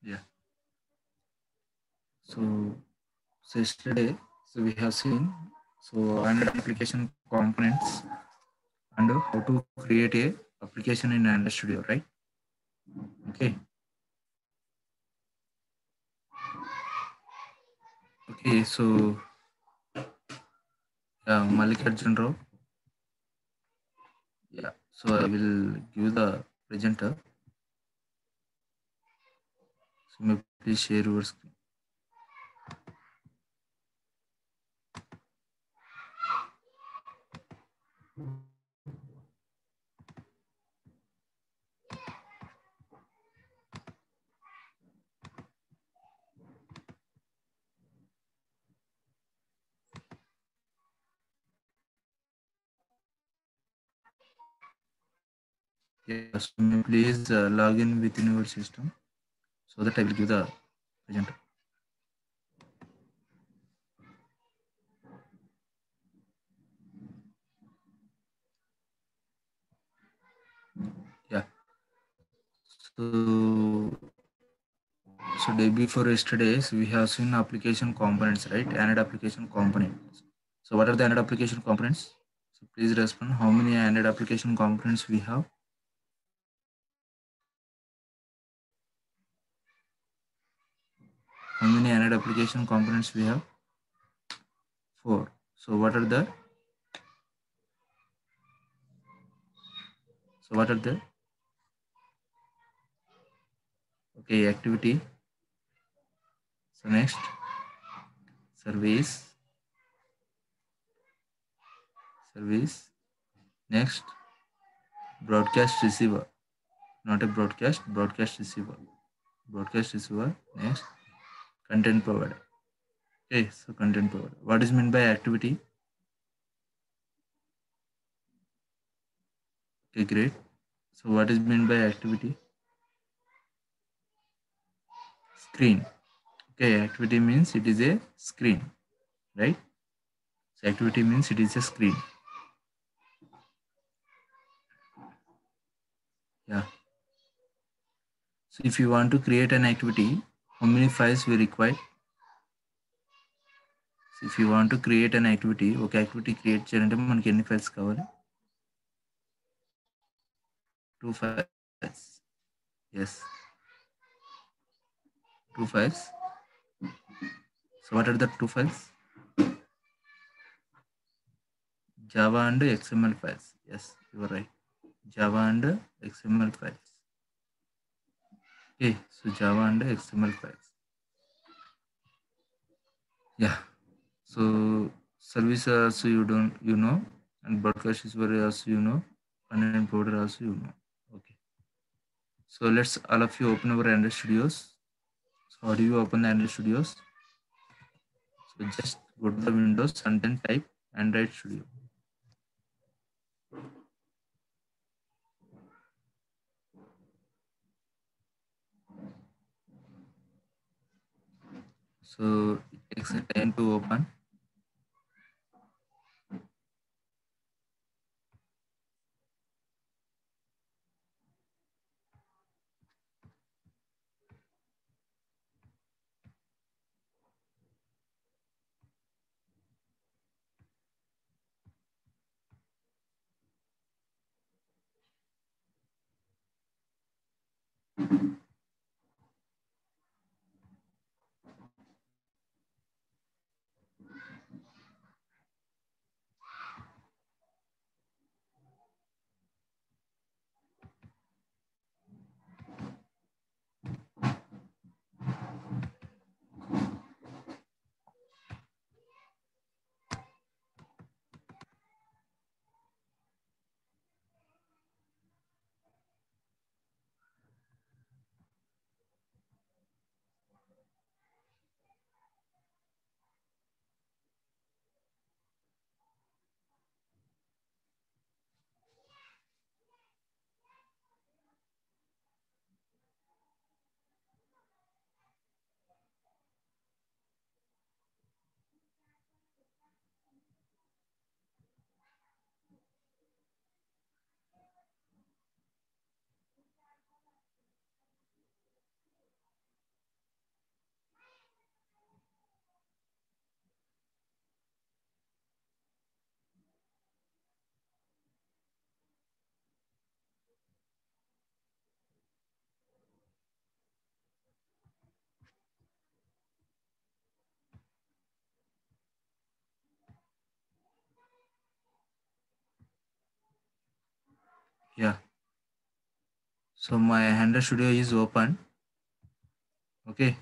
Yeah. So, so yesterday, so we have seen Android application components and how to create a application in Android Studio, right? Okay. Okay. So, Mallikarjun Rao. Yeah. So I will give the presenter. So may please share your screen. Yeah. So may please log in within your system so that I will give the presenter. Yeah. So day before yesterday's we have seen application components, right? Android application components. So what are the Android application components? So please respond. How many Android application components we have? How many Android application components we have? 4. So what are the? So what are the? Okay, activity. So next, service. Next, broadcast receiver. Not a broadcast. Broadcast receiver. Next, content provider. Okay, so content provider. What is meant by activity? Okay, great. So what is meant by activity? Screen. Okay, activity means it is a screen, right? So activity means it is a screen. Yeah. So if you want to create an activity, how many files we require? So if you want to create an activity, okay, activity create చేయాలంటే మనకి ఎన్ని files కావాలి? 2 files. Yes. 2 files. So what are the 2 files? Java and XML files. Yes, you are right. Java and XML files. Okay, so Java and XML files. Yeah. So service also you know, and broadcast is very also you know, content provider also you know. Okay. So let's all of you open our Android Studios. So how do you open the Android Studios? So just go to the Windows and then type Android Studio. So it takes a time to open. Yeah. So my Android Studio is open. Okay.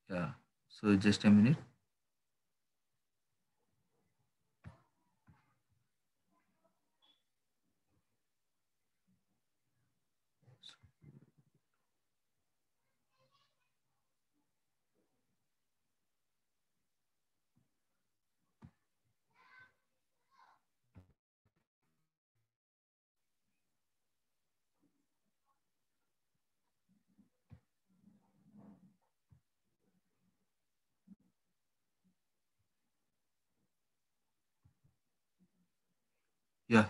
Yeah. So just a minute. Yeah.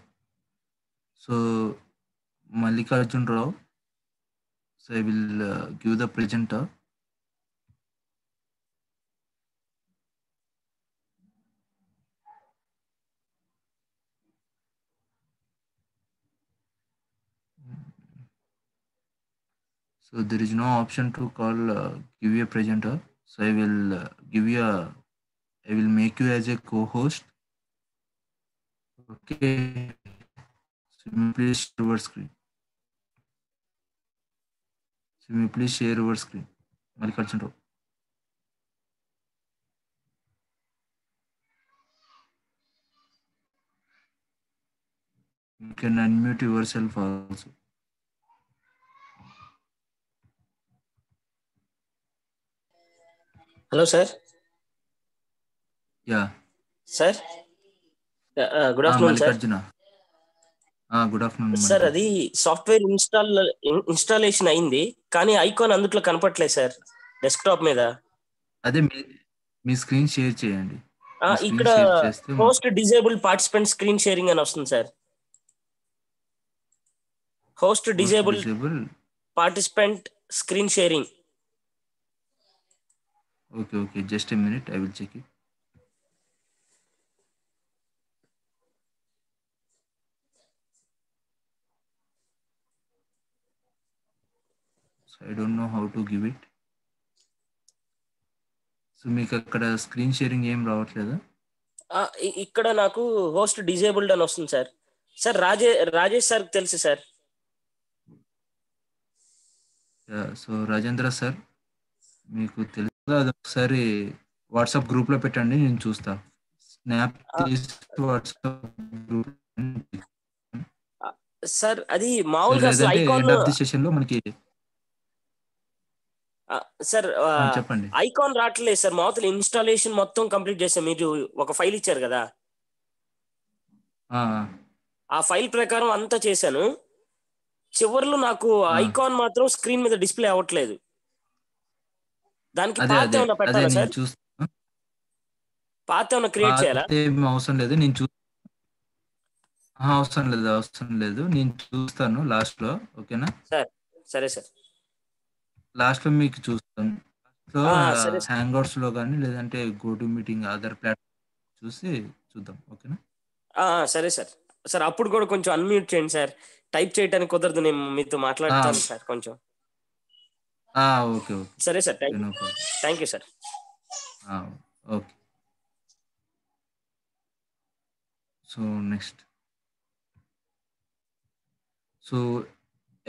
So Mallikarjun Rao. So I will give the presenter. So there is no option to call give you a presenter. So I will I will make you as a co-host. Okay. So you may please share your screen. So you may please share your screen. Mallikarjun Rao. You can unmute yourself also. Hello sir. Yeah. Sir good afternoon sir. Mallikarjuna. Good afternoon, sir Mallikarjuna. అది software installation అయింది, కానీ icon అందుట్లో కనపట్లేదు sir desktop మీద. అదే మీ screen share చేయండి. మీ screen ఇక్కడ share చేస్తే host disable participant screen sharing అని వస్తుంది sir. Host disable participant screen sharing. Okay. Just a minute. I will check it. So I don't know how to give it. So మీకు అక్కడ screen sharing ఏం రావట్లేదా? ఇక్కడ నాకు host disabled అని వస్తుంది సార్. సార్ రాజేష్ సార్ తెలుసు సార్. సో రాజేంద్ర సార్ మీకు తెలుసు, అది ఒకసారి వాట్సాప్ గ్రూప్లో పెట్టండి, నేను చూస్తా. స్నాప్ తీసి వాట్సాప్ గ్రూప్ సార్ అది మామూలుగా అసలు icon end of the session లో మనకి సార్ చెప్పండి. ఐకాన్ రావట్లేదు సార్. మామూలు ఇన్స్టాలేషన్ మొత్తం కంప్లీట్ చేసాం. మీరు ఒక ఫైల్ ఇచ్చారు కదా, ఆ ఫైల్ ప్రకారం అంతా చేశాను. చివర్లో నాకు ఐకాన్ మాత్రం స్క్రీన్ మీద డిస్ప్లే అవ్వట్లేదు. దానికి పాత ఏమైనా పెట్టాలా సార్? పాత ఏమైనా క్రియేట్ చేయాలా? అవసరం లేదు, నేను అవసరం లేదు, నేను చూస్తాను లాస్ట్ లో. ఓకేనా సార్? సరే సార్, లాస్ట్ లో మీకు చూస్తాను. హ్యాంగ్అవుట్స్ లో కానీ లేదంటే గోటు మీటింగ్ అదర్ ప్లాట్ఫామ్ చూసి చూద్దాం. ఓకేనా? సరే సార్. సార్ అప్పుడు కూడా కొంచెం అన్మ్యూట్ చేయండి సార్. టైప్ చేయడానికి కుదరదు, నేను మీతో మాట్లాడతాను సార్ కొంచెం. ఓకే. సరే sir, thank you sir. Okay. So next, so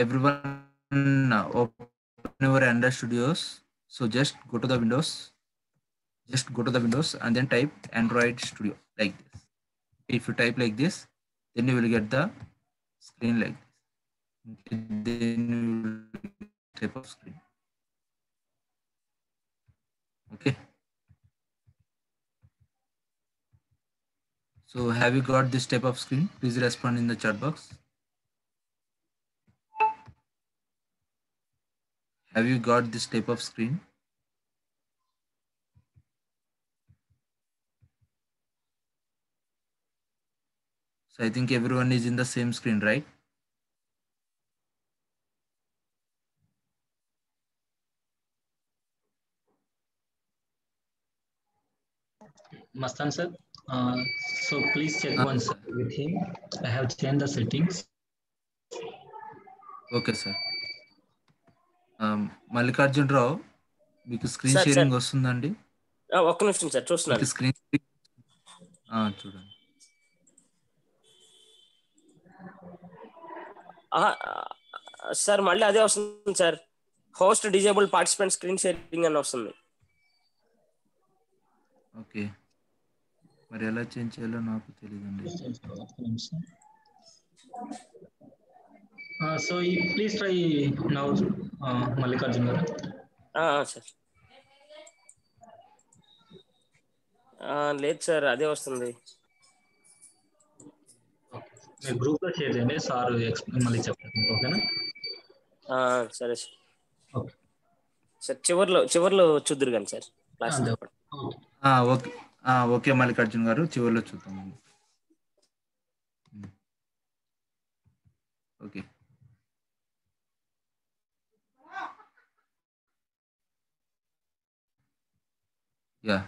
everyone open your Android Studios. So just go to the Windows and then type Android Studio like this. If you type like this, then you will get the screen like this. Then you will get type of screen. Okay. So have you got this type of screen? Please respond in the chat box. Have you got this type of screen? So I think everyone is in the same screen, right? Mastan sir, so please check once with him. I have changed the settings. Okay sir. Mallikarjun Rao, మీకు screen sharing వస్తుందండి? ఒక్క నిమిషం sir చూస్తున్నాను. Screen చూడండి. Sir మళ్ళీ అదే వస్తుంది sir, host disable participant screen sharing అని వస్తుంది. ఓకే, మరి ఎలా చేంజ్ చేయాలో నాకు తెలియదండి. So please try now Mallikarjun గారు. సార్ లేదు సార్ అదే వస్తుంది. మీరు గ్రూప్ లో షేర్ చేయండి, సార్ మళ్ళీ చెప్తాను. ఓకేనా? సరే సార్. ఓకే సార్ చివర్లో చూద్దరు కానీ sir class. Okay okay Mallikarjun గారు, చివరిలో చూద్దాం. Okay, yeah.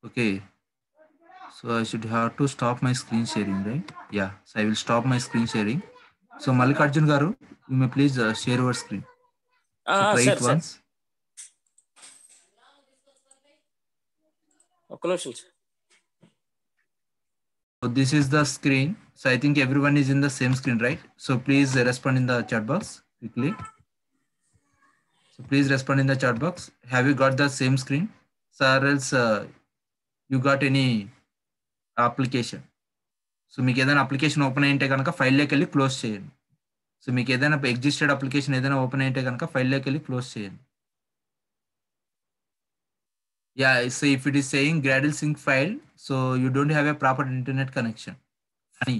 Okay, so I should have to stop my screen sharing, right? Yeah, so I will stop my screen sharing. So Mallikarjun garu, you may please share your screen. So try it once. So this is the screen. So I think everyone is in the same screen, right? So please respond in the chat box quickly. So please respond in the chat box. Have you got the same screen? So or else you got any application? So మీకు ఏదైనా application open అయింటే కనుక ఫైల్లోకి వెళ్ళి close చేయండి. So మీకు ఏదైనా existed application ఏదైనా open అయింటే కనుక ఫైల్లోకి వెళ్ళి క్లోజ్ చేయండి. Yeah, so if it is saying Gradle sync file, so you don't have a proper internet connection. Funny.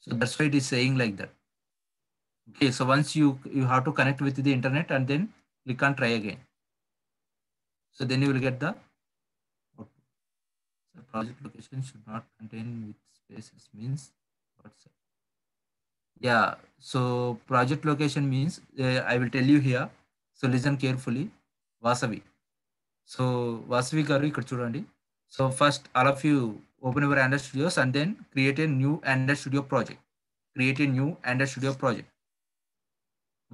So that's why it is saying like that. Okay, so once you have to connect with the internet and then click on try again. So then you will get the project location should not contain with spaces means what's that? Yeah, so project location means I will tell you here, so listen carefully. Vasavi, so Vasavi garu ikkada chudandi. So first all of you open your Android Studios and then create a new Android Studio project.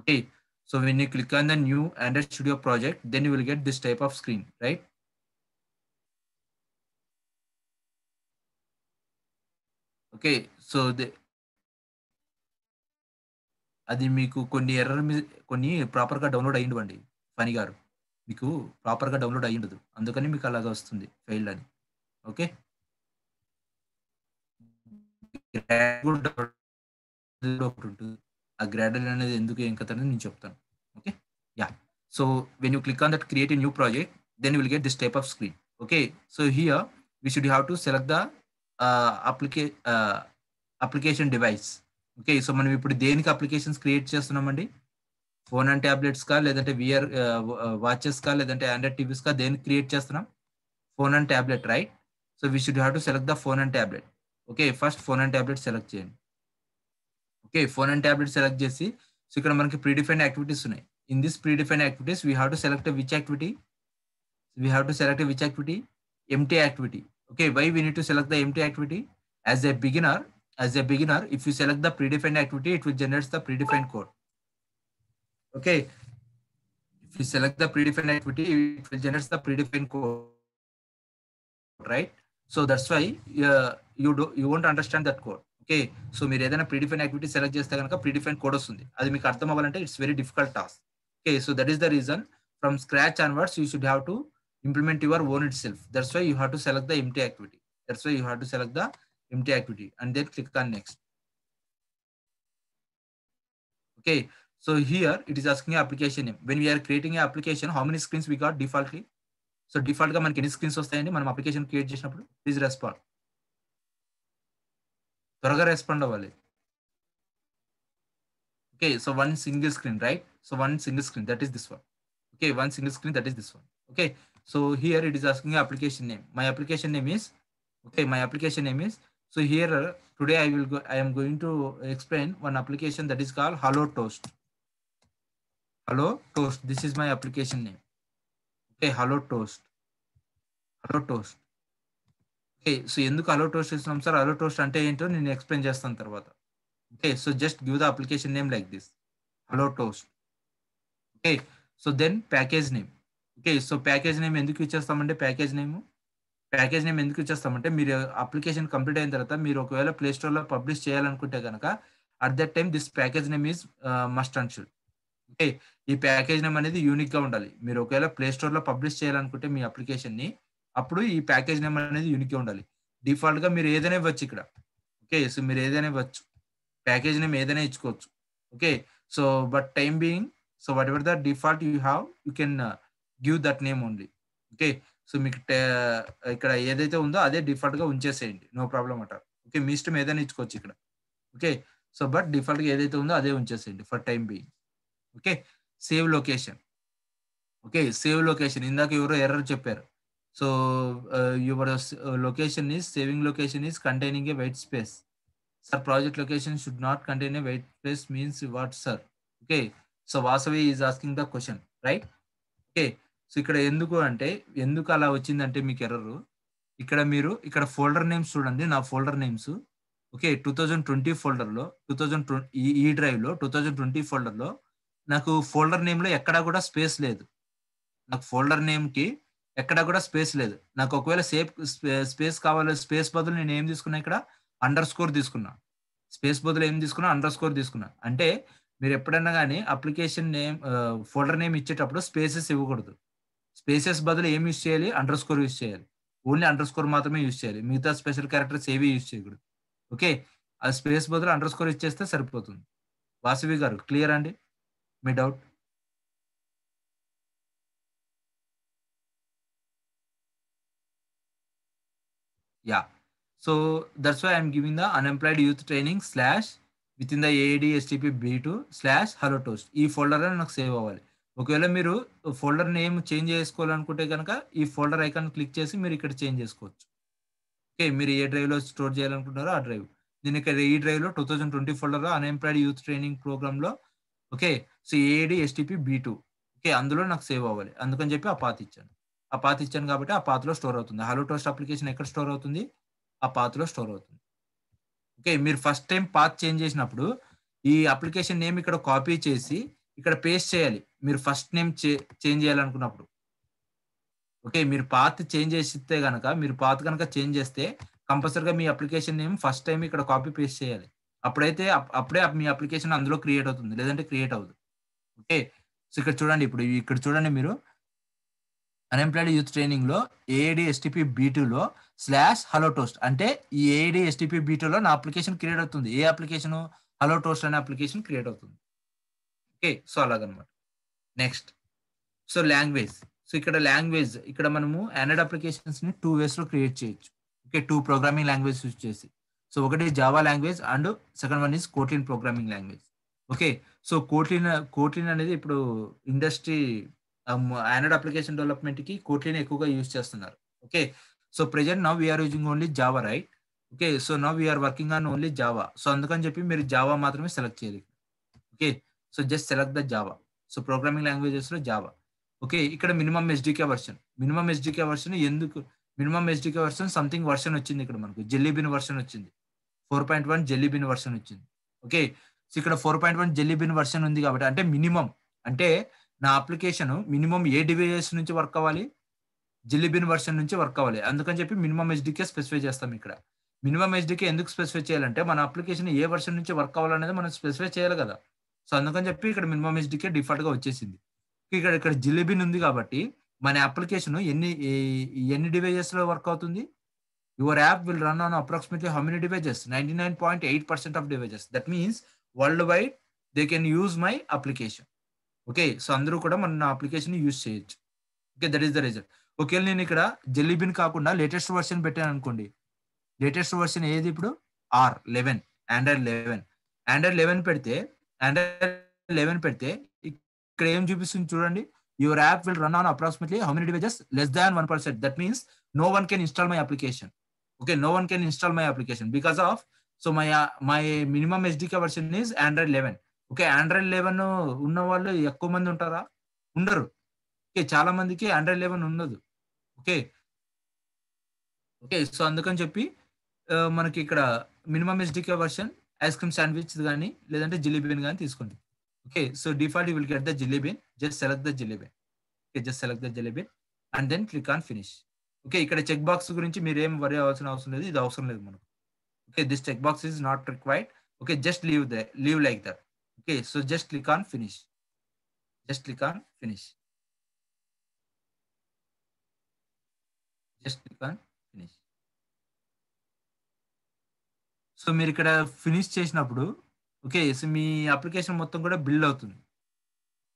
Okay, so when you click on the new Android Studio project, then you will get this type of screen, right? Okay, so అది మీకు కొన్ని error కొన్ని ప్రాపర్గా download అయ్యిండండి. Funny గారు, మీకు ప్రాపర్గా download అయ్యిండదు, అందుకని మీకు అలాగా వస్తుంది ఫెయిల్డ్ అని. ఓకే, ఆ గ్రాడల్ అనేది ఎందుకు ఏం కథ అనేది నేను చెప్తాను. Okay, yeah. So when you click on that create a new project, then you will get this type of screen. Okay, so here we should have to select the application device. Okay, so మనం ఇప్పుడు దేనికి applications create చేస్తున్నామండి? Phone and tablets కా, లేదంటే VR watches కా, లేదంటే Android TVs కా, దేనికి క్రియేట్ చేస్తున్నాం? Phone and tablet, right? So we should have to select the phone and tablet. Okay, first phone and tablet select చేయండి. Okay, phone and tablet select చేసి, so ఇక్కడ మనకి predefined activities ఉన్నాయి. In this predefined activities we have to select which activity? Empty activity. Okay, why we need to select the empty activity? As a beginner, if you select the predefined activity, it will generate the predefined code. Okay, if you select the predefined activity, it will generate the predefined code, right? So that's why you won't understand that code. Okay, so మీరు ఏదైనా predefined activity select చేస్తే కనుక predefined code వస్తుంది. అది మీకు అర్థం అవ్వాలంటే it's very difficult task. Okay, so that is the reason from scratch onwards you should have to implement your own itself. That's why you have to select the empty activity. And then click on next. Okay, so here it is asking application name. When we are creating an application, how many screens we got defaultly? So default గా మనకి ఎన్ని screens వస్తాయండి మనం application create చేసినప్పుడు? Please respond, త్వరగా respond అవ్వాలి. Okay, so one single screen, right? So one single screen, that is this one. Okay, one single screen, that is this one. Okay, so here it is asking application name. My application name is, so here today I am going to explain one application that is called Hello Toast. This is my application name. Okay, Hello Toast. Okay, so ఎందుకు Hello Toast ఇస్తున్నాం sir? Hello Toast అంటే ఏంటో నేను explain చేస్తాను తర్వాత. Okay, so just give the application name like this, Hello Toast. Okay. So then package name. Okay. So package name ఎందుకు ఇచ్చేస్తామంటే package name ఎందుకు ఇచ్చేస్తామంటే మీరు అప్లికేషన్ కంప్లీట్ అయిన తర్వాత మీరు ఒకవేళ ప్లే స్టోర్‌లో పబ్లిష్ చేయాలనుకుంటే గనక at that time this package name is must and should. Okay. ఈ ప్యాకేజ్ నేమ్ అనేది యూనిక్‌గా ఉండాలి. మీరు ఒకవేళ ప్లే స్టోర్‌లో పబ్లిష్ చేయాలనుకుంటే మీ అప్లికేషన్‌ని అప్పుడు ఈ ప్యాకేజ్ నేమ్ అనేది యూనిక్‌గా ఉండాలి. డిఫాల్ట్‌గా మీరు ఏదైనా ఇవ్వచ్చు ఇక్కడ. ఓకే. సో మీరు ఏదైనా ఇవ్వచ్చు. ప్యాకేజ్ నేమ్ ఏదైనా ఇచ్చుకోవచ్చు. Okay. So but time being so whatever the default you have you can give that name only. Okay. So మీకు ఇక్కడ ఏదైతే ఉందో అదే డిఫాల్ట్‌గా ఉంచేసేయండి. No problem at all. Okay. మీ ఇష్టం ఏదైనా ఇచ్చుకోవచ్చు ఇక్కడ. ఓకే. సో బట్ డిఫాల్ట్‌గా ఏదైతే ఉందో అదే ఉంచేసేయండి for time being. Okay. Save location. Okay. Save location ఇందాక ఎవరో ఎర్రర్ చెప్పారు. So your location is saving location is containing a white space. Sir, project location should not contain a white space means what, sir? Okay. So Vasavi is asking the question, right? Okay. So ఇక్కడ ఎందుకు అలా వచ్చిందంటే మీకు error ఇక్కడ మీరు ఇక్కడ folder names చూడండి. నా ఫోల్డర్ నేమ్స్ ఓకే 2020 ఫోల్డర్లో 2020 ఈ డ్రైవ్లో 2020 ఫోల్డర్లో నాకు ఫోల్డర్ నేమ్లో ఎక్కడా కూడా స్పేస్ లేదు. నాకు ఫోల్డర్ నేమ్కి ఎక్కడా కూడా స్పేస్ లేదు. నాకు ఒకవేళ స్పేస్ కావాలి స్పేస్ బదులు నేను ఏం తీసుకున్నా ఇక్కడ అండర్ స్కోర్ తీసుకున్నా. స్పేస్ బదులు ఏం తీసుకున్నా అండర్ స్కోర్ తీసుకున్నా. అంటే మీరు ఎప్పుడైనా కానీ అప్లికేషన్ నేమ్ ఫోల్డర్ నేమ్ ఇచ్చేటప్పుడు స్పేసెస్ ఇవ్వకూడదు. స్పేసెస్ బదులు ఏం యూజ్ చేయాలి అండర్ స్కోర్ యూజ్ చేయాలి. ఓన్లీ అండర్ స్కోర్ మాత్రమే యూజ్ చేయాలి. మిగతా స్పెషల్ క్యారెక్టర్స్ ఏవి యూజ్ చేయకూడదు. ఓకే. ఆ స్పేస్ బదులు అండర్ స్కోర్ ఇచ్చేస్తే సరిపోతుంది. వాసవి గారు క్లియర్ అండి మీ doubt? Yeah. So that's why I'm giving the unemployed youth training slash within the AID STP B2 slash hello toast ఈ ఫోల్డర్లో నాకు సేవ్ అవ్వాలి. ఒకవేళ మీరు ఫోల్డర్ నేమ్ చేంజ్ చేసుకోవాలనుకుంటే కనుక ఈ ఫోల్డర్ ఐకాన్ క్లిక్ చేసి మీరు ఇక్కడ చేంజ్ చేసుకోవచ్చు. ఓకే. మీరు ఏ డ్రైవ్లో స్టోర్ చేయాలనుకుంటున్నారో ఆ డ్రైవ్. నేను ఇక్కడ ఈ డ్రైవ్లో 2020 ఫోల్డర్లో అన్ఎంప్లాయిడ్ యూత్ ట్రైనింగ్ ప్రోగ్రామ్లో okay. So AID STP B2 okay. అందులో నాకు సేవ్ అవ్వాలి. అందుకని చెప్పి ఆ పాత్ ఇచ్చాను. ఆ పాత్ ఇచ్చాను కాబట్టి ఆ పాత్లో స్టోర్ అవుతుంది. హలో టోస్ట్ అప్లికేషన్ ఎక్కడ స్టోర్ అవుతుంది? ఆ పాత్లో స్టోర్ అవుతుంది. ఓకే. మీరు ఫస్ట్ టైం పాత్ చేంజ్ చేసినప్పుడు ఈ అప్లికేషన్ నేమ్ ఇక్కడ కాపీ చేసి ఇక్కడ పేస్ట్ చేయాలి. మీరు ఫస్ట్ నేమ్ చేంజ్ చేయాలనుకున్నప్పుడు. ఓకే. మీరు పాత్ చేంజ్ చేస్తే గనక మీరు పాత్ గనక చేంజ్ చేస్తే కంపల్సరీగా మీ అప్లికేషన్ నేమ్ ఫస్ట్ టైం ఇక్కడ కాపీ పేస్ట్ చేయాలి. అప్పుడే మీ అప్లికేషన్ అందులో క్రియేట్ అవుతుంది. లేదంటే క్రియేట్ అవ్వదు. ఓకే. సో ఇక్కడ చూడండి ఇక్కడ చూడండి మీరు అన్ఎంప్లాయిడ్ యూత్ ట్రైనింగ్‌లో ఏఐడి ఎస్టీపీ B2లో స్లాష్ హలో టోస్ట్ అంటే ఈ ఏఐడి ఎస్టీపీ B2లో నా అప్లికేషన్ క్రియేట్ అవుతుంది. ఏ అప్లికేషను? హలో టోస్ట్ అనే అప్లికేషన్ క్రియేట్ అవుతుంది. ఓకే. సో అలాగనమాట. Next so language. సో ఇక్కడ మనము ఆండ్రాయిడ్ అప్లికేషన్స్‌ని 2 వేస్‌లో క్రియేట్ చేయొచ్చు. ఓకే. 2 ప్రోగ్రామింగ్ లాంగ్వేజెస్ యూజ్ చేసి. సో ఒకటి Java language and second one is Kotlin programming language. Okay. So Kotlin అనేది ఇప్పుడు ఇండస్ట్రీ ఆండ్రాయిడ్ అప్లికేషన్ డెవలప్‌మెంట్‌కి కోట్లిన్ ఎక్కువగా యూజ్ చేస్తున్నారు. Okay. So present now we are using only Java right? Okay. So now we are working on only Java. So అందుకని చెప్పి మీరు Java మాత్రమే select చేయాలి. Okay. So just select the Java. So programming లాంగ్వేజెస్‌లో Java. Okay. ఇక్కడ minimum SDK version. Minimum SDK version ఎందుకు? Minimum SDK version something version వచ్చింది ఇక్కడ మనకు. జెల్లీ బీన్ వెర్షన్ వచ్చింది. 4.1 జెల్లీ బీన్ వెర్షన్ వచ్చింది. ఓకే. సో ఇక్కడ 4.1 జెల్లీ బీన్ వెర్షన్ ఉంది కాబట్టి అంటే మినిమమ్ అంటే నా అప్లికేషన్ మినిమమ్ ఏ డివైజెస్ నుంచి వర్క్ అవ్వాలి? జెల్లీ బీన్ వెర్షన్ నుంచి వర్క్ అవ్వాలి. అందుకని చెప్పి మినిమమ్ ఎస్‌డికే స్పెసిఫై చేస్తాం ఇక్కడ. మినిమమ్ ఎస్‌డికే ఎందుకు స్పెసిఫై చేయాలంటే మన అప్లికేషన్ ఏ వెర్షన్ నుంచి వర్క్ అవ్వాలనేది మనం స్పెసిఫై చేయాలి కదా! సో అందుకని చెప్పి ఇక్కడ మినిమమ్ ఎస్‌డికే డిఫాల్ట్‌గా వచ్చేసింది. ఇక్కడ జెల్లీ బీన్ ఉంది కాబట్టి మన అప్లికేషన్ ఎన్ని డివైజెస్‌లో వర్క్ అవుతుంది? Your app will run on approximately how many devices? 99.8% of devices. That means world wide they can use my application. Okay. So అందరూ కూడా నా అప్లికేషన్‌ని యూజ్ చేయొచ్చు. Okay. That is the result. ఒకవేళ నేను ఇక్కడ జెల్లీ బీన్ కాకుండా latest version పెట్టాను అనుకోండి. లేటెస్ట్ వెర్షన్ ఏది ఇప్పుడు? R11 Android 11. ఆండ్రాయిడ్ 11 పెడితే ఇక్కడ ఏం చూపిస్తుంది చూడండి. Your app will run on approximately how many devices? Less than 1%. That means no one can install my application. Okay. No one can install my application because of so my minimum SDK version is Android 11. ఓకే. Android 11 ఉన్న వాళ్ళు ఎక్కువ మంది ఉంటారా? ఉండరు. Okay. చాలా మందికి Android 11 ఉండదు. ఓకే. సో అందుకని చెప్పి మనకి ఇక్కడ minimum SDK version ice cream sandwich గాని లేదంటే జెల్లీ బీన్ గాని తీసుకోండి. Okay, so default you will get the jelly bean. Just select the jelly bean. Okay, just select the jelly bean and then click on finish. Okay, ఇక్కడ check box గురించి మీరు ఏం వరి అవ్వాల్సిన అవసరం లేదు, ఇది అవసరం లేదు మనకు. Okay, this checkbox is not required. Okay, just leave like that. Okay, so just click on finish. Just click on finish. Just click on finish. So మీరు ఇక్కడ ఫినిష్ చేసినప్పుడు ఓకే, సో మీ అప్లికేషన్ మొత్తం కూడా బిల్డ్ అవుతుంది.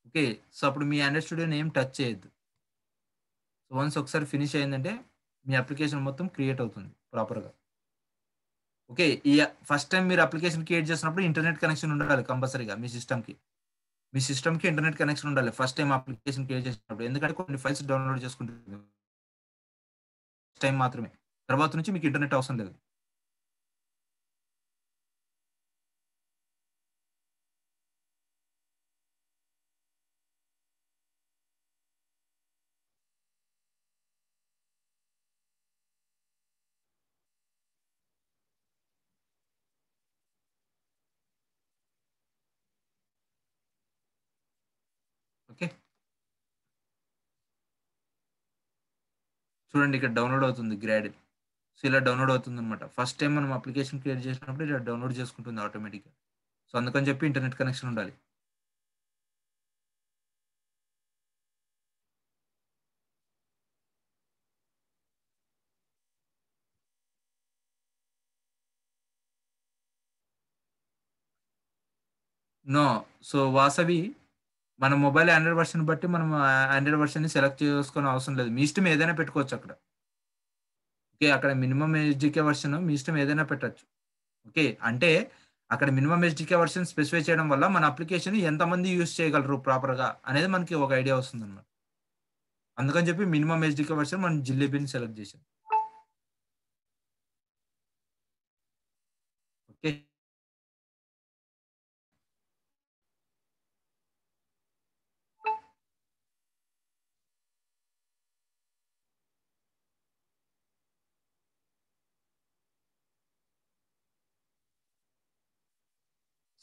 Okay, so అప్పుడు మీ Android స్టూడియోని ఏం touch చేయొద్దు. So once ఒకసారి ఫినిష్ అయిందంటే మీ అప్లికేషన్ మొత్తం క్రియేట్ అవుతుంది ప్రాపర్గా. ఓకే, ఈ ఫస్ట్ టైం మీరు అప్లికేషన్ క్రియేట్ చేసినప్పుడు ఇంటర్నెట్ కనెక్షన్ ఉండాలి కంపల్సరీగా మీ సిస్టమ్కి. మీ సిస్టమ్కి ఇంటర్నెట్ కనెక్షన్ ఉండాలి ఫస్ట్ టైం అప్లికేషన్ క్రియేట్ చేసినప్పుడు. ఎందుకంటే కొన్ని ఫైల్స్ డౌన్లోడ్ చేసుకుంటుంది టైం మాత్రమే, తర్వాత నుంచి మీకు ఇంటర్నెట్ అవసరం లేదు. ఓకే, చూడండి ఇక్కడ డౌన్లోడ్ అవుతుంది గ్రాడిల్. సో ఇలా డౌన్లోడ్ అవుతుంది అనమాట. ఫస్ట్ టైం మనం అప్లికేషన్ క్రియేట్ చేసినప్పుడు ఇలా డౌన్లోడ్ చేసుకుంటుంది ఆటోమేటిక్గా. సో అందుకని చెప్పి ఇంటర్నెట్ కనెక్షన్ ఉండాలి. నో, సో వాసవి మన మొబైల్ ఆండ్రాయిడ్ వర్షన్ బట్టి మనం ఆండ్రాయిడ్ వర్షన్ని సెలెక్ట్ చేసుకునే అవసరం లేదు. మీ ఇష్టం ఏదైనా పెట్టుకోవచ్చు అక్కడ. ఓకే, అక్కడ మినిమం హెచ్డికే వర్షన్ మీ ఇష్టం ఏదైనా పెట్టచ్చు. ఓకే, అంటే అక్కడ మినిమం హెచ్డికే వర్షన్ స్పెసిఫై చేయడం వల్ల మన అప్లికేషన్ ఎంతమంది యూజ్ చేయగలరు ప్రాపర్గా అనేది మనకి ఒక ఐడియా వస్తుంది అనమాట. అందుకని చెప్పి మినిమం హెచ్డికే వర్షన్ మనం జిల్లీబీని సెలెక్ట్ చేసాం. Okay,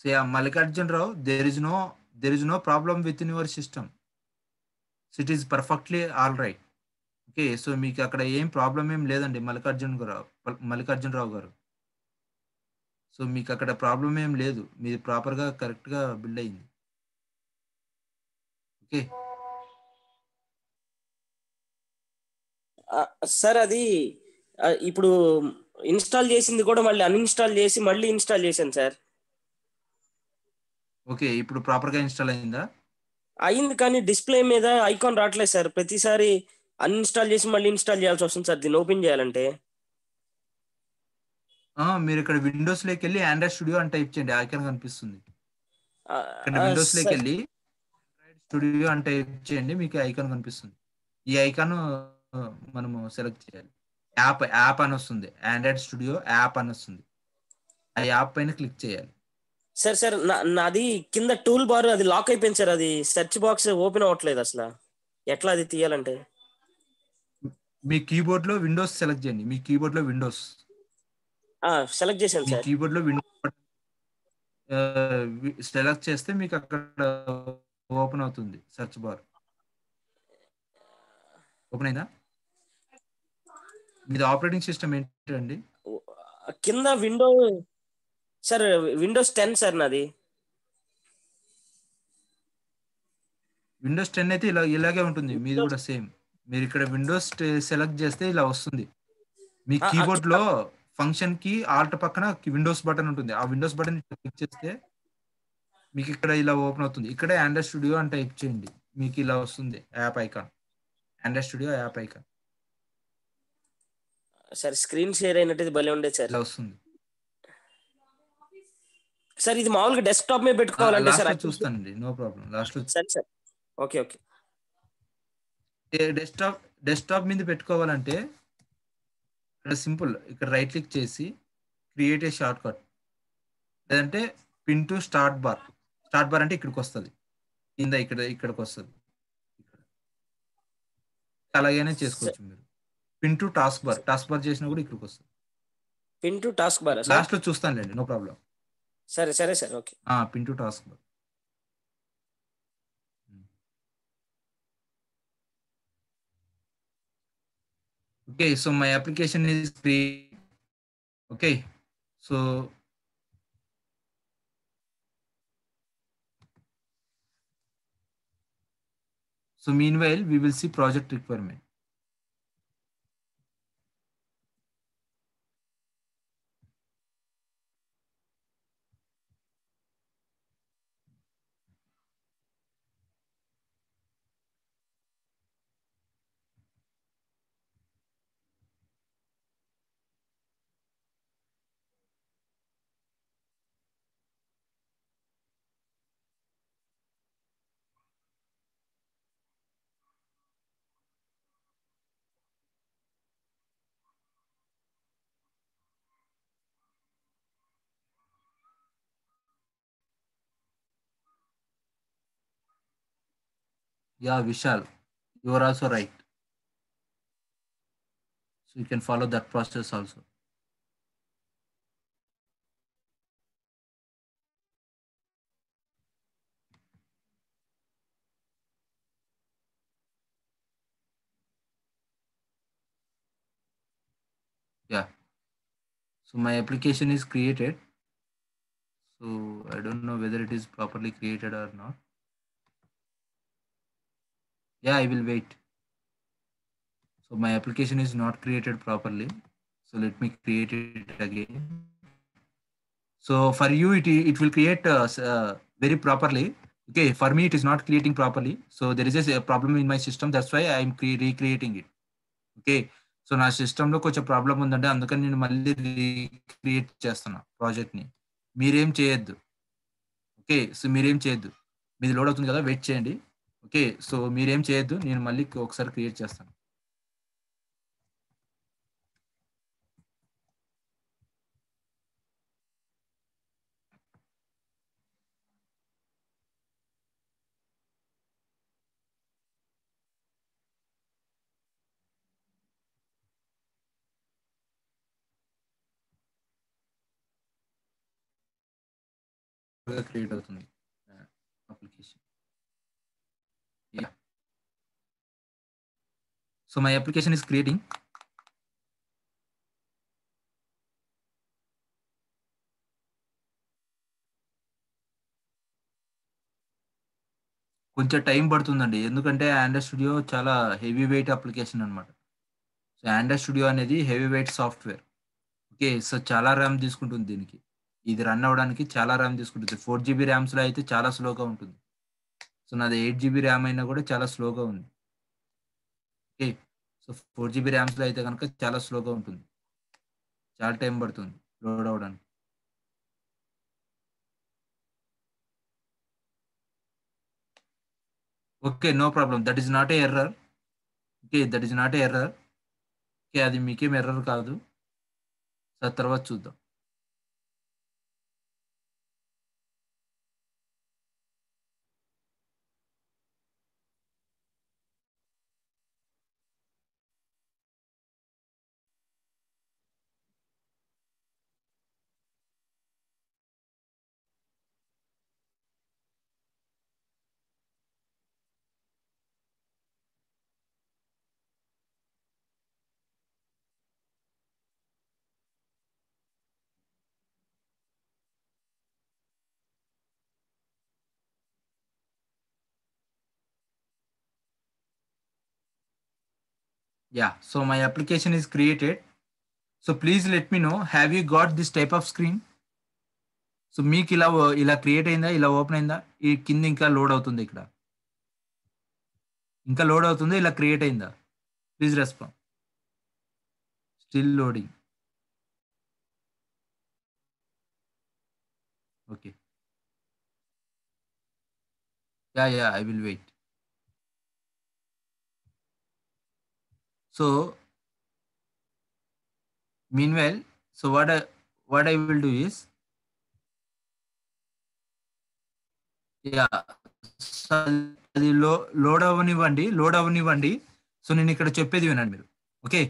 so Mallikarjun Rao, there is no problem within your system. So it is perfectly all right. Okay, so మీకు అక్కడ ఏం ప్రాబ్లం ఏం లేదండి మల్లికార్జున్ రావు గారు. సో మీకు అక్కడ ప్రాబ్లం ఏం లేదు, మీది ప్రాపర్గా కరెక్ట్గా బిల్డ్ అయింది. ఓకే సార్ అది ఇప్పుడు ఇన్స్టాల్ చేసింది కూడా మళ్ళీ అన్ఇన్స్టాల్ చేసి మళ్ళీ ఇన్స్టాల్ చేశాను సార్. ఓకే, ఇప్పుడు ప్రాపర్గా ఇన్స్టాల్ అయిందా? అయింది, కానీ డిస్ప్లే మీద ఐకాన్ రావట్లేదు సార్. ప్రతిసారి అన్ఇన్స్టాల్ చేసి మళ్ళీ ఇన్స్టాల్ చేయాల్సి వస్తుంది సార్ దీన్ని ఓపెన్ చేయాలంటే. మీరు ఇక్కడ విండోస్ లోకి వెళ్ళి ఆండ్రాయిడ్ స్టూడియో అని టైప్ చేయండి, ఐకాన్ కనిపిస్తుంది. ఇక్కడ విండోస్ లోకి వెళ్ళి ఆండ్రాయిడ్ స్టూడియో అని టైప్ చేయండి, మీకు ఐకాన్ కనిపిస్తుంది. ఈ ఐకాన్ మనము సెలెక్ట్ చేయాలి. యాప్ అని వస్తుంది, ఆండ్రాయిడ్ స్టూడియో యాప్ అని వస్తుంది. ఆ యాప్ పైన క్లిక్ చేయాలి. సార్ నాది కింద టూల్ బార్ అది లాక్ అయిపోయింది సార్. అది సెర్చ్ బాక్స్ ఓపెన్ అవ్వట్లేదు అసలు. ఎట్లా అది తీయాలంటే? మీ కీబోర్డ్ లో విండోస్ సెలెక్ట్ చేయండి. మీ కీబోర్డ్ లో విండోస్ సెలెక్ట్ చేశాను సార్. కీబోర్డ్ లో విండోస్ సెలెక్ట్ చేస్తే మీకు అక్కడ ఓపెన్ అవుతుంది సెర్చ్ బార్. ఓపెన్ అయిందా? మీది ఆపరేటింగ్ సిస్టమ్ ఏంటండి? కింద విండో సార్, విండోస్ 10 సార్ నాది. విండోస్ 10 అయితే ఇలాగే ఉంటుంది. మీది కూడా సేమ్. మీరు ఇక్కడ విండోస్ సెలెక్ట్ చేస్తే ఇలా వస్తుంది. మీ కీబోర్డ్ లో ఫంక్షన్ కి ఆల్ట్ పక్కన విండోస్ బటన్ ఉంటుంది. ఆ విండోస్ బటన్ క్లిక్ చేస్తే మీకు ఇక్కడ ఇలా ఓపెన్ అవుతుంది. ఇక్కడ ఆండ్రాయిడ్ స్టూడియో అని టైప్ చేయండి, మీకు ఇలా వస్తుంది app icon, Android studio app icon. Sir screen share అయినట్టు భలే ఉండేది సార్. ఇలా వస్తుంది సార్. ఇది మామూలుగా డెస్క్టాప్ మీద పెట్టుకోవాలంటే సార్ చూస్తానండి, నో ప్రాబ్లం. లాస్ట్ లో సరే సార్. ఓకే. డెస్క్టాప్ మీద పెట్టుకోవాలంటే ఇక్కడ సింపుల్, ఇక్కడ రైట్ క్లిక్ చేసి క్రియేట్ ఏ షార్ట్ కట్, లేదంటే pin to start bar. Start bar అంటే ఇక్కడికి వస్తుంది, కింద ఇక్కడికి వస్తుంది. అలాగైనా చేసుకోవచ్చు మీరు. పిన్ టు టాస్క్ బార్ చేసినా కూడా ఇక్కడికి వస్తుంది. Pin to task bar last లో చూస్తానులేండి, నో ప్రాబ్లం. సరే sir. Okay, pin to task bar. Okay, so my application is created. Okay, so meanwhile we will see project requirement. Yeah, Vishal, you are also right. So you can follow that process also. Yeah. So my application is created. So I don't know whether it is properly created or not. Yeah, I will wait. So my application is not created properly. So let me create it again. So for you, it will create very properly. Okay, for me, it is not creating properly. So there is a problem in my system. That's why I am recreating it. Okay so నా సిస్టంలో కొంచెం problem ఉందంటే అందుకని నేను మళ్ళీ recreate చేస్తున్నా ప్రాజెక్ట్ని మీరేం చేయొద్దు ఓకే సో మీరేం చేయొద్దు మీది లోడ్ అవుతుంది కదా వెయిట్ చేయండి ఓకే సో మీరేం చేయొద్దు నేను మళ్ళీ ఒకసారి క్రియేట్ చేస్తాను క్రియేట్ అవుతుంది application yeah so my application is creating కొంచెం టైం పడుతుందండి ఎందుకంటే ఆండ్రాయిడ్ స్టూడియో చాలా హెవీ వెయిట్ అప్లికేషన్ అనమాట సో ఆండ్రాయిడ్ స్టూడియో అనేది heavy weight software okay so చాలా ర్యామ్ తీసుకుంటుంది దీనికి ఇది రన్ అవ్వడానికి చాలా ర్యామ్ తీసుకుంటుంది 4 GB ర్యామ్స్లో అయితే చాలా స్లోగా ఉంటుంది సో నాది 8 GB ర్యామ్ అయినా కూడా చాలా స్లోగా ఉంది ఓకే సో 4 GB ర్యామ్స్లో అయితే కనుక చాలా స్లోగా ఉంటుంది చాలా టైం పడుతుంది లోడ్ అవ్వడానికి okay no problem that is not a error okay that is not a error okay అది మీకేం ఎర్రర్ కాదు సార్ తర్వాత చూద్దాం Yeah, so my application is created. So please let me know, have you got this type of screen? So మీకు ఇలా create అయిందా ఇలా open అయిందా ఈ కింద ఇంకా లోడ్ అవుతుంది ఇక్కడ ఇంకా లోడ్ అవుతుంది ఇలా క్రియేట్ అయిందా please respond still loading okay yeah I will wait so meanwhile so what I will do is అది లోడ్ అవ్వనివ్వండి సో నేను ఇక్కడ చెప్పేది వినండి మీరు ఓకే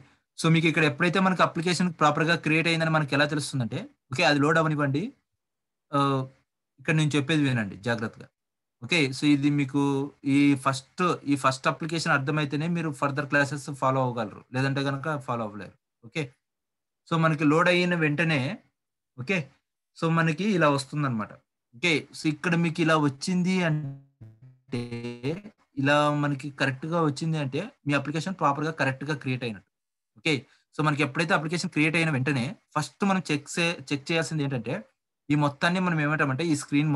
సో మీకు ఇక్కడ ఎప్పుడైతే మనకి అప్లికేషన్ ప్రాపర్గా క్రియేట్ అయిందని మనకి ఎలా తెలుస్తుందంటే ఓకే అది లోడ్ అవ్వనివ్వండి ఇక్కడ నేను చెప్పేది వినండి జాగ్రత్తగా ఓకే. సో ఇది మీకు ఈ ఫస్ట్ అప్లికేషన్ అర్థమైతేనే మీరు ఫర్దర్ క్లాసెస్ ఫాలో అవ్వగలరు. లేదంటే గనక ఫాలో అవ్వలేరు. ఓకే. సో మనకి లోడ్ అయిన వెంటనే ఓకే. సో మనకి ఇలా వస్తుందన్నమాట. ఓకే. సో ఇక్కడ మీకు ఇలా వచ్చింది అంటే ఇలా మనకి కరెక్ట్‌గా వచ్చింది అంటే మీ అప్లికేషన్ ప్రాపర్‌గా కరెక్ట్‌గా క్రియేట్ అయినట్టు. ఓకే. సో మనకి ఎప్పుడైతే అప్లికేషన్ క్రియేట్ అయిన వెంటనే ఫస్ట్ మనం చెక్ చేయాల్సింది ఏంటంటే ఈ మొత్తాన్ని మనం ఏమంటామంటే ఈ స్క్రీన్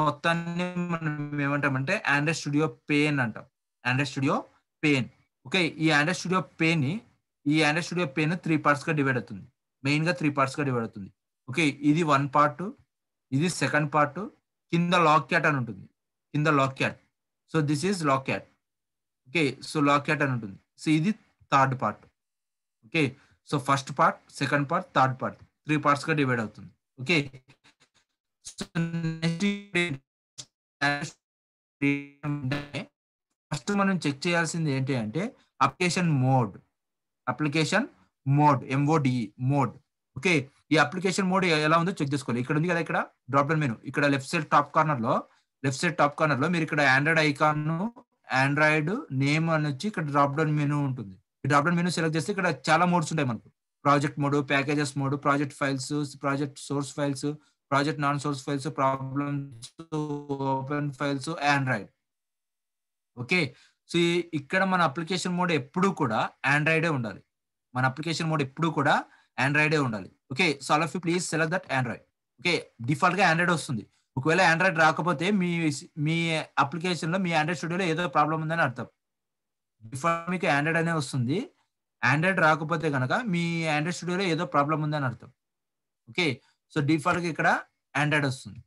మొత్తాన్ని మనం ఏమంటామంటే ఆండ్రాయిడ్ స్టూడియో పేన్ అంటాం. Android studio pane. ఓకే. ఈ ఆండ్రాయిడ్ స్టూడియో పేన్ 3 పార్ట్స్‌గా డివైడ్ అవుతుంది. మెయిన్‌గా 3 పార్ట్స్‌గా డివైడ్ అవుతుంది. ఓకే. ఇది 1 పార్ట్, ఇది సెకండ్ పార్ట్, కింద లాక్ క్యాట్ అని ఉంటుంది. కింద logcat. So this is logcat. Okay. So logcat అని ఉంటుంది. సో ఇది third part. Okay. So first part, second part, third part 3 పార్ట్స్‌గా డివైడ్ అవుతుంది. ఓకే. సో ఫస్ట్ మనం చెక్ చేయాల్సింది ఏంటి అంటే application mode. Application mode M O D E mode. Okay. ఈ అప్లికేషన్ మోడ్ ఎలా ఉందో చెక్ చేసుకోవాలి. ఇక్కడ ఉంది కదా ఇక్కడ డ్రాప్ డౌన్ మెనూ. ఇక్కడ లెఫ్ట్ సైడ్ టాప్ కార్నర్ లో మీరు ఇక్కడ ఆండ్రాయిడ్ ఐకాన్, ఆండ్రాయిడ్ నేమ్ అని వచ్చి ఇక్కడ డ్రాప్ డౌన్ మెనూ ఉంటుంది. ఈ డ్రాప్ డౌన్ మెనూ సెలెక్ట్ చేస్తే ఇక్కడ చాలా మోడ్స్ ఉంటాయి మనకు. Project mode, packages mode, project files, project source files, project non source files, problems, open files, Android. Okay. So ఇక్కడ మన అప్లికేషన్ మోడ్ ఎప్పుడూ కూడా ఆండ్రాయిడే ఉండాలి. మన అప్లికేషన్ మోడ్ ఎప్పుడూ కూడా ఆండ్రాయిడే ఉండాలి. Okay. So all of you please select that Android. Okay. Default గా ఆండ్రాయిడ్ వస్తుంది. ఒకవేళ ఆండ్రాయిడ్ రాకపోతే మీ అప్లికేషన్ లో మీ ఆండ్రాయిడ్ స్టూడియోలో ఏదో ప్రాబ్లం ఉందని అర్థం. డిఫాల్ట్ మీకు ఆండ్రాయిడ్ అనే వస్తుంది. ఆండ్రాయిడ్ రాకపోతే గనక మీ ఆండ్రాయిడ్ స్టూడియోలో ఏదో ప్రాబ్లం ఉందని అర్థం. ఓకే. సో డిఫాల్ట్ గా ఇక్కడ ఆండ్రాయిడ్ వస్తుంది.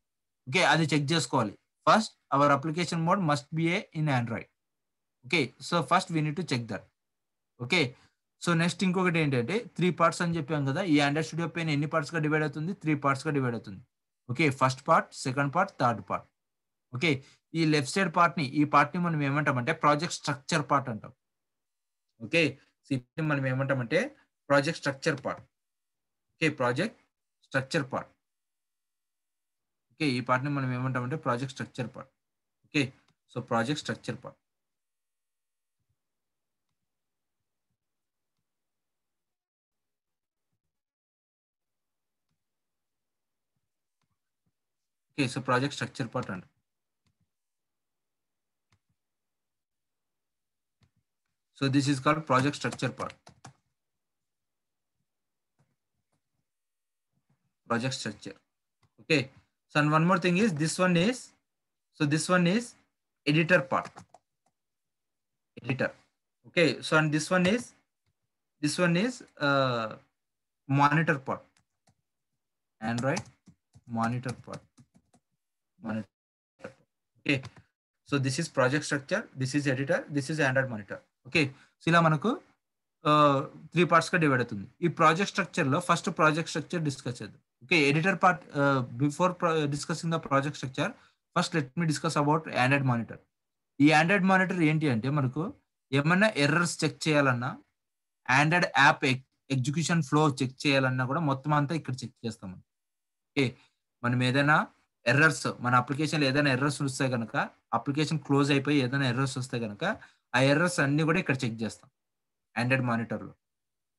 ఓకే. అది చెక్ చేసుకోవాలి. First our application mode must be in Android. Okay. So first we need to check that. Okay. So next ఇంకొకటి ఏంటంటే 3 పార్ట్స్ అని చెప్పాం కదా. ఈ ఆండ్రాయిడ్ స్టూడియో పేన్ ఎన్ని పార్ట్స్ గా డివైడ్ అవుతుంది? 3 పార్ట్స్ గా డివైడ్ అవుతుంది. Okay. First part, second part, third part. Okay. ఈ లెఫ్ట్ సైడ్ ఈ పార్ట్ ని మనం ఏమంటామంటే ప్రాజెక్ట్ స్ట్రక్చర్ పార్ట్ అంటాం. ఓకే. సో ఇప్పుడు మనం ఏమంటామంటే project structure part. Okay. Project structure part. Okay. ఈ పార్ట్ ని మనం ఏమంటామంటే project structure part. Okay. So project structure part. Okay. So project structure part అంటాం. So this is called project structure part. Project structure. Okay. So and one more thing is this one is editor part. Editor. Okay. So and this one is monitor part. Android monitor part. Monitor. Okay. So this is project structure. This is editor. This is Android monitor. Okay. So ఇలా మనకు 3 parts గా divide అవుతుంది. ఈ project structure లో first project structure discuss చేద్దాం. Okay. Editor part before discussing the project structure first let me discuss about Android monitor. ఈ Android monitor ఏంటి అంటే మనకు ఏమన్నా ఎర్రర్స్ చెక్ చేయాలన్నా, Android app execution flow check చేయాలన్నా కూడా మొత్తం అంతా ఇక్కడ చెక్ చేస్తాం. ఓకే. మనం ఏదైనా మన అప్లికేషన్ ఏదైనా ఎర్రర్స్ వస్తే కనుక అప్లికేషన్ క్లోజ్ అయిపోయి ఏదైనా ఎర్రర్స్ వస్తే కనుక ఆ ఎర్రర్స్ అన్ని కూడా ఇక్కడ చెక్ చేస్తాం ఆండ్రాయిడ్ మానిటర్ లో.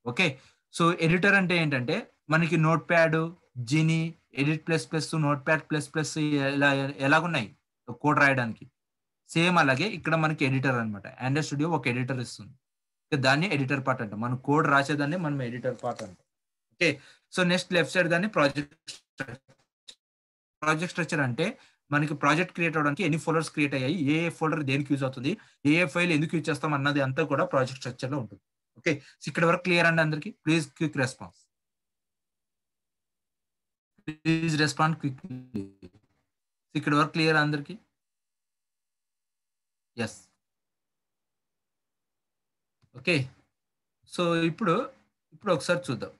ఓకే. సో ఎడిటర్ అంటే ఏంటంటే మనకి నోట్ ప్యాడ్, జిని, edit plus plus, notepad plus plus ఇలా ఎలాగున్నాయి కోడ్ రాయడానికి సేమ్ అలాగే ఇక్కడ మనకి ఎడిటర్ అనమాట. ఆండ్రాయిడ్ స్టూడియో ఒక ఎడిటర్ ఇస్తుంది. దాన్ని ఎడిటర్ పార్ట్ అంటాం. మనం కోడ్ రాసేదాన్ని మనం ఎడిటర్ పార్ట్ అంటాం. Okay. So next left side దాన్ని ప్రాజెక్ట్ స్ట్రక్చర్ అంటే మనకి ప్రాజెక్ట్ క్రియేట్ అవడానికి ఎన్ని ఫోల్డర్స్ క్రియేట్ అయ్యాయి, ఏ ఫోల్డర్ దేనికి యూజ్ అవుతుంది, ఏ ఫైల్ ఎందుకు యూజ్ చేస్తాం అన్నది అంతా కూడా ప్రాజెక్ట్ స్ట్రక్చర్ లో ఉంటుంది. ఓకే. ఇక్కడ వరకు క్లియర్ అండి అందరికి? Please quick response. Please respond quickly. ఇక్కడ వరకు క్లియర్ అందరికి? ఎస్. ఓకే. సో ఇప్పుడు ఒకసారి చూద్దాం.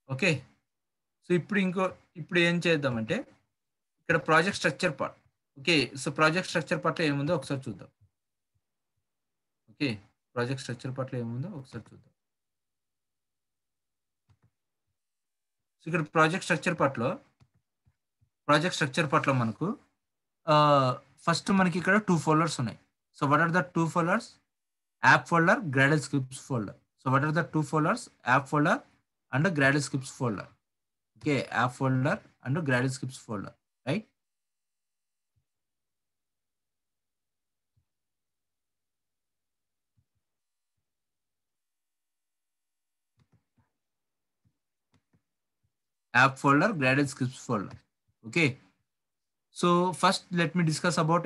ఓకే. సో ఇప్పుడు ఏం చేద్దామంటే ఇక్కడ project structure part. Okay. So project structure part లో ఏముందో ఒకసారి చూద్దాం. ఓకే. ప్రాజెక్ట్ స్ట్రక్చర్ పార్ట్ లో ఏముందో ఒకసారి చూద్దాం. సో ఇక్కడ ప్రాజెక్ట్ స్ట్రక్చర్ పార్ట్ లో ప్రాజెక్ట్ స్ట్రక్చర్ పట్ల మనకు ఫస్ట్ మనకి ఇక్కడ 2 ఫోల్డర్స్ ఉన్నాయి. So what are the 2 folders? App folder, Gradle scripts folder. So what are the 2 folders? App folder and Gradle scripts folder. Okay, app folder and Gradle scripts folder, right? App folder, Gradle scripts folder. Okay. So first let me discuss about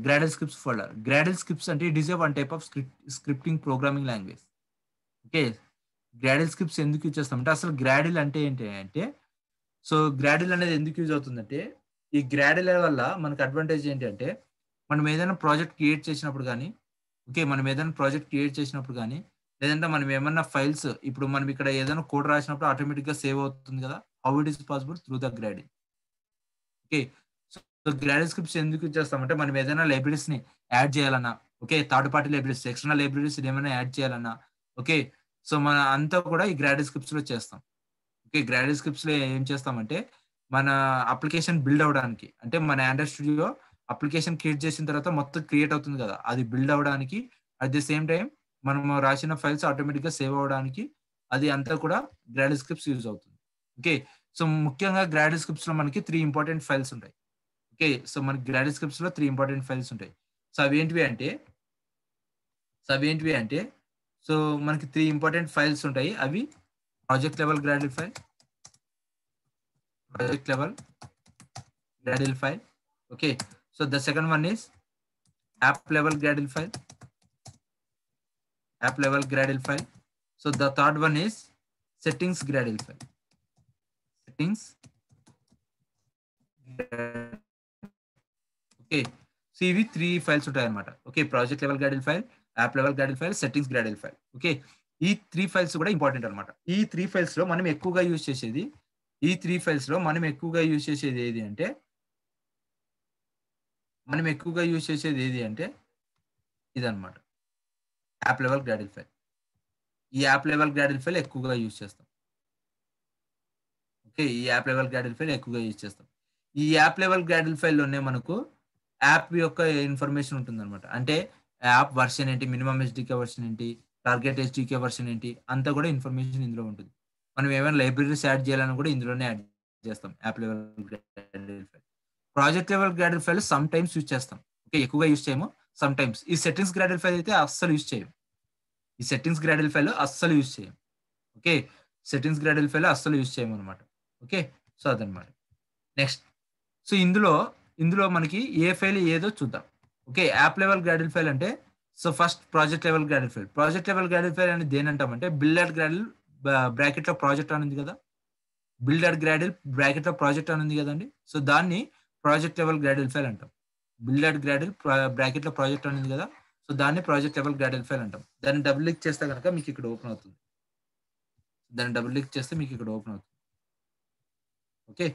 Gradle scripts folder. Gradle scripts and it is a one type of scripting programming language. Okay. Gradle scripts ఎందుకు use చేస్తామంటే అసలు Gradle అంటే ఏంటి అంటే, so Gradle అనేది ఎందుకు use అవుతుందంటే, ఈ గ్రాడిల్ వల్ల మనకు అడ్వాంటేజ్ ఏంటి అంటే, మనం ఏదైనా ప్రాజెక్ట్ క్రియేట్ చేసినప్పుడు కానీ, ఓకే, మనం ఏదైనా ప్రాజెక్ట్ క్రియేట్ చేసినప్పుడు కానీ, లేదంటే మనం ఏమన్నా ఫైల్స్, ఇప్పుడు మనం ఇక్కడ ఏదైనా కోడ్ రాసినప్పుడు ఆటోమేటిక్గా సేవ్ అవుతుంది కదా. How it is possible? Through the Gradle. Okay, so Gradle scripts ఎందుకు చేస్తామంటే, మనం ఏదైనా లైబ్రరీస్ ని యాడ్ చేయాలన్నా, okay, third party libraries, external libraries ఏమైనా యాడ్ చేయాలన్నా, ఓకే, సో మన అంతా కూడా ఈ గ్రాడిల్ స్క్రిప్ట్స్ లో చేస్తాం. ఓకే, గ్రాడిల్ స్క్రిప్ట్స్ లో ఏం చేస్తామంటే, మన అప్లికేషన్ బిల్డ్ అవడానికి, అంటే మన ఆండ్రాయిడ్ స్టూడియో అప్లికేషన్ క్రియేట్ చేసిన తర్వాత మొత్తం క్రియేట్ అవుతుంది కదా, అది బిల్డ్ అవడానికి, అట్ ది సేమ్ టైం మనం రాసిన ఫైల్స్ ఆటోమేటిక్ గా సేవ్ అవడానికి, అది అంతా కూడా గ్రాడిల్ స్క్రిప్ట్స్ యూజ్ అవుతుంది. ఓకే, సో ముఖ్యంగా గ్రాడిల్ స్క్రిప్ట్స్ లో మనకి 3 ఇంపార్టెంట్ ఫైల్స్ ఉంటాయి. ఓకే, సో మనకి గ్రాడిల్ స్క్రిప్ట్స్ లో 3 ఇంపార్టెంట్ ఫైల్స్ ఉంటాయి. సో అవి ఏంటివి అంటే సో మనకి 3 ఇంపార్టెంట్ ఫైల్స్ ఉంటాయి. అవి project level Gradle file, okay, so the second one is app level Gradle file, so the third one is settings Gradle file. Okay, so ఇవి 3 files ఉంటాయి అనమాట. Okay, project level Gradle file, app level Gradle file, settings Gradle file. Okay, ఈ 3 files కూడా important అనమాట. ఈ 3 files లో మనం ఎక్కువగా యూజ్ చేసేది ఏది అంటే, ఇదన్నమాట, యాప్ లెవెల్ గ్రాడిల్ ఫైల్. ఈ యాప్ లెవెల్ గ్రాడిల్ ఫైల్ ఎక్కువగా యూజ్ చేస్తాం. ఓకే, ఈ యాప్ లెవెల్ గ్రాడిల్ ఫైల్ ఎక్కువగా యూజ్ చేస్తాం. ఈ యాప్ లెవెల్ గ్రాడిల్ ఫైల్ లోనే మనకు యాప్ యొక్క ఇన్ఫర్మేషన్ ఉంటుంది అనమాట. అంటే యాప్ వర్షన్ ఏంటి, మినిమం ఎస్డికే వర్షన్ ఏంటి, టార్గెట్ ఎస్డికే వర్షన్ ఏంటి, అంతా కూడా ఇన్ఫర్మేషన్ ఇందులో ఉంటుంది. మనం ఏమైనా లైబ్రరీస్ యాడ్ చేయాలని కూడా ఇందులోనే యాడ్ చేస్తాం, app level Gradle file. Project level Gradle file sometimes use చేస్తాం. ఓకే, ఎక్కువగా యూజ్ చేయము, సమ్ టైమ్స్. ఈ సెట్టింగ్స్ గ్రాడిల్ ఫైల్ అయితే అస్సలు యూజ్ చేయం. ఓకే, సెట్టింగ్స్ గ్రాడిల్ ఫైల్ అస్సలు యూజ్ చేయము అనమాట. ఓకే, సో అదనమాట. నెక్స్ట్, సో ఇందులో మనకి ఏ ఫైల్ ఏదో చూద్దాం. Okay, app level Gradle file అంటే, so first project level Gradle file అనేది దేనంటామంటే, బిల్డర్ గ్రాడిల్ బ్రాకెట్ లో ప్రాజెక్ట్ అని ఉంది కదా, కదండి. సో దాన్ని ప్రాజెక్ట్ లెవెల్ గ్రాడిల్ ఫైల్ అంటాం. బిల్డర్ గ్రాడిల్ బ్రాకెట్ లో ప్రాజెక్ట్ అని ఉంది కదా, సో దాన్ని ప్రాజెక్ట్ లెవెల్ గ్రాడిల్ ఫైల్ అంటాం. దాన్ని డబుల్ క్లిక్ చేస్తే కనుక మీకు ఇక్కడ ఓపెన్ అవుతుంది. ఓకే,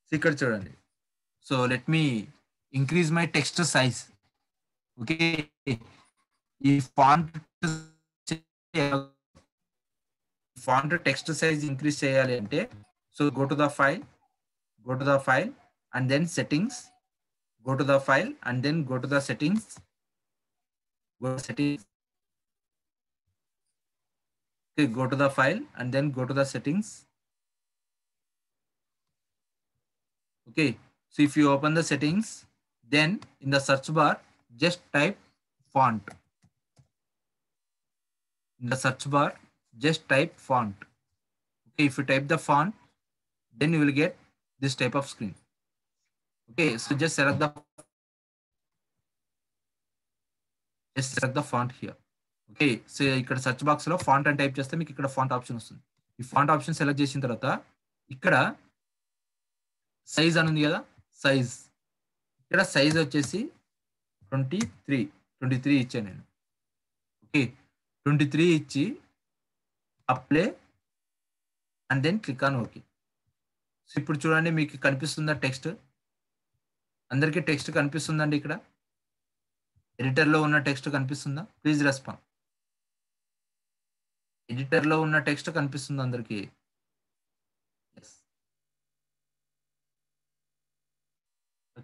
సో ఇక్కడ చూడండి. So let me increase my text size. Okay, ఈ ఫాంట్ టెక్స్ట్ సైజ్ ఇంక్రీజ్ చేయాలి అంటే, so go to the file and then settings, go to the file and then go to the settings, okay, go to the file and then go to the settings. Okay, so if you open the settings, then in the search bar just type font. Okay, if you type the font, then you will get this type of screen. Okay, so just select the font here. Okay, so ఇక్కడ search box లో font అని type చేస్తే మీకు ఇక్కడ font option వస్తుంది. ఈ font option select చేసిన తర్వాత ఇక్కడ సైజ్ అని ఉంది కదా, ఇక్కడ సైజ్ వచ్చేసి 23 ఇచ్చాను నేను. ఓకే, 23 ఇచ్చి apply and then click on okay. So ఇప్పుడు చూడండి, మీకు కనిపిస్తుందా టెక్స్ట్? అందరికీ టెక్స్ట్ కనిపిస్తుందండి? ఇక్కడ ఎడిటర్లో ఉన్న టెక్స్ట్ కనిపిస్తుందా? Please respond. ఎడిటర్లో ఉన్న టెక్స్ట్ కనిపిస్తుందా అందరికీ?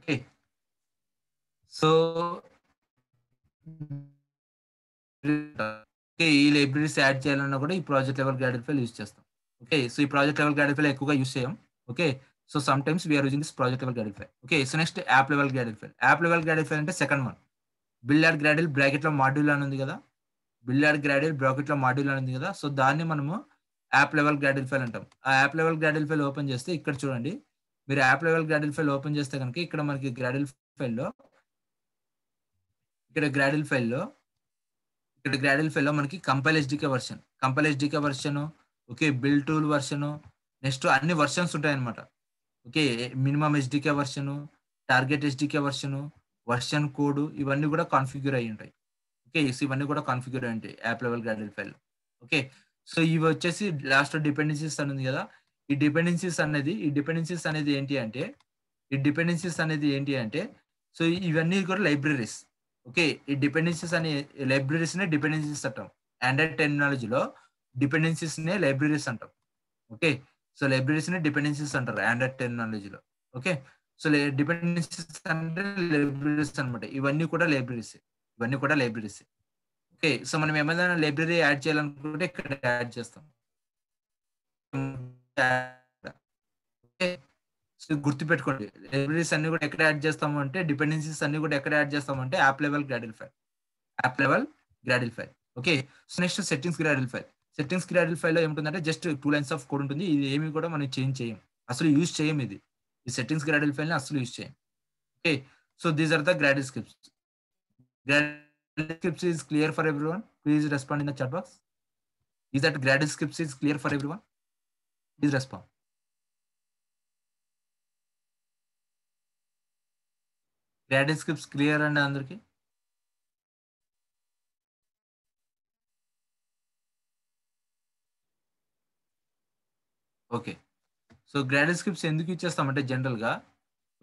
ఓకే. సో ఓకే, ఈ లైబ్రరీస్ యాడ్ చేయాలన్నా కూడా ఈ project level Gradle file use చేస్తాం. ఓకే, సో ఈ ప్రాజెక్ట్ లెవెల్ గ్రాడెడ్ ఫైల్ ఎక్కువగా యూజ్ చేయం. Okay, so sometimes we are using this project level Gradle file. Okay, so next app level Gradle file. App level Gradle file అంటే second one. Build add Gradle bracket లో module అని ఉంది కదా, build add Gradle bracket లో module అని ఉంది కదా, so దాన్ని మనము యాప్ లెవెల్ గ్రాడెల్ ఫైల్ అంటాం. ఆ app level Gradle file open చేస్తే ఇక్కడ చూడండి, మీరు app level Gradle file open చేస్తే కనుక ఇక్కడ మనకి గ్రాడెల్ ఫైల్లో ఇక్కడ గ్రాడెల్ ఫైల్లో ఇక్కడ గ్రాడెల్ ఫైల్లో మనకి compile SDK version, okay, build tool version, next అన్ని వర్షన్స్ ఉంటాయి అనమాట. Okay, minimum SDK version, target SDK version code, ఇవన్నీ కూడా కాన్ఫిగర్ అయ్యి ఉంటాయి. ఓకే, ఇవన్నీ కూడా కాన్ఫిగర్ అయ్యి ఉంటాయి app level Gradle file. Okay, so ఇవి వచ్చేసి లాస్ట్ డిపెండెన్సీస్ అని ఉంది కదా, ఈ డిపెండెన్సీస్ అనేది ఏంటి అంటే సో ఇవన్నీ కూడా లైబ్రరీస్. ఓకే, ఈ డిపెండెన్సీస్ అనే లైబ్రరీస్ నే డిపెండెన్సీస్ అంటాం. ఆండ్రాయిడ్ టెర్మినాలజీలో డిపెండెన్సీస్ నే లైబ్రరీస్ అంటాం. ఓకే, సో లైబ్రరీస్ నే డిపెండెన్సీస్ అంటారు ఆండ్రాయిడ్ టెర్మినాలజీలో. ఓకే, సో డిపెండెన్సీస్ అంటే లైబ్రరీస్ అనమాట. ఇవన్నీ కూడా లైబ్రరీస్. ఓకే, సో మనం ఏమైనా లైబ్రరీ యాడ్ చేయాలనుకుంటే ఇక్కడ యాడ్ చేస్తాం. ఓకే, సో గుర్తుపెట్టుకోండి, లైబ్రరీస్ అన్ని కూడా ఎక్కడ యాడ్ చేస్తాము అంటే, డిపెండెన్సీస్ అన్ని కూడా ఎక్కడ యాడ్ చేస్తాము అంటే app level Gradle file. Okay, so next settings Gradle file లో ఏముంటుందంటే జస్ట్ 2 లైన్స్ ఆఫ్ కోడ్ ఉంటుంది. ఇది ఏమి కూడా మనం చేంజ్ చేయం, అసలు యూజ్ చేయం. ఈ సెట్టింగ్స్ గ్రాడెల్ ఫైల్ ని అసలు యూజ్ చేయం. Okay, so these are the Gradle scripts. Gradle scripts is clear for everyone? Please respond in the chat box. Is that Gradle scripts is clear for everyone? Please respond. Gradle scripts clear and andarki? Okay, so Gradle scripts ఎందుకు ఇచ్చేస్తామంటే general గా,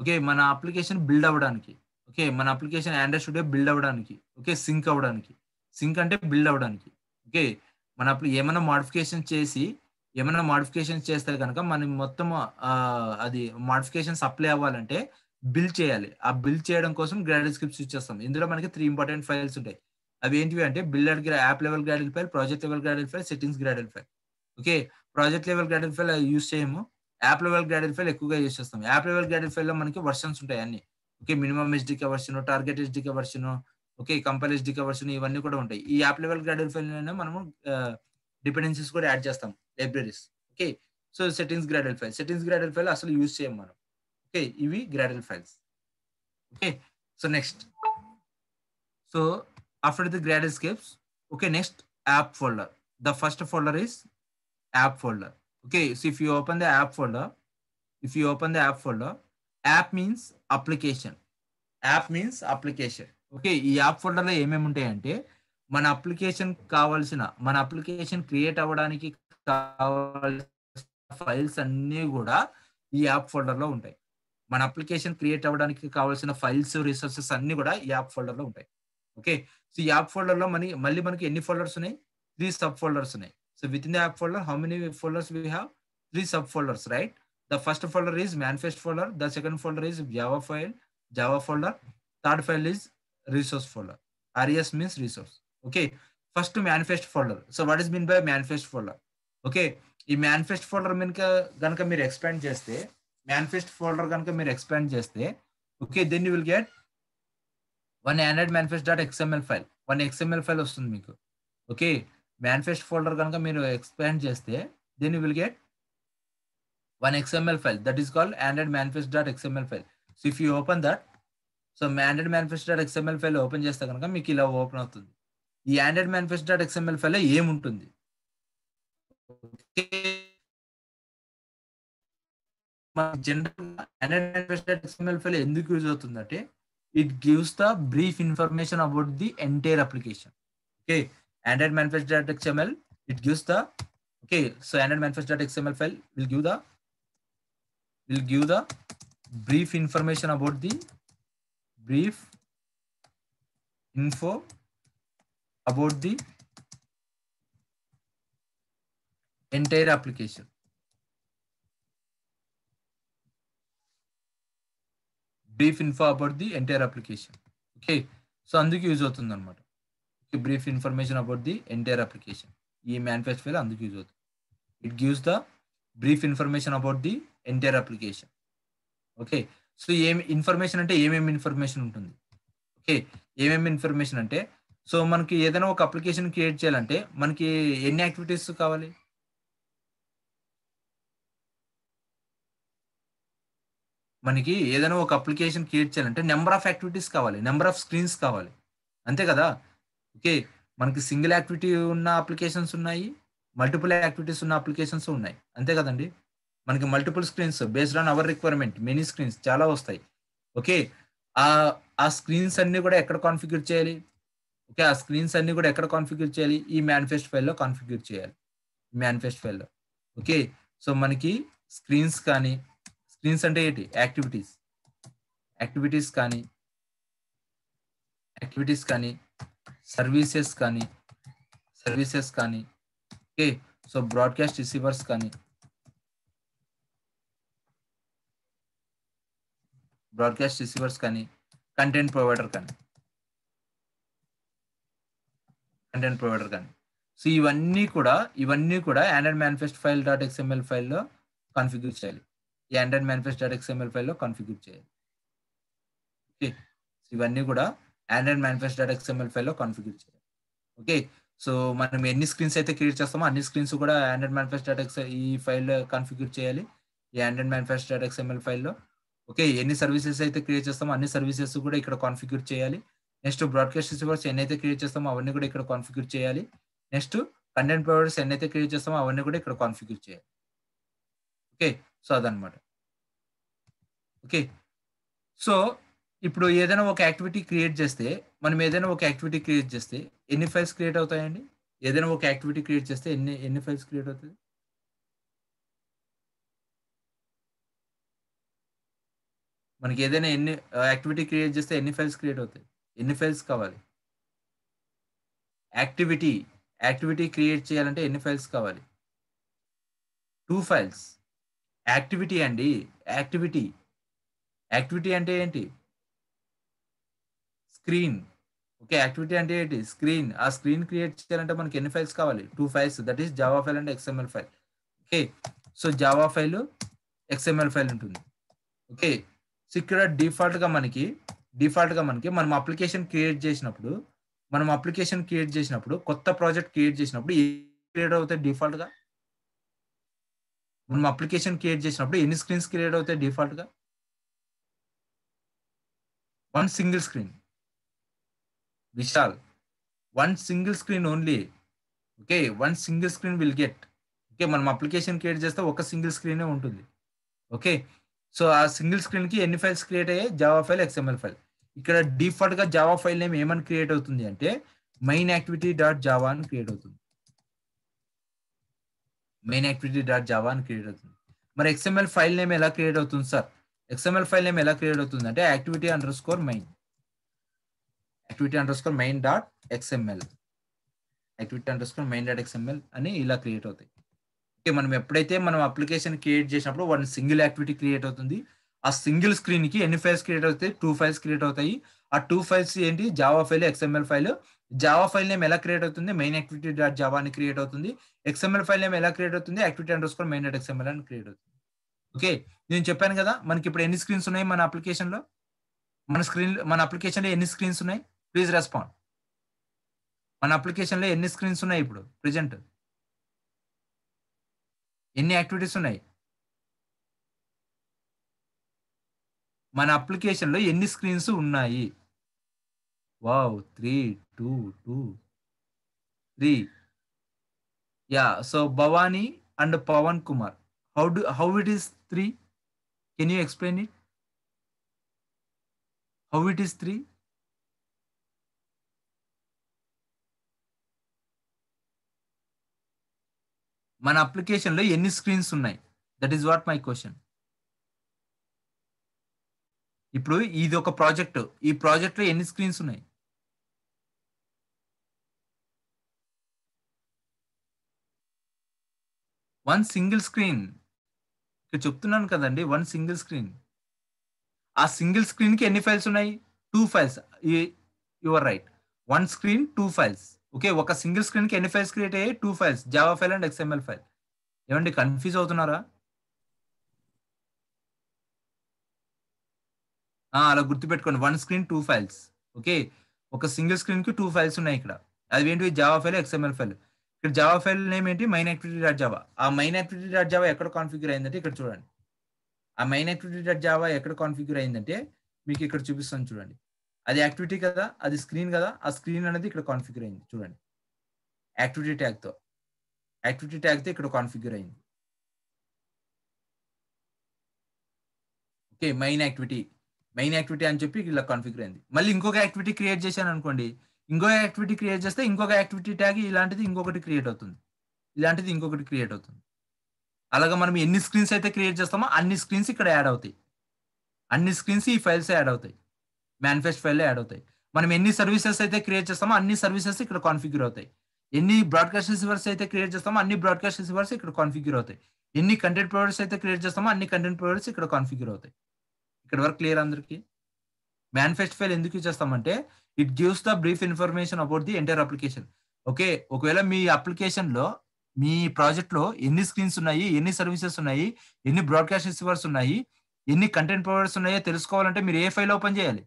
okay, మన application build అవ్వడానికి, okay, మన application Android Studio build అవ్వడానికి, okay, sync అంటే build అవ్వడానికి. Okay, మన ఏమైనా మాడిఫికేషన్ చేస్తే కనుక మనం మొత్తం అది మాడిఫికేషన్స్ అప్లై అవ్వాలంటే బిల్డ్ చేయాలి. ఆ బిల్డ్ చేయడం కోసం గ్రాడెల్ స్క్రిప్ట్స్ ఇచ్చేస్తాం. ఇందులో మనకి 3 ఇంపార్టెంట్ ఫైల్స్ ఉంటాయి. అవి ఏంటివి అంటే app level Gradle file, project level Gradle file, settings Gradle file. Okay, project level Gradle file use చేయము, యాప్ లెవెల్ గ్రాడెల్ ఫైల్ ఎక్కువగా యూజ్ చేస్తాం. యాప్ లెవెల్ గ్రాడెల్ ఫైల్ లో మనకి వర్షన్స్ ఉంటాయి అన్ని. Okay, minimum SDK version, target SDK version, okay, compile SDK version, ఇవన్నీ కూడా ఉంటాయి. ఈ యాప్ లెవెల్ గ్రాడెల్ ఫైల్ లోనే మనము డిపెండెన్సీస్ కూడా యాడ్ చేస్తాం, libraries. Okay, so settings Gradle file అసలు యూజ్ చేయం మనం. ఓకే, ఇవి Gradle files. Okay, so next, so after the Gradle scripts, okay, next app folder. The first folder is app folder. Okay, so if you open the app folder, app means application. Okay, ఈ app folder లో ఏమేమి ఉంటాయంటే మన application create అవ్వడానికి కావాల్సిన files అన్ని కూడా ఈ యాప్ ఫోల్డర్ లో ఉంటాయి. మన అప్లికేషన్ క్రియేట్ అవ్వడానికి కావాల్సిన ఫైల్స్, రిసోర్సెస్ అన్ని కూడా ఈ యాప్ ఫోల్డర్ లో ఉంటాయి. ఓకే, సో ఈ యాప్ ఫోల్డర్ లో మళ్ళీ మనకి ఎన్ని ఫోల్డర్స్ ఉన్నాయి? 3 subfolders ఉన్నాయి. So within the app folder, how many folders we have? 3 subfolders, right? The first folder is manifest folder. The second folder is Java folder. Third file is resource folder. RES means resource. Okay. First manifest folder. So what is meant by manifest folder? Okay. ఈ manifest folder గనక మీరు expand చేస్తే, okay, then you will get one Android manifest.xml file. One XML file వస్తుంది మీకు. Okay, manifest folder కనుక మీరు expand చేస్తే then you will get one XML file that is called android manifest.xml file. So if you open that, so android manifest.xml file open చేస్తే కనుక మీకు ఇలా open అవుతుంది. ఈ android manifest.xml file లో ఏముంటుంది? జనరల్ android manifest.xml file ఎందుకు use అవుతుందంటే it gives the brief information about the entire application. Okay, android manifest.xml, it gives the, okay, so android manifest.xml file will give the brief information about the entire application. Brief info about the entire application. Okay, so అందుకు use అవుతుంది అనమాట. Brief information about the entire application. ఈ manifest file అందుకు use అవుతుంది. It gives the brief information about the entire application. Okay, so ఏమి information అంటే ఏమేమి information ఉంటుంది. ఓకే, ఏమేమి ఇన్ఫర్మేషన్ అంటే, సో మనకి ఏదైనా ఒక అప్లికేషన్ క్రియేట్ చేయాలంటే మనకి ఎన్ని యాక్టివిటీస్ కావాలి? మనకి ఏదైనా ఒక అప్లికేషన్ క్రియేట్ చేయాలంటే నెంబర్ ఆఫ్ యాక్టివిటీస్ కావాలి, నెంబర్ ఆఫ్ స్క్రీన్స్ కావాలి, అంతే కదా. ఓకే, మనకి సింగిల్ యాక్టివిటీ ఉన్న అప్లికేషన్స్ ఉన్నాయి, మల్టిపుల్ యాక్టివిటీస్ ఉన్న అప్లికేషన్స్ ఉన్నాయి, అంతే కదండి. మనకి multiple screens based on hour requirement, many screens చాలా వస్తాయి. ఓకే, ఆ స్క్రీన్స్ అన్ని కూడా ఎక్కడ కాన్ఫిగర్ చేయాలి? ఓకే, ఆ స్క్రీన్స్ అన్ని కూడా ఎక్కడ కాన్ఫిగర్ చేయాలి? ఈ మేనిఫెస్ట్ ఫైల్లో కాన్ఫిగర్ చేయాలి, మేనిఫెస్ట్ ఫైల్లో. ఓకే, సో మనకి స్క్రీన్స్ కానీ, స్క్రీన్స్ అంటే ఏంటి? యాక్టివిటీస్, యాక్టివిటీస్ కానీ సర్వీసెస్ కానీ, ఓకే, సో బ్రాడ్కాస్ట్ రిసీవర్స్ కానీ, కంటెంట్ ప్రొవైడర్ కానీ, సో ఇవన్నీ కూడా Android manifest file dot XML ఫైల్లో కాన్ఫిగర్ చేయాలి. ఈ ఆండ్రాయిడ్ మేనిఫెస్ట్ డాట్ ఎక్స్ఎంఎల్ ఫైల్లో కాన్ఫిగర్ చేయాలి. ఓకే, ఇవన్నీ కూడా ఆండ్రాయిడ్ మేనిఫెస్ట్ డాట్ ఎక్స్ఎంఎల్ ఫైల్లో కాన్ఫిగర్ చేయాలి. ఓకే, సో మనం ఎన్ని స్క్రీన్స్ అయితే క్రియేట్ చేస్తామో అన్ని స్క్రీన్స్ కూడా ఆండ్రాయిడ్ మేనిఫెస్ట్ డాట్ ఈ ఫైల్లో కాన్ఫిగర్ చేయాలి, ఈ ఆండ్రాయిడ్ మేనిఫెస్ట్ డాట్ ఎక్స్ఎంఎల్ ఫైల్లో. ఓకే, ఎన్ని సర్వీసెస్ అయితే క్రియేట్ చేస్తామో అన్ని సర్వీసెస్ కూడా ఇక్కడ కాన్ఫిగర్ చేయాలి. నెక్స్ట్ బ్రాడ్కాస్ట్ రిసీవర్స్ ఎన్నైతే క్రియేట్ చేస్తామో అవన్నీ కూడా ఇక్కడ కాన్ఫిగర్ చేయాలి. నెక్స్ట్ కంటెంట్ ప్రొవైడర్స్ ఎన్నైతే క్రియేట్ చేస్తామో అవన్నీ కూడా ఇక్కడ కాన్ఫిగర్ చేయాలి. ఓకే, సో అదనమాట. ఓకే, సో ఇప్పుడు ఏదైనా ఒక యాక్టివిటీ క్రియేట్ చేస్తే ఎన్ని ఫైల్స్ క్రియేట్ అవుతాయండి? ఏదైనా ఒక యాక్టివిటీ క్రియేట్ చేస్తే ఎన్ని ఫైల్స్ క్రియేట్ అవుతాయి? మనకి ఏదైనా యాక్టివిటీ క్రియేట్ చేస్తే ఎన్ని ఫైల్స్ క్రియేట్ అవుతాయి? ఎన్ని ఫైల్స్ కావాలి? యాక్టివిటీ క్రియేట్ చేయాలంటే ఎన్ని ఫైల్స్ కావాలి? 2 ఫైల్స్. యాక్టివిటీ అండి, యాక్టివిటీ అంటే ఏంటి? స్క్రీన్. ఓకే, యాక్టివిటీ అంటే ఏంటి? స్క్రీన్. ఆ స్క్రీన్ క్రియేట్ చేయాలంటే మనకి ఎన్ని ఫైల్స్ కావాలి? 2 files, that is Java file and XML file. Okay, so Java file, XML file ఉంటుంది. ఓకే, సో ఇక్కడ డిఫాల్ట్ గా మనకి మనం అప్లికేషన్ క్రియేట్ చేసినప్పుడు కొత్త ప్రాజెక్ట్ క్రియేట్ చేసినప్పుడు క్రియేట్ అవుతాయి డిఫాల్ట్ గా? మనం అప్లికేషన్ క్రియేట్ చేసినప్పుడు ఎన్ని స్క్రీన్స్ క్రియేట్ అవుతాయి డిఫాల్ట్ గా? 1 single screen. Vishal, 1 single screen only. Okay, 1 single screen will get. Okay, మనం అప్లికేషన్ క్రియేట్ చేస్తే ఒక సింగిల్ స్క్రీనే ఉంటుంది. ఓకే, సో ఆ సింగిల్ స్క్రీన్ కి ఎన్ని ఫైల్స్ క్రియేట్ అయ్యాయి? Java file, XML file. ఇక్కడ డిఫాల్ట్ గా జావా ఫైల్ నేమ్ ఏమని క్రియేట్ అవుతుంది అంటే మెయిన్ యాక్టివిటీ డాట్ జావా అని క్రియేట్ అవుతుంది. మరి ఎక్స్ఎంఎల్ ఫైల్ నేమ్ ఎలా క్రియేట్ అవుతుంది సార్? ఎక్స్ఎంఎల్ ఫైల్ నేమ్ ఎలా క్రియేట్ అవుతుంది అంటే activity under score main dot XML అని ఇలా క్రియేట్ అవుతాయి. ఓకే, మనం ఎప్పుడైతే అప్లికేషన్ క్రియేట్ చేసినప్పుడు 1 సింగిల్ యాక్టివిటీ క్రియేట్ అవుతుంది. ఆ సింగిల్ స్క్రీన్ కి ఎన్ని ఫైల్స్ క్రియేట్ అవుతాయి? 2 ఫైల్స్ క్రియేట్ అవుతాయి. ఆ 2 ఫైల్స్ ఏంటి? Java file, XML file. Java file name ఎలా క్రియేట్ అవుతుంది? మెయిన్ యాక్టివిటీ డాట్ జావా అని క్రియేట్ అవుతుంది. ఎక్స్ఎంఎల్ ఫైల్ నేమ్ ఎలా క్రియేట్ అవుతుంది? Activity under score main dot XML అని క్రియేట్ అవుతుంది. ఓకే, నేను చెప్పాను కదా మనకి ఇప్పుడు ఎన్ని స్క్రీన్స్ ఉన్నాయి మన అప్లికేషన్ లో? మన అప్లికేషన్ లో ఎన్ని స్క్రీన్స్ ఉన్నాయి? Please respond. మన అప్లికేషన్ లో ఎన్ని స్క్రీన్స్ ఉన్నాయి ఇప్పుడు ప్రెజెంట్? ఎన్ని యాక్టివిటీస్ ఉన్నాయి? మన అప్లికేషన్ లో ఎన్ని స్క్రీన్స్ ఉన్నాయి? Wow, 3, 2, 2, 3. Yeah, so Bhavani and Pavan Kumar, how it is 3? Can you explain it? How it is 3? మన అప్లికేషన్ లో ఎన్ని స్క్రీన్స్ ఉన్నాయి? That is what my question. ఇప్పుడు ఇది ఒక ప్రాజెక్ట్, ఈ ప్రాజెక్ట్ లో ఎన్ని స్క్రీన్స్ ఉన్నాయి? One single screen. ఇక్కడ చెప్తున్నాను కదండి, 1 సింగిల్ స్క్రీన్. ఆ సింగిల్ స్క్రీన్ కి ఎన్ని ఫైల్స్ ఉన్నాయి? 2 files. Your right. 1 screen 2 files. Okay, ఒక సింగిల్ స్క్రీన్ కి ఎన్ని ఫైల్స్ క్రియేట్ అయ్యాయి? 2 files, Java file and XML file. ఏమండి కన్ఫ్యూజ్ అవుతున్నారా? అలా గుర్తుపెట్టుకోండి, 1 స్క్రీన్ 2 ఫైల్స్. ఓకే, ఒక సింగిల్ స్క్రీన్ కి 2 ఫైల్స్ ఉన్నాయి ఇక్కడ. అవి ఏంటివి? Java file, XML file. ఇక్కడ జావా ఫైల్ నేమ్ ఏంటి? Main activity dot Java. ఆ మైన్ యాక్టివిటీ డాట్ జావా ఎక్కడ కాన్ఫిగర్ అయిందంటే ఇక్కడ చూడండి. ఆ మైన్ యాక్టివిటీ డాట్ జావా ఎక్కడ కాన్ఫిగర్ అయిందంటే మీకు ఇక్కడ చూపిస్తాను చూడండి. అది యాక్టివిటీ కదా, అది స్క్రీన్ కదా, ఆ స్క్రీన్ అనేది ఇక్కడ కాన్ఫిగర్ అయింది చూడండి. యాక్టివిటీ ట్యాగ్ తో ఇక్కడ కాన్ఫిగర్ అయింది. ఓకే, మైన్ యాక్టివిటీ అని చెప్పి ఇలా కాన్ఫిగర్ అయింది. మళ్ళీ ఇంకొక యాక్టివిటీ క్రియేట్ చేశాను అనుకోండి, ఇంకొక యాక్టివిటీ క్రియేట్ చేస్తే ఇంకొక యాక్టివిటీ ట్యాగ్ ఇలాంటిది ఇంకొకటి క్రియేట్ అవుతుంది, ఇలాంటిది ఇంకొకటి క్రియేట్ అవుతుంది. అలాగా మనం ఎన్ని స్క్రీన్స్ అయితే క్రియేట్ చేస్తామో అన్ని స్క్రీన్స్ ఇక్కడ యాడ్ అవుతాయి. అన్ని స్క్రీన్స్ ఈ ఫైల్స్ యాడ్ అవుతాయి, మేనిఫెస్ట్ ఫైల్లో యాడ్ అవుతాయి. మనం ఎన్ని సర్వీసెస్ అయితే క్రియేట్ చేస్తామో అన్ని సర్వీసెస్ ఇక్కడ కాన్ఫిగర్ అవుతాయి. ఎన్ని బ్రాడ్కాస్ట్ రిసీవర్స్ అయితే క్రియేట్ చేస్తామో అన్ని బ్రాడ్కాస్ట్ రిసీవర్స్ ఇక్కడ కాన్ఫిగర్ అవుతాయి. ఎన్ని కంటెంట్ ప్రొవైడర్స్ అయితే క్రియేట్ చేస్తామో అన్ని కంటెంట్ ప్రొవైడర్స్ ఇక్కడ కాన్ఫిగర్ అవుతాయి. ఇక్కడ వరకు క్లియర్ అందరికి? మేనిఫెస్ట్ ఫైల్ ఎందుకు చేస్తామంటే it gives the brief information about the entire application. Okay, ఒకవేళ మీ అప్లికేషన్ లో మీ ప్రాజెక్ట్ లో ఎన్ని స్క్రీన్స్ ఉన్నాయి, ఎన్ని సర్వీసెస్ ఉన్నాయి, ఎన్ని బ్రాడ్కాస్ట్ రిసీవర్స్ ఉన్నాయి, ఎన్ని కంటెంట్ ప్రొవైడర్స్ ఉన్నాయో తెలుసుకోవాలంటే మీరు ఏ ఫైల్ ఓపెన్ చేయాలి?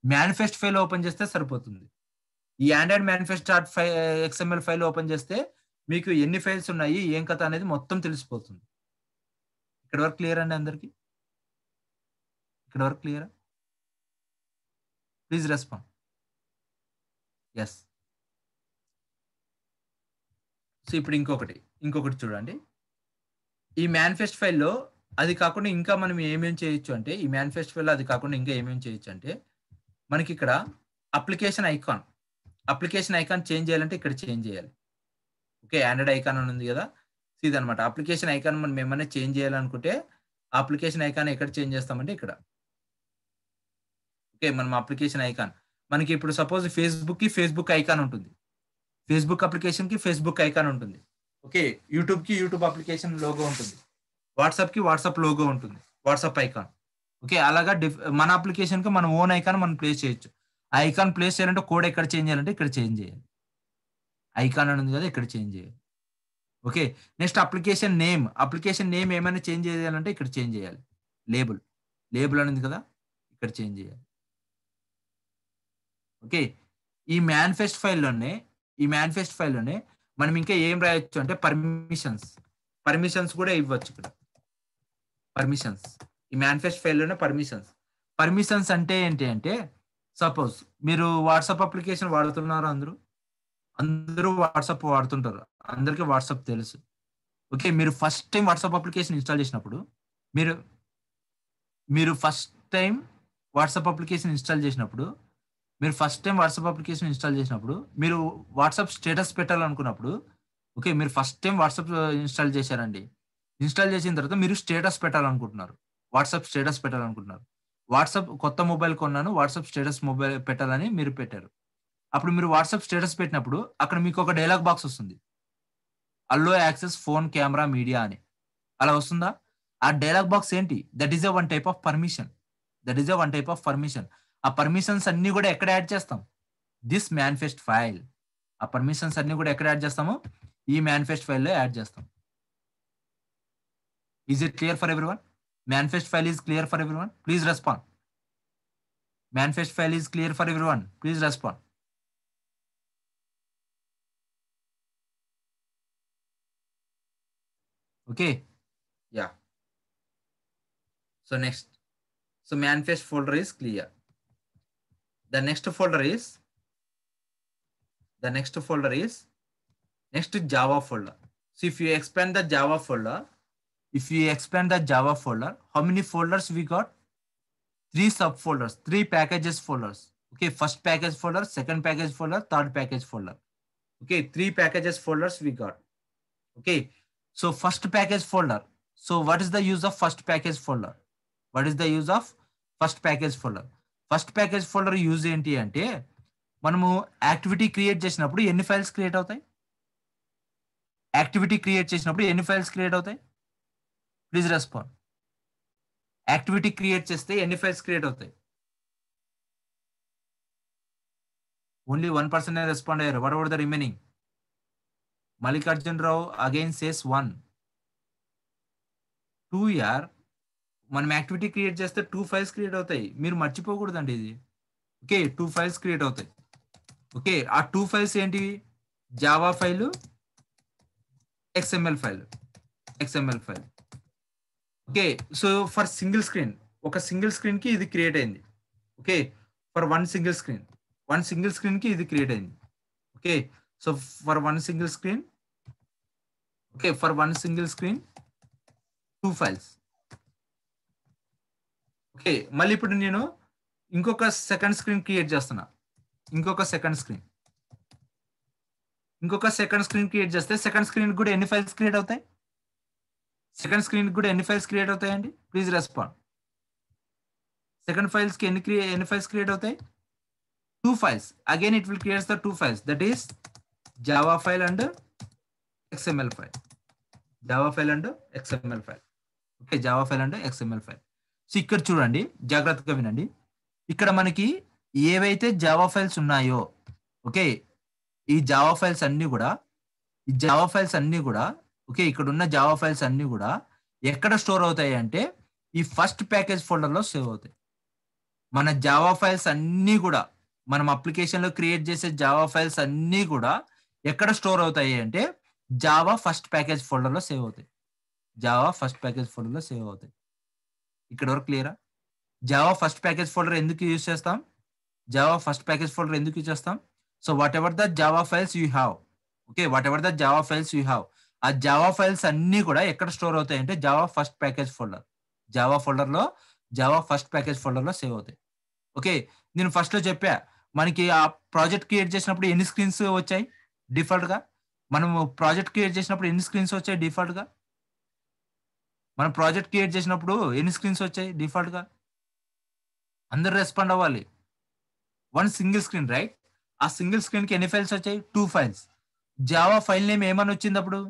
మేనిఫెస్ట్ ఫైల్ ఓపెన్ చేస్తే సరిపోతుంది. ఈ Android manifest XML file open చేస్తే మీకు ఎన్ని ఫైల్స్ ఉన్నాయి, ఏం కథ అనేది మొత్తం తెలిసిపోతుంది. ఇక్కడ వరకు క్లియర్ అండి అందరికి? ఇక్కడ వరకు క్లియరా? Please respond. ఎస్. సో ఇప్పుడు ఇంకొకటి చూడండి. ఈ మేనిఫెస్ట్ ఫైల్లో అది కాకుండా ఇంకా మనం ఏమేమి చేయొచ్చు అంటే, ఈ మేనిఫెస్ట్ ఫైల్లో అది కాకుండా ఇంకా ఏమేమి చేయొచ్చు అంటే, మనకి ఇక్కడ అప్లికేషన్ ఐకాన్ చేంజ్ చేయాలంటే ఇక్కడ చేంజ్ చేయాలి. ఓకే, ఆండ్రాయిడ్ ఐకాన్ అని ఉంది కదా, ఇదనమాట అప్లికేషన్ ఐకాన్. మనం ఏమైనా చేంజ్ చేయాలనుకుంటే అప్లికేషన్ ఐకాన్ ఎక్కడ చేంజ్ చేస్తామంటే ఇక్కడ. ఓకే, మనం అప్లికేషన్ ఐకాన్ మనకి ఇప్పుడు సపోజ్ ఫేస్బుక్ ఐకాన్ ఉంటుంది, ఫేస్బుక్ అప్లికేషన్ కి ఫేస్బుక్ ఐకాన్ ఉంటుంది. ఓకే, యూట్యూబ్ కి యూట్యూబ్ అప్లికేషన్ లోగో ఉంటుంది, వాట్సాప్ కి వాట్సాప్ లోగో ఉంటుంది, వాట్సాప్ ఐకాన్. ఓకే, అలాగా మన అప్లికేషన్ కి మన ఓన్ ఐకాన్ మనం ప్లేస్ చేయొచ్చు. ఆ ఐకాన్ ప్లేస్ చేయాలంటే కోడ్ ఎక్కడ చేంజ్ చేయాలంటే ఇక్కడ చేంజ్ చేయాలి. ఐకాన్ అని ఉంది కదా, ఇక్కడ చేంజ్ చేయాలి. ఓకే, నెక్స్ట్ అప్లికేషన్ నేమ్ ఏమైనా చేంజ్ చేయాలంటే ఇక్కడ చేంజ్ చేయాలి. లేబుల్ అని ఉంది కదా, ఇక్కడ చేంజ్ చేయాలి. ఓకే, ఈ మేనిఫెస్ట్ ఫైల్లోనే మనం ఇంకా ఏం రాయొచ్చు అంటే పర్మిషన్స్ కూడా ఇవ్వచ్చు ఇక్కడ. ఈ మేనిఫెస్ట్ ఫైల్లోనే పర్మిషన్స్ అంటే ఏంటి అంటే, సపోజ్ మీరు వాట్సాప్ అప్లికేషన్ వాడుతున్నారు, అందరూ వాట్సాప్ వాడుతుంటారు, అందరికీ వాట్సాప్ తెలుసు. ఓకే, మీరు first time WhatsApp application install చేసినప్పుడు మీరు first time WhatsApp application install చేసినప్పుడు మీరు వాట్సాప్ స్టేటస్ పెట్టాలనుకున్నప్పుడు, ఓకే, మీరు ఫస్ట్ టైం వాట్సాప్ ఇన్స్టాల్ చేశారండి. ఇన్స్టాల్ చేసిన తర్వాత మీరు స్టేటస్ పెట్టాలనుకుంటున్నారు, వాట్సాప్ స్టేటస్ పెట్టాలనుకుంటున్నారు. వాట్సాప్ కొత్త మొబైల్ కొన్నాను, వాట్సాప్ స్టేటస్ మొబైల్ పెట్టాలని మీరు పెట్టారు. అప్పుడు మీరు వాట్సాప్ స్టేటస్ పెట్టినప్పుడు అక్కడ మీకు ఒక డైలాగ్ బాక్స్ వస్తుంది, అల్లో యాక్సెస్ ఫోన్ కెమెరా మీడియా అని. అలా వస్తుందా? ఆ డైలాగ్ బాక్స్ ఏంటి? That is one type of permission. ఆ పర్మిషన్స్ అన్ని కూడా ఎక్కడ యాడ్ చేస్తాం? This manifest file. ఆ పర్మిషన్స్ అన్ని కూడా ఎక్కడ యాడ్ చేస్తాము? ఈ మేనిఫెస్ట్ ఫైల్లో యాడ్ చేస్తాం. Is it clear for everyone? Manifest file is clear for everyone? Please respond. Manifest file is clear for everyone? Please respond. Okay, yeah. So next, manifest folder is clear. The next folder is Java folder. So if you expand the Java folder, how many folders we got? 3 subfolders, 3 packages folders. Okay, first package folder, second package folder, third package folder. Okay, 3 packages folders we got. Okay, so first package folder. So what is the use of first package folder? First package folder use ఏంటి అంటే, మనము activity create చేసినప్పుడు ఎన్ని files create అవుతాయి? Please respond. Activity create చేస్తే ఎన్ని files create అవుతాయి? Only 1% respond అయ్యారు. What ever the remaining? Mallikarjun Rao again says 1. 2 యార్. మనం యాక్టివిటీ క్రియేట్ చేస్తే 2 ఫైల్స్ క్రియేట్ అవుతాయి. మీరు మర్చిపోకూడదండి ఇది. ఓకే, 2 ఫైల్స్ క్రియేట్ అవుతాయి. ఓకే, ఆ 2 ఫైల్స్ ఏంటివి? Java file, XML file. Okay, so for single screen, ఒక సింగిల్ స్క్రీన్ కి ఇది క్రియేట్ అయింది. Okay, for one single screen కి ఇది క్రియేట్ అయింది. Okay, so for one single screen, okay, for one single screen 2 files. Okay, మళ్ళీ ఇప్పుడు నేను ఇంకొక సెకండ్ స్క్రీన్ క్రియేట్ చేస్తున్నా. ఇంకొక సెకండ్ స్క్రీన్ క్రియేట్ చేస్తే సెకండ్ స్క్రీన్ కూడా ఎన్ని ఫైల్స్ క్రియేట్ అవుతాయి? అండి? Please respond. సెకండ్ ఫైల్స్ కి ఎన్ని ఫైల్స్ క్రియేట్ అవుతాయి? 2 files. Again it will create the 2 files, that is Java file and XML file. Okay, Java file and XML file. So ఇక్కడ చూడండి, జాగ్రత్తగా వినండి. ఇక్కడ మనకి ఏవైతే జావా ఫైల్స్ ఉన్నాయో, ఓకే, ఈ జావా ఫైల్స్ అన్ని కూడా ఓకే, ఇక్కడ ఉన్న జావా ఫైల్స్ అన్ని కూడా ఎక్కడ స్టోర్ అవుతాయి అంటే ఈ ఫస్ట్ ప్యాకేజ్ ఫోల్డర్లో సేవ్ అవుతాయి. మన జావా ఫైల్స్ అన్ని కూడా, మనం అప్లికేషన్ లో క్రియేట్ చేసే జావా ఫైల్స్ అన్ని కూడా ఎక్కడ స్టోర్ అవుతాయి అంటే జావా ఫస్ట్ ప్యాకేజ్ ఫోల్డర్లో సేవ్ అవుతాయి. ఇక్కడ వరకు క్లియరా? జావా ఫస్ట్ ప్యాకేజ్ ఫోల్డర్ ఎందుకు యూజ్ చేస్తాం? So whatever the Java files you have, okay, ఆ జావా ఫైల్స్ అన్ని కూడా ఎక్కడ స్టోర్ అవుతాయి అంటే జావా ఫస్ట్ ప్యాకేజ్ ఫోల్డర్లో సేవ్ అవుతాయి. ఓకే, నేను ఫస్ట్ లో చెప్పా, మనకి ఆ ప్రాజెక్ట్ క్రియేట్ చేసినప్పుడు ఎన్ని స్క్రీన్స్ వచ్చాయి డిఫాల్ట్ గా? మనం ప్రాజెక్ట్ క్రియేట్ చేసినప్పుడు ఎన్ని స్క్రీన్స్ వచ్చాయి డిఫాల్ట్ గా? అందరు రెస్పాండ్ అవ్వాలి. One single screen, right? ఆ సింగిల్ స్క్రీన్ కి ఎన్ని ఫైల్స్ వచ్చాయి? 2 ఫైల్స్. జావా ఫైల్ నేమ్ ఏమని వచ్చింది అప్పుడు?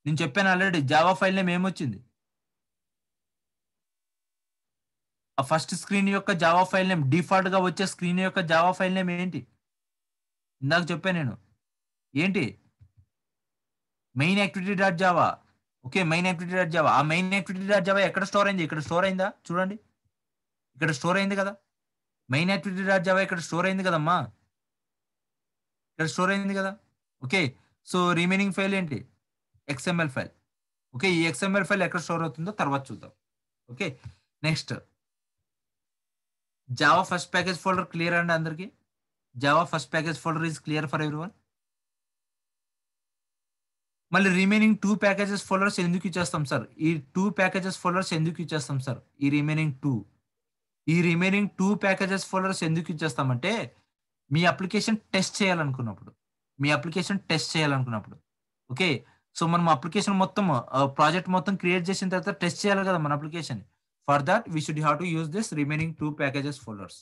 నేను చెప్పాను ఆల్రెడీ, జావా ఫైల్ నేమ్ ఏమొచ్చింది? ఆ ఫస్ట్ స్క్రీన్ యొక్క జావా ఫైల్ నేమ్, డిఫాల్ట్ గా వచ్చే స్క్రీన్ యొక్క జావా ఫైల్ నేమ్ ఏంటి? ఇందాక చెప్పాను నేను, ఏంటి? Main activity dot Java. Okay, main activity dot Java. ఆ మెయిన్ యాక్టివిటీ డాట్ జావా ఎక్కడ స్టోర్ అయింది? ఇక్కడ స్టోర్ అయిందా? చూడండి, ఇక్కడ స్టోర్ అయింది కదా. మెయిన్ యాక్టివిటీ డాట్ జావా ఇక్కడ స్టోర్ అయింది కదమ్మా, ఓకే, సో రిమైనింగ్ ఫైల్ ఏంటి? XML file. ఓకే, ఈ XML ఫైల్ ఎక్కడ స్టోర్ అవుతుందో తర్వాత చూద్దాం. Okay, next Java first package folder clear అండి అందరికి? Java first package folder is clear for everyone. మళ్ళీ రిమైనింగ్ 2 ప్యాకేజెస్ ఫోల్డర్స్ ఎందుకు ఇచ్చేస్తాం సార్? ఈ 2 ప్యాకేజెస్ ఫోల్డర్స్ ఎందుకు ఇచ్చేస్తాం సార్? ఈ రిమైనింగ్ 2 ప్యాకేజెస్ ఫోల్డర్స్ ఎందుకు ఇచ్చేస్తామంటే మీ అప్లికేషన్ టెస్ట్ చేయాలనుకున్నప్పుడు, ఓకే, సో మనం అప్లికేషన్ మొత్తం, ప్రాజెక్ట్ మొత్తం క్రియేట్ చేసిన తర్వాత టెస్ట్ చేయాలి కదా మన application. For that we should have to use this remaining 2 packages folders.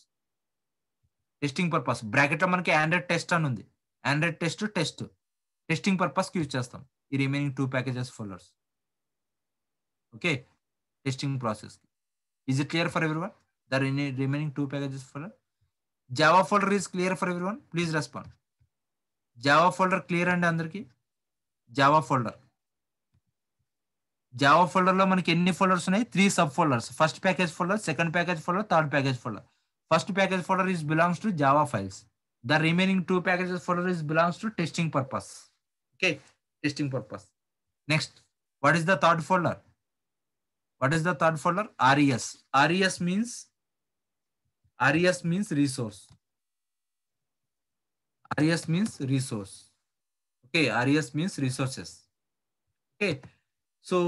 Testing purpose bracket లో మనకి ఆండ్రాయిడ్ టెస్ట్ అని ఉంది. ఆండ్రాయిడ్ టెస్టింగ్ పర్పస్ కి యూజ్ చేస్తాం ఈ remaining 2 packages folders. Okay, testing process. Is it clear for everyone? The remaining 2 packages folder. Java folder is clear for everyone? Please respond. Java folder clear అండి అందరికి? Java folder లో మనకి ఎన్ని folders ఉన్నాయి? 3 sub folders. First package folder, second package folder, third package folder. First package folder is belongs to Java files. The remaining 2 packages folder is belongs to testing purpose. Okay, testing purpose. Next, what is the third folder? RES. RES means resource. Okay, RES means resources. Okay, so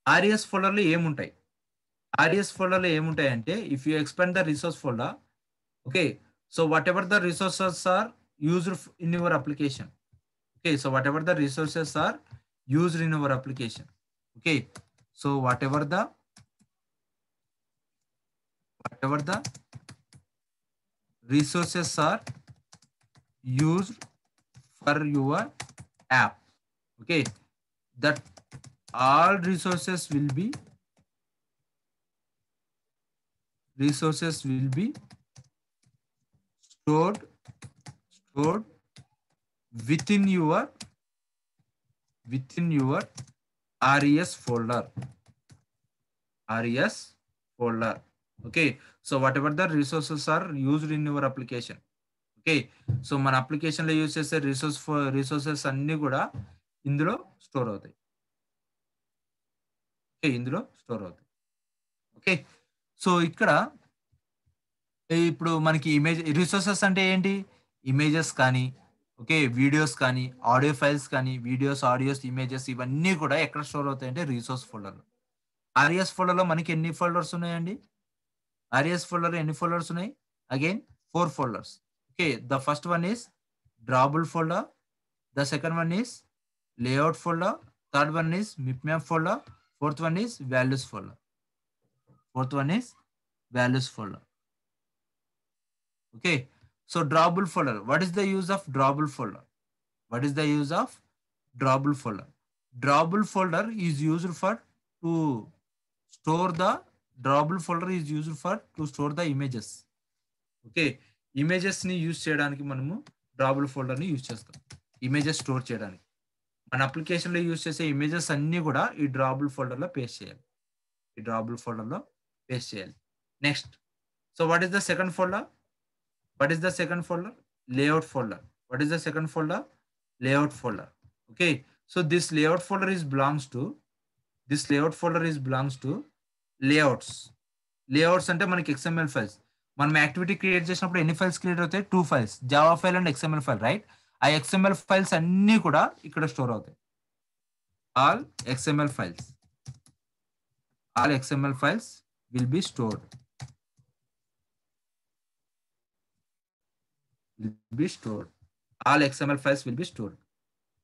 RES folder లో ఏముంటాయి? Folder లో ఏముంటాయి అంటే, if you expand the resource folder, okay, so whatever the resources are used in your application. Okay, so whatever the resources are used in your application. Okay, so whatever the resources are used for your app. Okay, that all resources will be stored within your res folder. Okay, so whatever the resources are used in your application. Okay, so మన application లో use చేసే resources అన్ని కూడా ఇందులో store అవుతాయి. Okay, ఇందులో store అవుతాయి. Okay, so ఇక్కడ ఇప్పుడు మనకి ఇమేజ్ రిసోర్సెస్ అంటే ఏంటి? ఇమేజెస్ కానీ, ఓకే, వీడియోస్ కానీ, ఆడియో ఫైల్స్ కానీ, వీడియోస్, ఆడియోస్, ఇమేజెస్ ఇవన్నీ కూడా ఎక్కడ స్టోర్ అవుతాయి అంటే రిసోర్స్ ఫోల్డర్లో. ఆర్ఎస్ ఫోల్డర్లో మనకి ఎన్ని ఫోల్డర్స్ ఉన్నాయండి? ఆర్ఎస్ ఫోల్డర్ ఎన్ని ఫోల్డర్స్ ఉన్నాయి? Again 4 folders. Okay, the first one is drawable folder, the second one is layout folder, third one is mipmap folder, fourth one is values folder. Okay, so drawable folder, what is the use of drawable folder? Drawable folder is used for to store the images. Okay, images ని use చేయడానికి మనము డ్రాబుల్ folder ని use చేస్తాం. Images store చేయడానికి మన application లో use చేసే images అన్ని కూడా ఈ డ్రాబుల్ ఫోల్డర్ లో పేస్ట్ చేయాలి. Next, so what is the second folder? Layout folder. Okay, so this layout folder is belongs to layouts అంటే మనకి XML ఫైల్స్. మనం యాక్టివిటీ క్రియేట్ చేసినప్పుడు ఎన్ని ఫైల్స్ క్రియేట్ అవుతాయి? 2 files, Java file and XML file, right? ఆ XML files అన్ని కూడా ఇక్కడ స్టోర్ అవుతాయి. All XML files will be stored.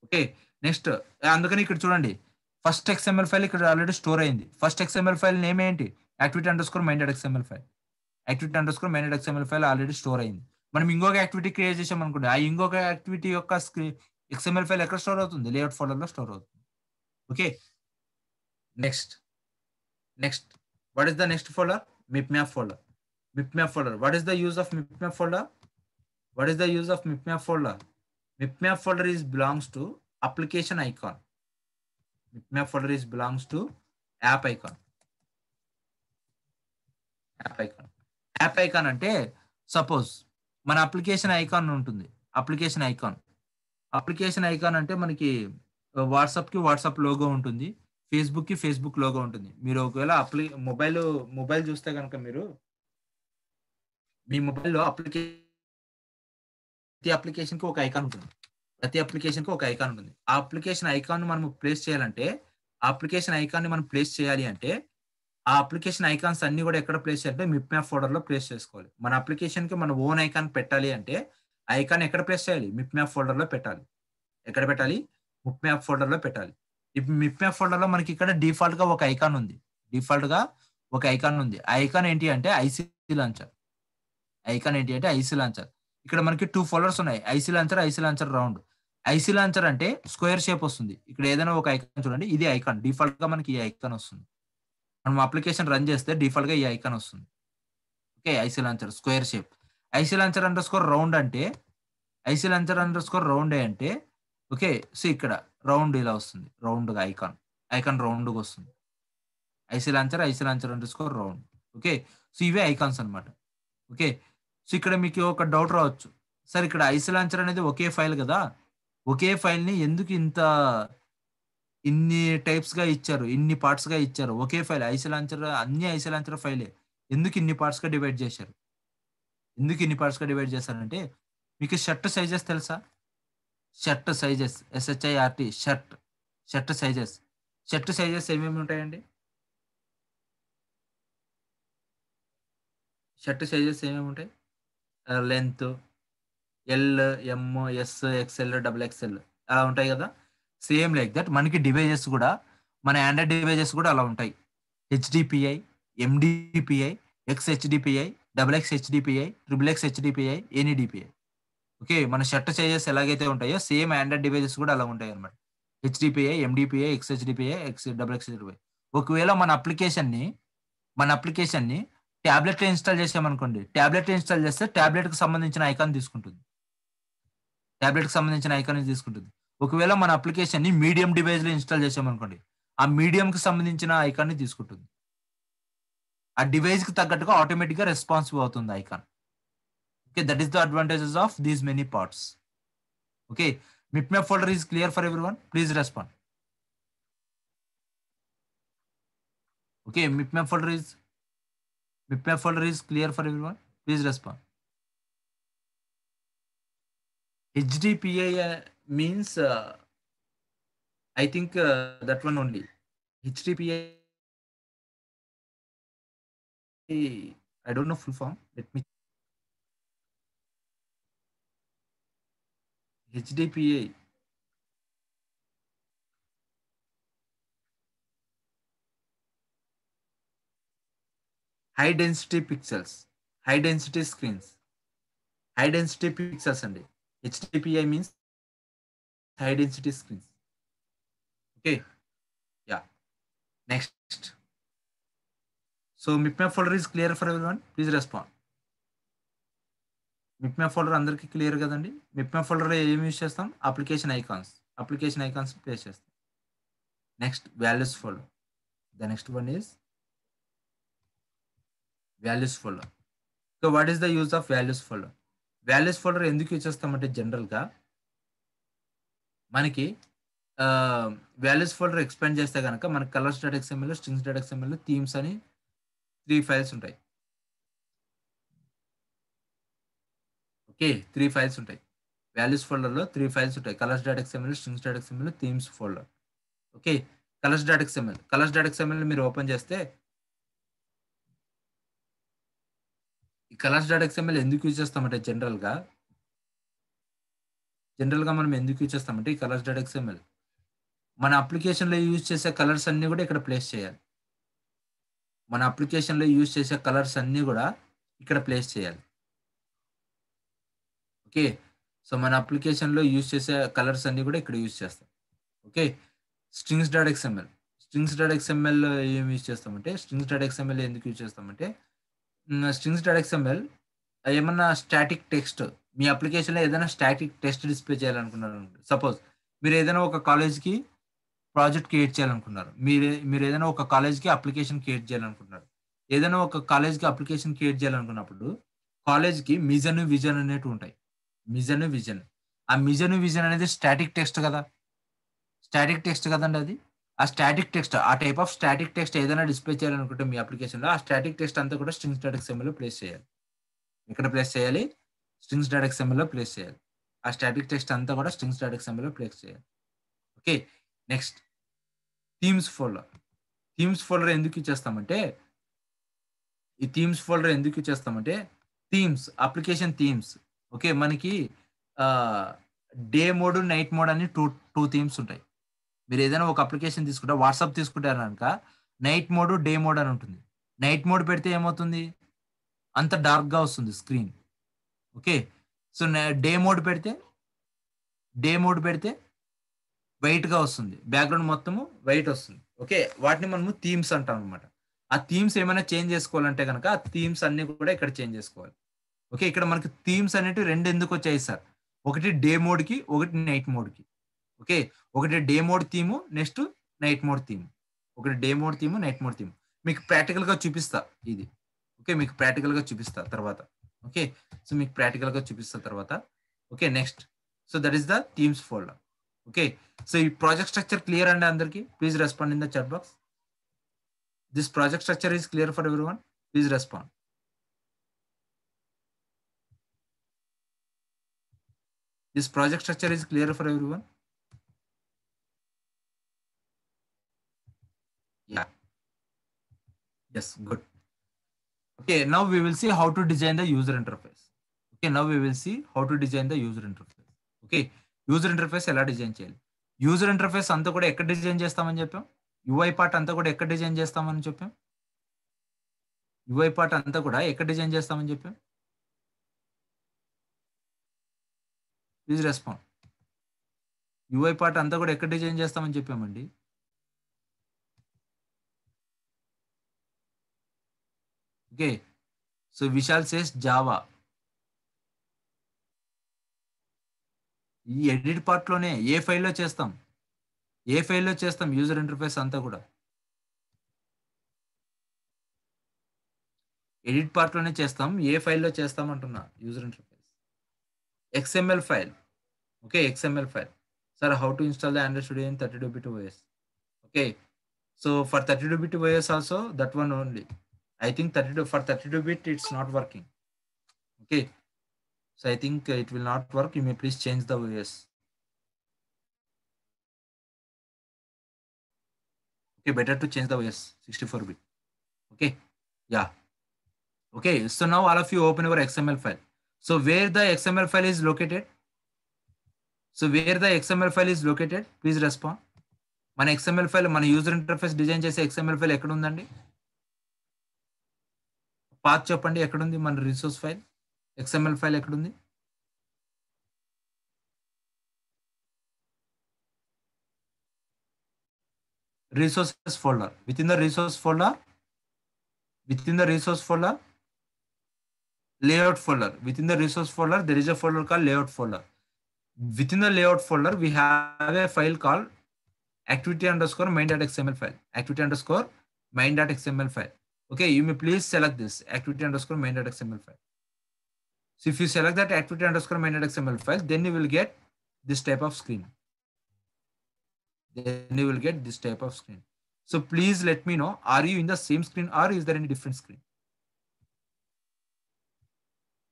Okay, next, అందుకని ఇక్కడ చూడండి, ఫస్ట్ XML ఫైల్ ఇక్కడ ఆల్రెడీ స్టోర్ అయింది. ఫస్ట్ XML ఫైల్ నేమ్ ఏంటి? activity_minded XML file. activity_minded XML file already store అయింది. మనం ఇంకొక యాక్టివిటీ క్రియేట్ చేసాం అనుకోండి, ఆ ఇంకొక యాక్టివిటీ యొక్క XML ఫైల్ ఎక్కడ స్టోర్ అవుతుంది? లేఅవుట్ ఫోల్డర్ లో స్టోర్ అవుతుంది. Okay, next, what is the next folder? mipmap folder. What is the use of mipmap folder? mipmap folder belongs to application icon. belongs to app icon. App icon అంటే suppose మన application icon ఉంటుంది. Application icon అంటే మనకి WhatsApp logo ఉంటుంది, Facebook logo ఉంటుంది. మీరు ఒకవేళ mobile చూస్తే కనుక మీరు మీ మొబైల్లో ప్రతి అప్లికేషన్కి ఒక ఐకాన్ ఉంటుంది. ఆ అప్లికేషన్ ఐకాన్ మనం ప్లేస్ చేయాలంటే, ఆ అప్లికేషన్ ఐకాన్స్ అన్ని కూడా ఎక్కడ ప్లేస్ చేయాలంటే మిప్మ్యాప్ ఫోల్డర్ లో ప్లేస్ చేసుకోవాలి. మన అప్లికేషన్ కి మన ఓన్ ఐకాన్ పెట్టాలి అంటే ఐకాన్ ఎక్కడ ప్లేస్ చేయాలి? మిప్మ్యాప్ ఫోల్డర్ లో పెట్టాలి. ఎక్కడ పెట్టాలి? మిప్మ్యాప్ ఫోల్డర్ లో పెట్టాలి. ఇప్పుడు మిప్మ్యాప్ ఫోల్డర్ లో మనకి ఇక్కడ డిఫాల్ట్ గా ఒక ఐకాన్ ఉంది. ఆ ఐకాన్ ఏంటి అంటే ఐసీ లాంచర్. ఇక్కడ మనకి 2 ఫోల్డర్స్ ఉన్నాయి, IC launcher round. IC launcher అంటే స్క్వేర్ షేప్ వస్తుంది. ఇక్కడ ఏదైనా ఒక ఐకాన్ చూడండి, ఇది ఐకాన్. డిఫాల్ట్ గా మనకి ఈ ఐకాన్ వస్తుంది. మనం అప్లికేషన్ రన్ చేస్తే డిఫాల్ట్ గా ఈ ఐకాన్ వస్తుంది. Okay, IC launcher square shape. IC launcher _round అంటే ఓకే, సో ఇక్కడ రౌండ్ ఇలా వస్తుంది, రౌండ్ గా ఐకాన్ రౌండ్ గా వస్తుంది. IC launcher _round. Okay, so ఇవే ఐకాన్స్ అన్నమాట. ఓకే, సో ఇక్కడ మీకు ఒక డౌట్ రావచ్చు, సార్ ఇక్కడ ఐసీ లాంచర్ అనేది ఒకే ఫైల్ కదా, ఒకే ఫైల్ ని ఎందుకు ఇన్ని టైప్స్ గా ఇచ్చారు, ఇన్ని పార్ట్స్ గా ఇచ్చారు? ఒకే ఫైల్ అన్ని ఐసీ లాంచర్ ఫైలే, ఎందుకు ఇన్ని పార్ట్స్ గా డివైడ్ చేశారు? చేశారంటే మీకు షర్ట్ సైజెస్ తెలుసా? షర్ట్ సైజెస్ షర్ట్ సైజెస్ ఏమేమి ఉంటాయండి? లెంత్ ఎల్, ఎం, ఎస్, XL, XXL అలా ఉంటాయి కదా. సేమ్ లైక్ దట్ మనకి డివైజెస్ కూడా, మన ఆండ్రాయిడ్ డివైజెస్ కూడా అలా ఉంటాయి. HDPI, MDPI, XHDPI, XXHDPI, XXHDPI, NEDPI. Okay, మన షర్ట్ సైజెస్ ఎలాగైతే ఉంటాయో సేమ్ ఆండ్రాయిడ్ డివైజెస్ కూడా అలా ఉంటాయి అన్నమాట. హెచ్డిపిఐ, ఎండిపిఐ, ఎక్స్హెచ్డిపిఐ, XXHDPI. ఒకవేళ మన అప్లికేషన్ని ట్యాబ్లెట్లో ఇన్స్టాల్ చేసామనుకోండి, ట్యాబ్లెట్ ఇన్స్టాల్ చేస్తే ట్యాబ్లెట్కి సంబంధించిన ఐకాన్ తీసుకుంటుంది. ఒకవేళ మన అప్లికేషన్ని మీడియం డివైస్లో ఇన్స్టాల్ చేసామనుకోండి, ఆ మీడియంకి సంబంధించిన ఐకాన్ని తీసుకుంటుంది. ఆ డివైస్కి తగ్గట్టుగా ఆటోమేటిక్గా రెస్పాన్సివ్ అవుతుంది icon. Okay, that is the advantages of these many parts. Okay, MipMap folder is clear for everyone. Please respond. Okay, MipMap folder is clear for everyone. Please respond. HDPI means I think that one only. HDPI, I don't know full form. Let me. HDPI. High density pixels, high density screens, high density pixels and HDPI means high density screens. Okay, yeah. Next. So MipMap folder is clear for everyone. Please respond. MipMap folder అందరికి clear కదండి. MipMap folder ఏమి use చేస్తాం? Application icons place చేస్తాం. Next values folder. The next one is values folder. So what is the use of values folder? Values folder ఎందుకు use చేస్తామంటే జనరల్గా మనకి values folder expand చేస్తే కనుక మనకి colors.xml, strings.xml, థీమ్స్ అని 3 ఫైల్స్ ఉంటాయి. ఓకే, 3 ఫైల్స్ ఉంటాయి. వాల్యూస్ ఫోల్డర్లో 3 ఫైల్స్ ఉంటాయి. colors.xml, strings.xml, themes folder. Okay, colors.xml మీరు ఓపెన్ చేస్తే ఈ colors.xml ఎందుకు యూజ్ చేస్తామంటే జనరల్గా మనం ఎందుకు యూజ్ చేస్తామంటే ఈ colors.xml మన అప్లికేషన్లో యూజ్ చేసే కలర్స్ అన్ని కూడా ఇక్కడ ప్లేస్ చేయాలి. ఓకే, సో మన అప్లికేషన్లో యూజ్ చేసే కలర్స్ అన్ని కూడా ఇక్కడ యూజ్ చేస్తాం. ఓకే, strings.xml ఏం యూజ్ చేస్తామంటే strings.xml ఎందుకు యూజ్ చేస్తామంటే strings.xml ఏమన్నా స్టాటిక్ టెక్స్ట్ మీ అప్లికేషన్లో ఏదైనా స్టాటిక్ టెక్స్ట్ డిస్ప్లే చేయాలనుకున్నారు. సపోజ్ మీరు ఏదైనా ఒక కాలేజ్కి ప్రాజెక్ట్ క్రియేట్ చేయాలనుకున్నారు. మీరు ఏదైనా ఒక కాలేజ్కి అప్లికేషన్ క్రియేట్ చేయాలనుకుంటున్నారు. ఏదైనా ఒక కాలేజ్కి అప్లికేషన్ క్రియేట్ చేయాలనుకున్నప్పుడు కాలేజ్కి మిజన్, విజన్ అనేవి ఉంటాయి. ఆ మిజన్, విజన్ అనేది స్టాటిక్ టెక్స్ట్ కదండి. అది ఆ స్టాటిక్ టెక్స్ట్, ఆ టైప్ ఆఫ్ స్టాటిక్ టెక్స్ట్ ఏదైనా డిస్ప్లే చేయాలనుకుంటే మీ అప్లికేషన్లో ఆ స్టాటిక్ టెక్స్ట్ అంతా కూడా strings.xml ప్లేస్ చేయాలి. ఎక్కడ ప్లేస్ చేయాలి? strings.xml ప్లేస్ చేయాలి. ఆ స్టాటిక్ టెక్స్ట్ అంతా కూడా strings.xml ప్లేస్ చేయాలి. ఓకే, నెక్స్ట్ థీమ్స్ ఫోల్డర్ ఎందుకు ఇచ్చేస్తామంటే థీమ్స్, అప్లికేషన్ థీమ్స్. ఓకే, మనకి డే మోడ్, నైట్ మోడ్ అని టూ థీమ్స్ ఉంటాయి. మీరు ఏదైనా ఒక అప్లికేషన్ తీసుకుంటే, వాట్సాప్ తీసుకుంటారు కనుక నైట్ మోడ్, డే మోడ్ అని ఉంటుంది. నైట్ మోడ్ పెడితే ఏమవుతుంది? అంత డార్క్గా వస్తుంది screen. Okay, so day mode పెడితే వైట్గా వస్తుంది, బ్యాక్గ్రౌండ్ మొత్తము వైట్ వస్తుంది. ఓకే, వాటిని మనము థీమ్స్ అంటాం అనమాట. ఆ థీమ్స్ ఏమైనా చేంజ్ చేసుకోవాలంటే కనుక ఆ థీమ్స్ అన్ని కూడా ఇక్కడ చేంజ్ చేసుకోవాలి. ఓకే, ఇక్కడ మనకి థీమ్స్ అనేవి 2 ఎందుకు వచ్చాయి సార్? ఒకటి డే మోడ్కి, ఒకటి నైట్ మోడ్కి. ఓకే, ఒకటి day mode theme, next night mode theme. మీకు ప్రాక్టికల్గా చూపిస్తా ఇది. ఓకే, మీకు ప్రాక్టికల్గా చూపిస్తా తర్వాత. Okay, next, so that is the themes folder. Okay, so ఈ ప్రాజెక్ట్ స్ట్రక్చర్ క్లియర్ అండి అందరికి? Please respond in the chat box. This project structure is clear for everyone. Please respond. This project structure is clear for everyone. Yeah. Yes, good. Okay, now we will see how to design the user interface. Okay, user interface ఎలా design చేయాలి? User interface అంతా కూడా ఎక్కడ design చేస్తామని చెప్పాం? UI part అంతా కూడా ఎక్కడ డిజైన్ చేస్తామని చెప్పాం? Please respond. యూఐ పార్ట్ అంతా కూడా ఎక్కడ డిజైన్ చేస్తామని చెప్పామండి? Okay. So Vishal says Java. ఈ ఎడిట్ పార్ట్‌లోనే ఏ ఫైల్‌లో చేస్తాం? ఏ ఫైల్‌లో చేస్తాం యూజర్ ఇంటర్ఫేస్ అంతా కూడా? ఎడిట్ పార్ట్‌లోనే చేస్తాం. ఏ ఫైల్‌లో చేస్తాం అంటున్నా user interface? XML file. Okay. XML file. Sir, how to install the Android Studio in 32-bit OS? Okay. So for 32-bit OS also, that one only. I think 32-bit it's not working. Okay. So I think it will not work. You may please change the OS. Okay, better to change the OS 64-bit. Okay. Yeah. Okay. So now all of you open your XML file. So where the XML file is located? So where the XML file is located? Please respond. మన XML file, మన user interface design చేసే XML file ఎక్కడ ఉందండి? Path చెప్పండి, ఎక్కడుంది మన resource file? XML file ఎక్కడుంది? Resources folder. Within the resource folder, layout folder. Within the resource folder, there is a folder called layout folder. Within the layout folder, we have a file called activity_main.xml file. Activity_main.xml file. Okay, you may please select this activity_main.xml file. So if you select that activity_main.xml file, then you will get this type of screen. So please let me know, are you in the same screen or is there any different screen?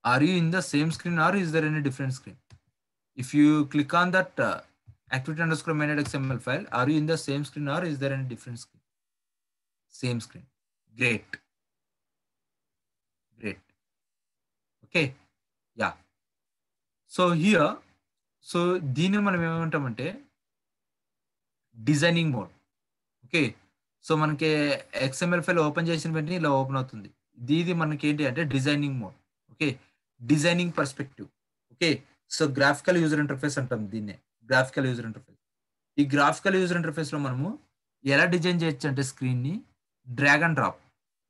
Are you in the same screen or is there any different screen? If you click on that activity_main.xml file, are you in the same screen or is there any different screen? Same screen. Great. Okay. Yeah. So here, so దీన్ని మనం ఏమంటామంటే designing mode. Okay. So మనకి XML file open చేసిన వెంటనే ఇలా open అవుతుంది. ఇది మనకి ఏంటి అంటే designing mode. Okay. Designing perspective. Okay. So graphical user interface అంటాం దీన్నే. Graphical user interface. ఈ గ్రాఫికల్ యూజర్ ఇంటర్ఫేస్ లో మనము ఎలా డిజైన్ చేయొచ్చు అంటే స్క్రీన్ ని డ్రాగ్ అండ్ డ్రాప్.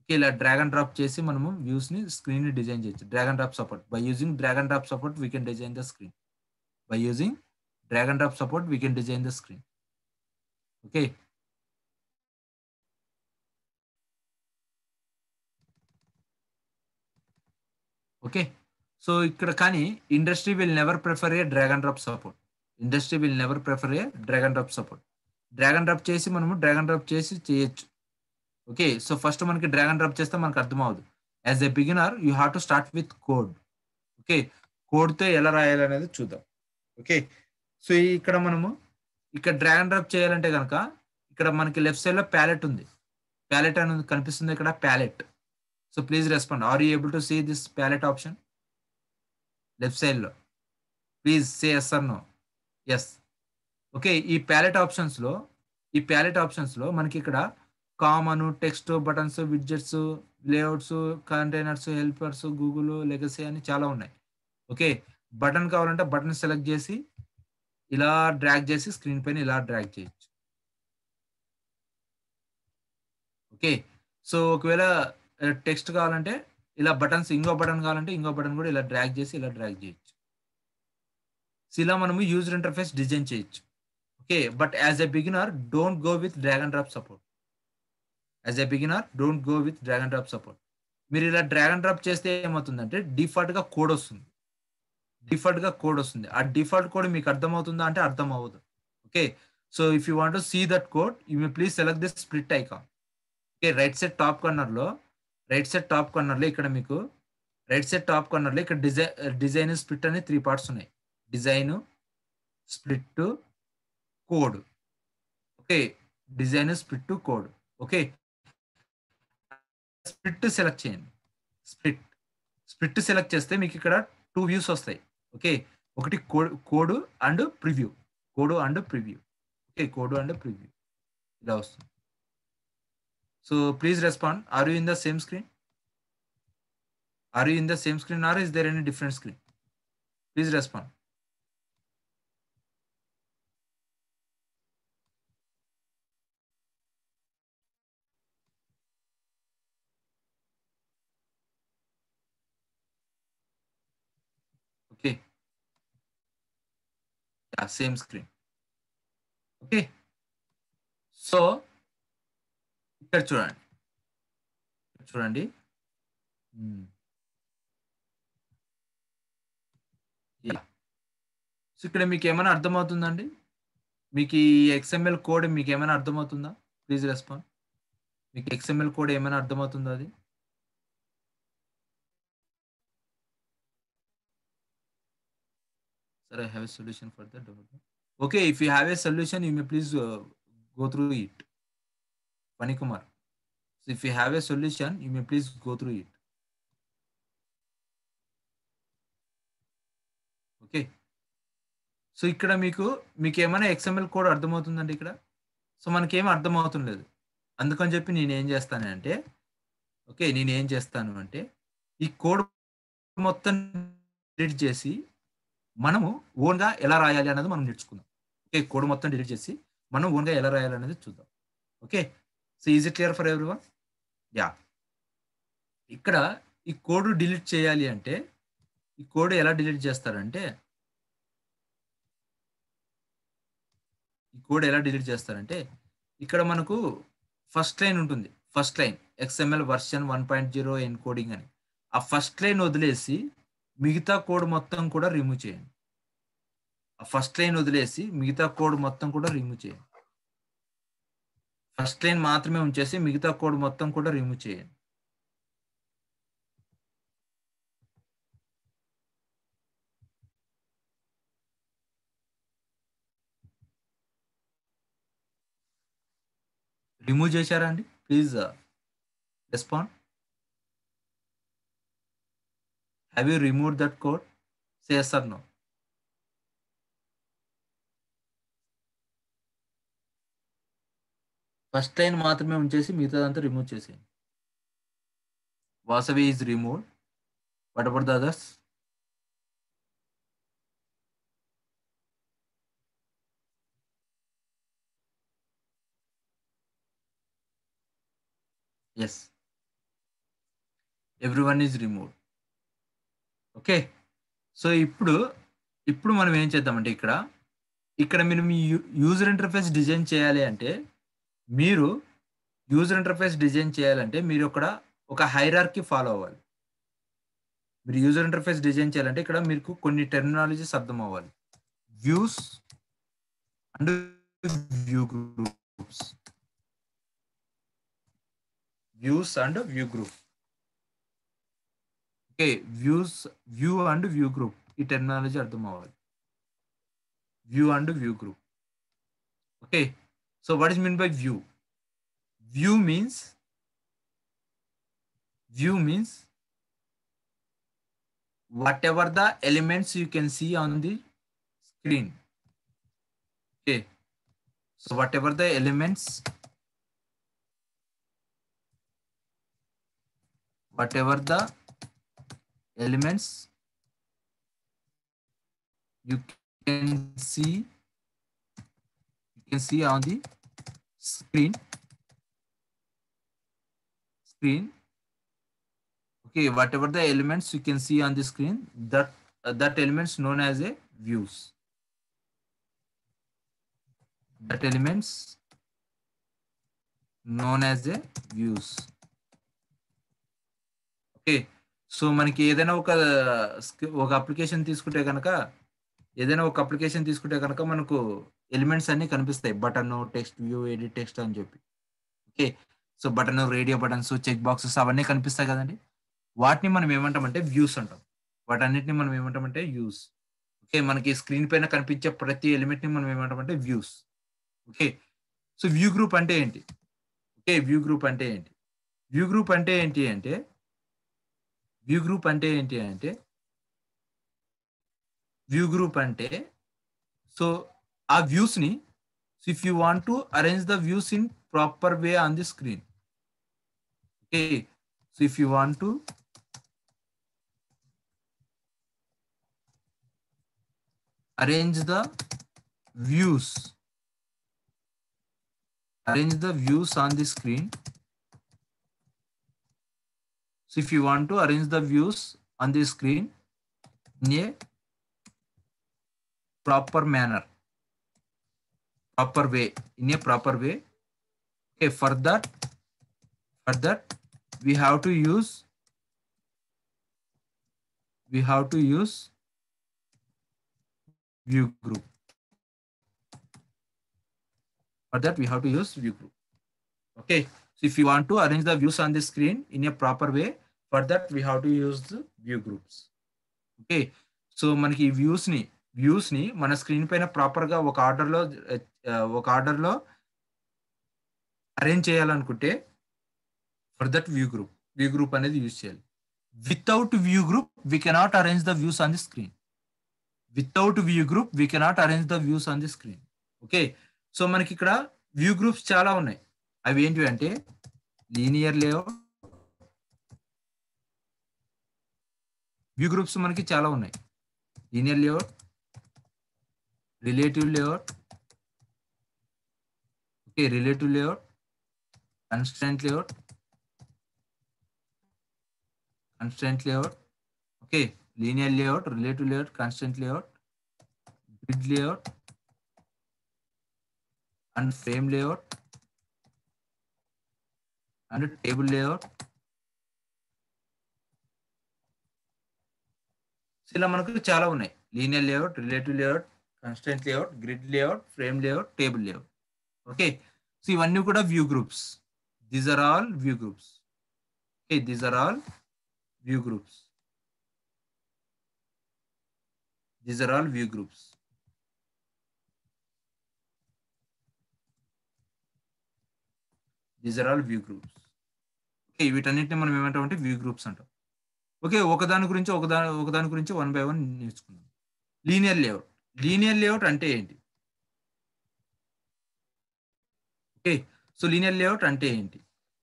ఓకే. ఇలా డ్రాగ్ అండ్ డ్రాప్ చేసి మనము వ్యూస్ ని స్క్రీన్ ని డిజైన్ చేయొచ్చు. Drag and drop support. By using drag and drop support we can design the screen. By using drag and drop support, we can design the screen. Okay. Okay. So ikkada kani industry will never prefer a drag and drop support. Industry will never prefer a drag and drop support. Drag and drop చేసి మనము drag and drop చేసి చేయొచ్చు. Okay. So first మనకి drag and drop చేస్తే మనకు అర్థం అవ్వదు. As a beginner you have to start with code. Okay. కోడ్తో ఎలా రాయాలనేది చూద్దాం. ఓకే. సో ఇక్కడ మనము ఇక్కడ డ్రాగ్ అండ్ డ్రాప్ చేయాలంటే కనుక ఇక్కడ మనకి లెఫ్ట్ సైడ్ లో ప్యాలెట్ ఉంది. ప్యాలెట్ అనేది కనిపిస్తుంది ఇక్కడ, palette. So please respond, are you able to see this palette option left side లో? Please say yes or no. Yes. Okay. ఈ ప్యాలెట్ ఆప్షన్స్ లో మనకి ఇక్కడ common, text, buttons, widgets, layouts, containers, helpers, Google, legacy అని చాలా ఉన్నాయి. Okay. Button కావాలంటే button select చేసి ఇలా డ్రాగ్ చేసి స్క్రీన్ పైన ఇలా డ్రాగ్ చేయొచ్చు. ఓకే. సో ఒకవేళ టెక్స్ట్ కావాలంటే ఇలా బటన్స్, ఇంకో బటన్ కావాలంటే ఇంకో బటన్ కూడా ఇలా డ్రాగ్ చేసి ఇలా డ్రాగ్ చేయొచ్చు. సో ఇలా మనము యూజర్ ఇంటర్ఫేస్ డిజైన్ చేయొచ్చు. Okay. But as a beginner don't go with drag and drop support. మీరు ఇలా డ్రాగ్ అండ్ డ్రాప్ చేస్తే ఏమవుతుందంటే డిఫాల్ట్ గా కోడ్ వస్తుంది. ఆ డిఫాల్ట్ కోడ్ మీకు అర్థమవుతుందా అంటే అర్థం అవ్వదు. Okay. So if you want to see that code you may please select this split icon. Okay. Right side top corner లో ఇక్కడ మీకు ఇక్కడ డిజైన్ స్ప్లిట్ అనే 3 పార్ట్స్ ఉన్నాయి. Design, split, code. Okay. Design, split, code. Okay. Split select చేయండి. Split select చేస్తే మీకు ఇక్కడ 2 వ్యూస్ వస్తాయి. ఓకే. ఒకటి code and preview. Okay. Code and preview ఇలా వస్తుంది. So please respond, are you in the same screen? Or is there any different screen? Please respond. Same screen. Okay, so ఇక్కడ చూడండి. So ఇక్కడ మీకు ఏమైనా అర్థమవుతుందండి? మీకు ఈ XML కోడ్ మీకు ఏమైనా అర్థమవుతుందా? Please respond. మీకు XML కోడ్ ఏమైనా అర్థమవుతుందా అది? Sir, I have a solution for that. Okay, if you have a solution, you may please go through it. Pani Kumar. So if you have a solution, you may please go through it. Okay, so ఇక్కడ మీకు ఏమైనా XML code అర్థమవుతుందండి ఇక్కడ? So మనకేం అర్థమవుతుండలేదు. అందుకని చెప్పి నేనేం చేస్తాను అంటే ఈ కోడ్ మొత్తం డిలీట్ చేసి మనము ఓన్గా ఎలా రాయాలి అన్నది మనం నేర్చుకుందాం. ఓకే, కోడ్ మొత్తం డిలీట్ చేసి మనం ఓన్గా ఎలా రాయాలి అనేది చూద్దాం. Okay, so is it clear for everyone? Yeah, ఇక్కడ ఈ కోడ్ డిలీట్ చేయాలి అంటే ఈ కోడ్ ఎలా డిలీట్ చేస్తారంటే ఇక్కడ మనకు ఫస్ట్ లైన్ ఉంటుంది. First line XML version 1.0 encoding అని. ఆ ఫస్ట్ లైన్ వదిలేసి మిగతా కోడ్ మొత్తం కూడా రిమూవ్ చేయండి. ఫస్ట్ లైన్ మాత్రమే ఉంచేసి మిగతా కోడ్ మొత్తం కూడా రిమూవ్ చేయండి. రిమూవ్ చేశారా అండి? Please respond. Have you remove that code? Say yes or no. First line మాత్రమే ఉంచేసి మిగతాదంతా రిమూవ్ చేసేయండి. Vasavi is remove. What about the others? Yes, everyone is remove. Okay, so ఇప్పుడు మనం ఏం చేద్దామంటే ఇక్కడ మీరు మీ యూజర్ ఇంటర్ఫేస్ డిజైన్ చేయాలి అంటే మీరు ఒక హైరార్కీ ఫాలో అవ్వాలి. మీరు యూజర్ ఇంటర్ఫేస్ డిజైన్ చేయాలంటే ఇక్కడ మీకు కొన్ని టెర్మినాలజీస్ అర్థం అవ్వాలి. Views and view groups. Okay, view and view group, ఈ టెర్మినాలజీ అర్థం అవ్వాలి. View and view group. Okay, so what is mean by view? View means whatever the elements you can see on the screen. Okay, so whatever the elements you can see on the screen. Okay, whatever the elements you can see on the screen, that elements known as a views. Okay, so మనకి ఏదైనా ఒక application తీసుకుంటే కనుక మనకు elements అన్ని కనిపిస్తాయి. Button, text view, edit text అని చెప్పి. Okay, so button, radio buttons, check boxes అవన్నీ కనిపిస్తాయి కదండి. వాటిని మనం ఏమంటామంటే వ్యూస్ అంటాం. వాటన్నిటిని మనం ఏమంటామంటే వ్యూస్. ఓకే, మనకి స్క్రీన్ పైన కనిపించే ప్రతి ఎలిమెంట్ ని మనం ఏమంటామంటే views. Okay, so view group అంటే ఏంటి? వ్యూ గ్రూప్ అంటే సో ఆ వ్యూస్ ని, if you want to arrange the views in proper way on the screen. Okay, so if you want to arrange the views on the screen. So if you want to arrange the views on the screen in a proper manner, proper way, in a proper way. Okay, for that we have to use view group. For that we have to use view group. Okay, so if you want to arrange the views on the screen in a proper way, for that we have to use the view groups. Okay, so మనకి views ని మన screen పైన proper గా ఒక order లో arrange చేయాలనుకుంటే for that view group అనేది use చేయాలి. Without view group we cannot arrange the views on the screen. Without view group we cannot arrange the views on the screen. Okay, so మనకి ఇక్కడ view groups చాలా ఉన్నాయి. అవి ఏంటివి అంటే linear layout. View groups మనకి చాలా ఉన్నాయి. Linear layout, relative layout, okay, relative layout, constraint layout, okay, linear layout, relative layout, constraint layout, grid layout, and frame layout, and table layout. ఇలా మనకు చాలా ఉన్నాయి. Linear layout, relative layout, constraint layout, grid layout, frame layout, table layout. Okay, so ఇవన్నీ కూడా view groups. These are all view groups. Okay, these are all view groups. These are all view groups. These are all view groups. Okay, వీటన్నిటిని మనం ఏమంటామంటే view groups అంటాం. Okay, ఒకదాని గురించి one by one నేర్చుకుందాం. Linear layout అంటే ఏంటి? Okay, so linear layout అంటే ఏంటి?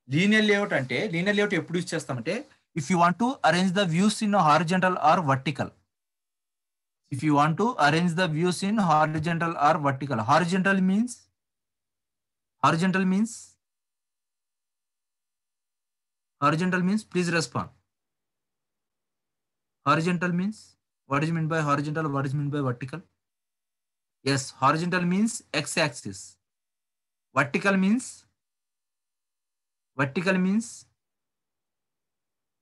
లీనియర్ లేఅవుట్ ఎప్పుడు యూజ్ చేస్తామంటే if you want to arrange the views in horizontal or vertical. Horizontal means please respond. Horizontal means what is meant by horizontal, what is meant by vertical? Yes, horizontal means x-axis. Vertical means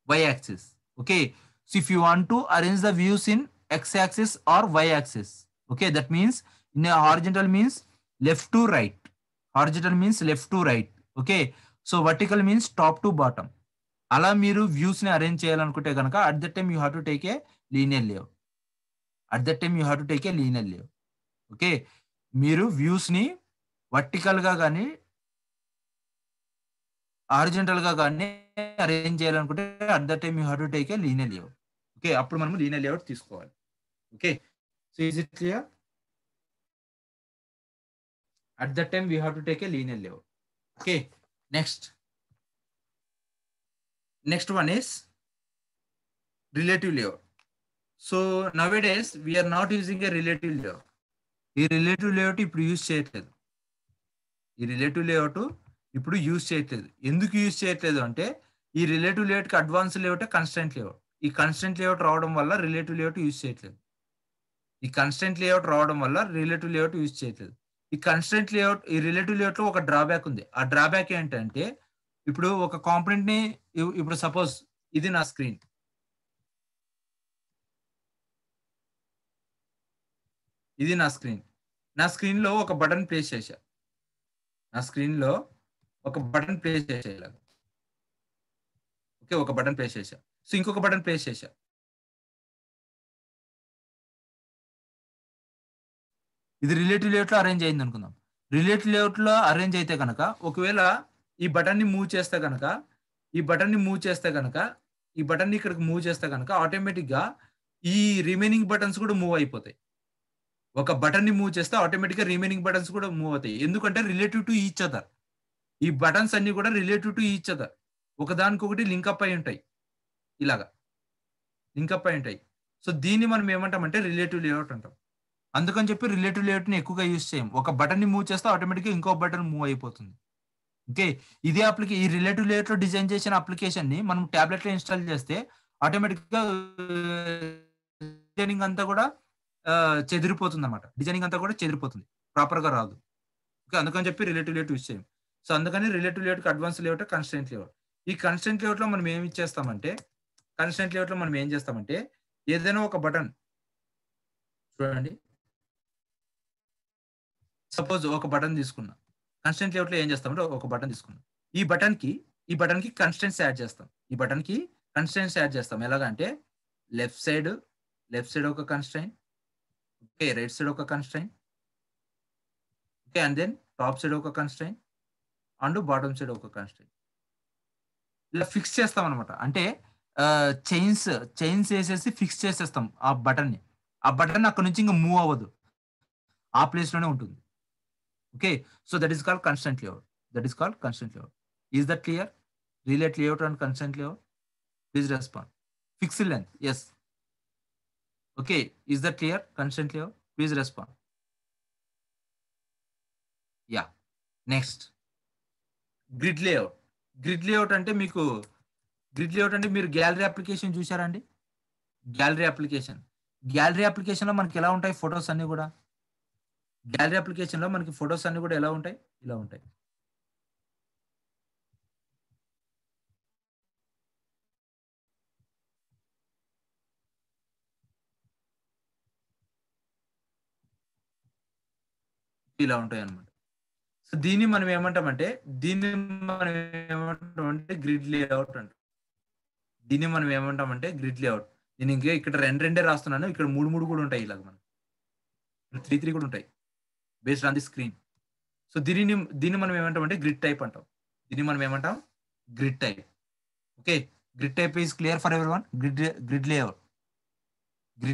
y-axis. Okay, so if you want to arrange the views in x-axis or y-axis, okay, that means in a horizontal means left to right. Okay, so vertical means top to bottom. అలా మీరు views ని arrange చేయాలనుకుంటే కనుక at that time you have to take a linear layout. Okay, మీరు views ని vertical గా కానీ horizontal గా కానీ అరేంజ్ చేయాలనుకుంటే at that time you have to take a linear layout. Okay, అప్పుడు మనం లీనియర్ లేఅవుట్ తీసుకోవాలి. Okay, so is it clear? At that time we have to take a linear layout. Okay, next one is relative layout. So nowadays we are not using a relative layout. ఈ relative layout ఇప్పుడు use చేయట్లేదు. ఎందుకు use చేయట్లేదు అంటే ఈ relative layout కి advance layout constant layout. ఈ constant layout రావడం వల్ల రిలేటివ్ లేఅవుట్ యూజ్ చేయట్లేదు. ఈ రిలేటివ్ లేఅవుట్ లో ఒక డ్రాబ్యాక్ ఉంది. ఆ డ్రాబ్యాక్ ఏంటంటే ఇప్పుడు ఒక కాంపోనెంట్ ని ఇప్పుడు సపోజ్ ఇది నా స్క్రీన్, నా స్క్రీన్ లో ఒక బటన్ ప్లేస్ చేశా. ఇలాగ. ఓకే, ఒక బటన్ ప్లేస్ చేశా. సో ఇంకొక బటన్ ప్లేస్ చేశా. ఇది రిలేటివ్ లేఅవుట్ లో అరేంజ్ అయింది అనుకుందాం. రిలేటివ్ లేఅవుట్ లో అరేంజ్ అయితే కనుక ఒకవేళ ఈ బటన్ ని మూవ్ చేస్తే కనుక ఈ బటన్ ని ఇక్కడికి మూవ్ చేస్తే కనుక ఆటోమేటిక్ గా ఈ రిమైనింగ్ బటన్స్ కూడా మూవ్ అయిపోతాయి. ఒక బటన్ ని మూవ్ చేస్తే ఆటోమేటిక్ గా రిమైనింగ్ బటన్స్ కూడా మూవ్ అవుతాయి. ఎందుకంటే రిలేటివ్ టు ఈచ్ అదర్. ఈ బటన్స్ అన్ని కూడా రిలేటివ్ టు ఈచ్ అదర్, ఒకదానికొకటి లింకప్ అయి ఉంటాయి. ఇలాగా లింకప్ అయి ఉంటాయి. సో దీన్ని మనం ఏమంటామంటే రిలేటివ్ లేఅవుట్ అంటాం. అందుకని చెప్పి రిలేటివ్ లేఅవుట్ ని ఎక్కువగా యూజ్ చేయం. ఒక బటన్ ని మూవ్ చేస్తే ఆటోమేటిక్ గా ఇంకో బటన్ మూవ్ అయిపోతుంది. ఓకే, ఇదే ఈ రిలేటివ్ లేఅవుట్ లో డిజైన్ చేసిన అప్లికేషన్ ని మనం టాబ్లెట్ లో ఇన్స్టాల్ చేస్తే ఆటోమేటిక్ గా డిజైనింగ్ అంతా కూడా చెదిరిపోతుంది అనమాట. డిజైనింగ్ అంతా కూడా చెదిరిపోతుంది, ప్రాపర్గా రాదు. ఓకే, అందుకని చెప్పి రిలేటివ్ లేఅవుట్ యూజ్ చేయం. సో అందుకని రిలేటివ్ లేఅవుట్కి అడ్వాన్స్ లేఅవుట్, కన్స్ట్రెంట్ లేఅవుట్. ఈ కన్స్ట్రెంట్ లేఅవుట్లో మనం ఏమి ఇచ్చేస్తామంటే, కన్స్ట్రెంట్ లేఅవుట్లో మనం ఏం చేస్తామంటే ఏదైనా ఒక బటన్ చూడండి, సపోజ్ ఒక బటన్ తీసుకున్నా. కన్స్ట్రెంట్ లేఅవుట్లో ఏం చేస్తామంటే ఒక బటన్ తీసుకున్నాం. ఈ బటన్కి కన్స్ట్రెంట్స్ యాడ్ చేస్తాం. ఈ బటన్కి కన్స్ట్రెంట్స్ యాడ్ చేస్తాం. ఎలాగంటే లెఫ్ట్ సైడ్ ఒక కన్స్ట్రెంట్, ఓకే, రైట్ సైడ్ ఒక constraint, okay, and then top side ఒక కన్స్ట్రెంట్ అండ్ బాటమ్ సైడ్ ఒక కన్స్ట్రెంట్. ఇలా ఫిక్స్ చేస్తాం అనమాట. అంటే చైన్స్ వేసేసి ఫిక్స్ చేసేస్తాం ఆ బటన్ని. ఆ బటన్ అక్కడ నుంచి ఇంకా మూవ్ అవ్వదు, ఆ ప్లేస్ లోనే ఉంటుంది. Okay, so that is called constraint layout. Is that clear? Relate layout and constraint layout. Please respond. Fixed length, yes. Okay, is that clear? Constraint layout, please respond. Yeah, next grid layout. Grid layout అంటే మీరు gallery application చూసారా అండి? Gallery అప్లికేషన్లో మనకి ఎలా ఉంటాయి photos అన్ని కూడా? గ్యాలరీ అప్లికేషన్లో మనకి ఫొటోస్ అన్ని కూడా ఎలా ఉంటాయి? ఇలా ఉంటాయి. ఇలా ఉంటాయి అన్నమాట. సో దీన్ని మనం ఏమంటామంటే గ్రిడ్ లేఅవుట్ అంటాం. నేను ఇంకా ఇక్కడ రెండే రాస్తున్నాను, ఇక్కడ మూడు కూడా ఉంటాయి. ఇలాగ మనం 3 కూడా ఉంటాయి based on the screen. So దీన్ని మనం ఏమంటామంటే గ్రిడ్ టైప్ అంటాం. Grid type. Okay, grid type is clear for everyone. Grid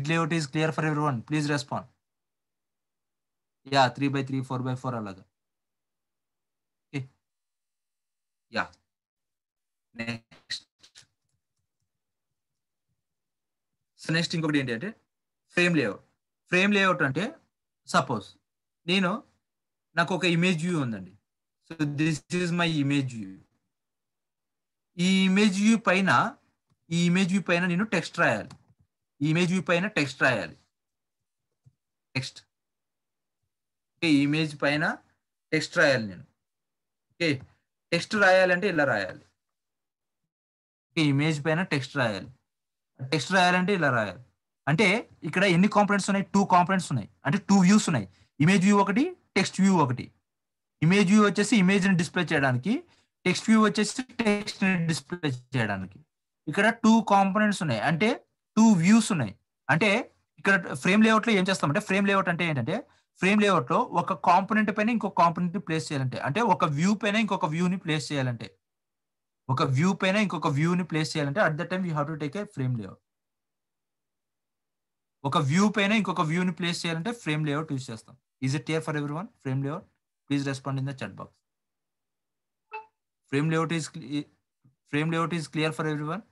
layout is clear for everyone. Please respond. Yeah, 3x3, 4x4 అలాగా. Okay, yeah, next. So next ఇంకొకటి ఏంటి అంటే frame layout అంటే suppose నాకు ఒక ఇమేజ్ వ్యూ ఉందండి. So this is my image view. ఈ image view పైన నేను టెక్స్ట్ రాయాలి. ఇమేజ్ పైన టెక్స్ట్ రాయాలి నేను. ఓకే, టెక్స్ట్ రాయాలంటే ఇలా రాయాలి. ఇమేజ్ పైన టెక్స్ట్ రాయాలంటే ఇలా రాయాలి. అంటే ఇక్కడ ఎన్ని కాంపోనెంట్స్ ఉన్నాయి? 2 కాంపోనెంట్స్ ఉన్నాయి, అంటే 2 వ్యూస్ ఉన్నాయి. ఇమేజ్ వ్యూ ఒకటి, టెక్స్ట్ వ్యూ ఒకటి. ఇమేజ్ వ్యూ వచ్చేసి ఇమేజ్ని డిస్ప్లే చేయడానికి, టెక్స్ట్ వ్యూ వచ్చేసి టెక్స్ట్ని డిస్ప్లే చేయడానికి. ఇక్కడ 2 కాంపోనెంట్స్ ఉన్నాయి, అంటే 2 వ్యూస్ ఉన్నాయి. అంటే ఇక్కడ ఫ్రేమ్ లేఅవుట్లో ఏం చేస్తామంటే, ఫ్రేమ్ లేఅవుట్ అంటే ఏంటంటే, ఫ్రేమ్ లేఅవుట్లో ఒక కాంపోనెంట్ పైన ఇంకొక కాంపోనెంట్ని ప్లేస్ చేయాలంటే, అంటే ఒక వ్యూ పైన ఇంకొక వ్యూని ప్లేస్ చేయాలంటే, at that time you have to take a frame layout. ఒక వ్యూ పైన ఇంకొక వ్యూని ప్లేస్ చేయాలంటే ఫ్రేమ్ లేఅవుట్ యూజ్ చేస్తాం. Is it clear for everyone? Frame layout, please respond in the chat box. Frame layout is clear for everyone?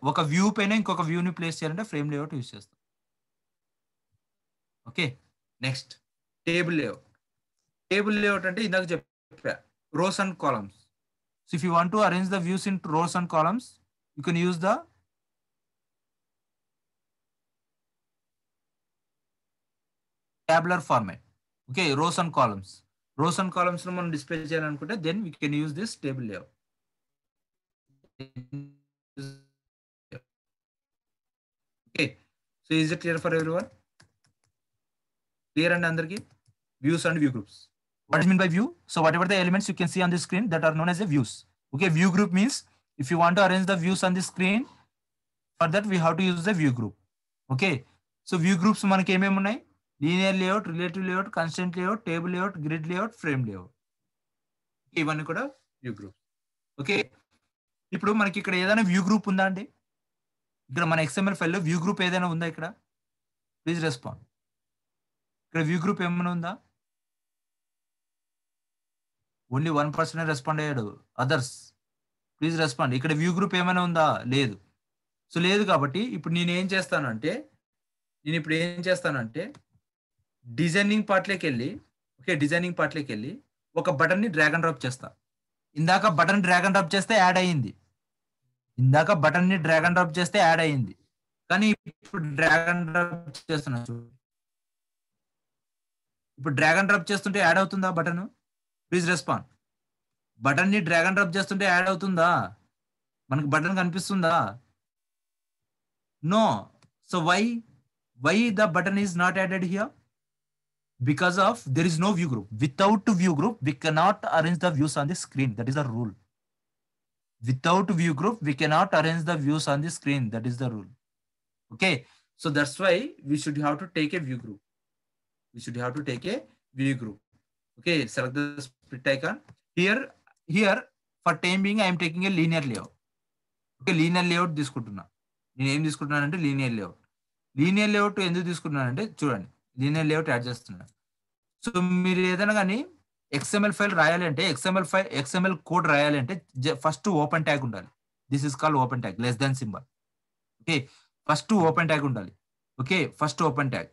ఒక view పైన ఇంకొక వ్యూని ప్లేస్ చేయాలంటే ఫ్రేమ్ లేఅవుట్ యూజ్ చేస్తాం. ఓకే, నెక్స్ట్ టేబుల్ లేఅవుట్ అంటే ఇందాక చెప్పా, rows and columns. So if you want to arrange the views in rose and columns, you can use the tabular format. Okay, rows and columns లో మనం display చేయాలనుకుంటే then we can use this table layout. Okay, so is it clear for everyone? Clear and అందరికి? Views and view groups. What is mean by view? So whatever the elements you can see on the screen that are known as a views. Okay, view group means if you want to arrange the views on the screen, for that we have to use the view group. Okay, so view groups మనకి ఏమేమి ఉన్నాయి? Linear layout, relative layout, constraint layout, table layout, grid layout, frame layout. ఇవన్నీ కూడా view group. Okay, ఇప్పుడు మనకి ఇక్కడ ఏదైనా view group ఉందా అండి? ఇక్కడ మన XML ఫైల్లో వ్యూ గ్రూప్ ఏదైనా ఉందా? ఇక్కడ ప్లీజ్ రెస్పాండ్. ఇక్కడ వ్యూ గ్రూప్ ఏమైనా ఉందా? ఓన్లీ 1% రెస్పాండ్ అయ్యాడు. Others please respond. ఇక్కడ వ్యూ గ్రూప్ ఏమైనా ఉందా? లేదు. సో లేదు కాబట్టి ఇప్పుడు నేను ఏం చేస్తానంటే డిజైనింగ్ పార్ట్లోకి వెళ్ళి ఒక బటన్ని డ్రాగ్ అండ్ డ్రాప్ చేస్తా. ఇందాక బటన్ డ్రాగ్ అండ్ డ్రాప్ చేస్తే యాడ్ అయ్యింది, కానీ ఇప్పుడు డ్రాగ్ అండ్ డ్రాప్ చేస్తున్నా చూడు. ఇప్పుడు డ్రాగ్ అండ్ డ్రాప్ చేస్తుంటే యాడ్ అవుతుందా బటన్? Please respond. బటన్ ని డ్రాగ్ అండ్ డ్రాప్ చేస్తుంటే యాడ్ అవుతుందా? మనకి బటన్ కనిపిస్తుందా? No. So why the button is not added here? Because of there is no view group. Without view group we cannot arrange the views on the screen. That is the rule. Without view group we cannot arrange the views on the screen. That is the rule. Okay, so that's why we should have to take a view group. We should have to take a view group. Okay, select the split icon. Here for time being I am taking a linear layout. Okay, linear layout తీసుకుంటున్నా. నేను ఏం తీసుకుంటున్నానంటే linear layout. Linear layout ఎందుకు తీసుకుంటున్నానంటే చూడండి, linear layout add చేస్తున్నాను. So మీరు ఏదైనా కానీ XML file రాయాలి అంటే XML కోడ్ రాయాలి అంటే ఫస్ట్ ఓపెన్ ట్యాగ్ ఉండాలి. This is called open tag, less than symbol. Okay, first open tag ఉండాలి. Okay, first open tag.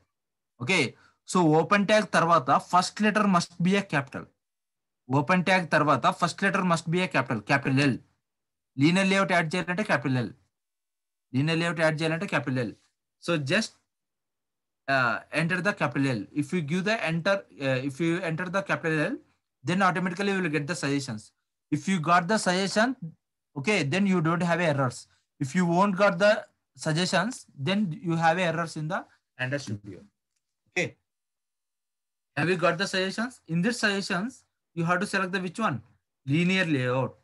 Okay, so open tag తర్వాత first letter must be a capital. Open tag తర్వాత first letter must be a capital L. Linear layout add చేయాలంటే capital L. Linear layout add చేయాలంటే capital L. So just enter the capital L. If you enter the capital L, then automatically you will get the suggestions. If you got the suggestion, okay, then you don't have errors. If you won't got the suggestions, then you have errors in the Ender Studio. Okay, have you got the suggestions? In this suggestions you have to select the which one? Linear layout.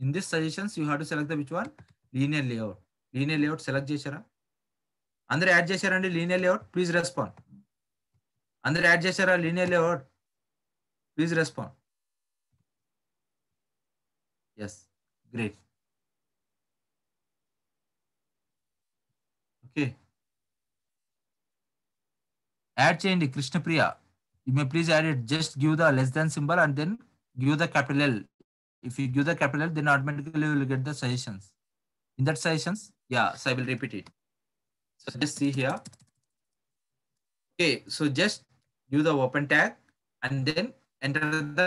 In this suggestions you have to select the which one? Linear layout. Linear layout select చేశారా? అందరూ add చేశారండి linear layout? Please respond. అందరూ add చేశారా linear layout? Please respond. Yes, great. Okay, add చేయండి Krishnapriya. You may please add it. Just give the less than symbol and then give the capital L. If you give the capital L, then automatically you will get the suggestions. In that suggestions, yeah, so I will repeat it. So just see here. Okay, so just give the open tag and then enter the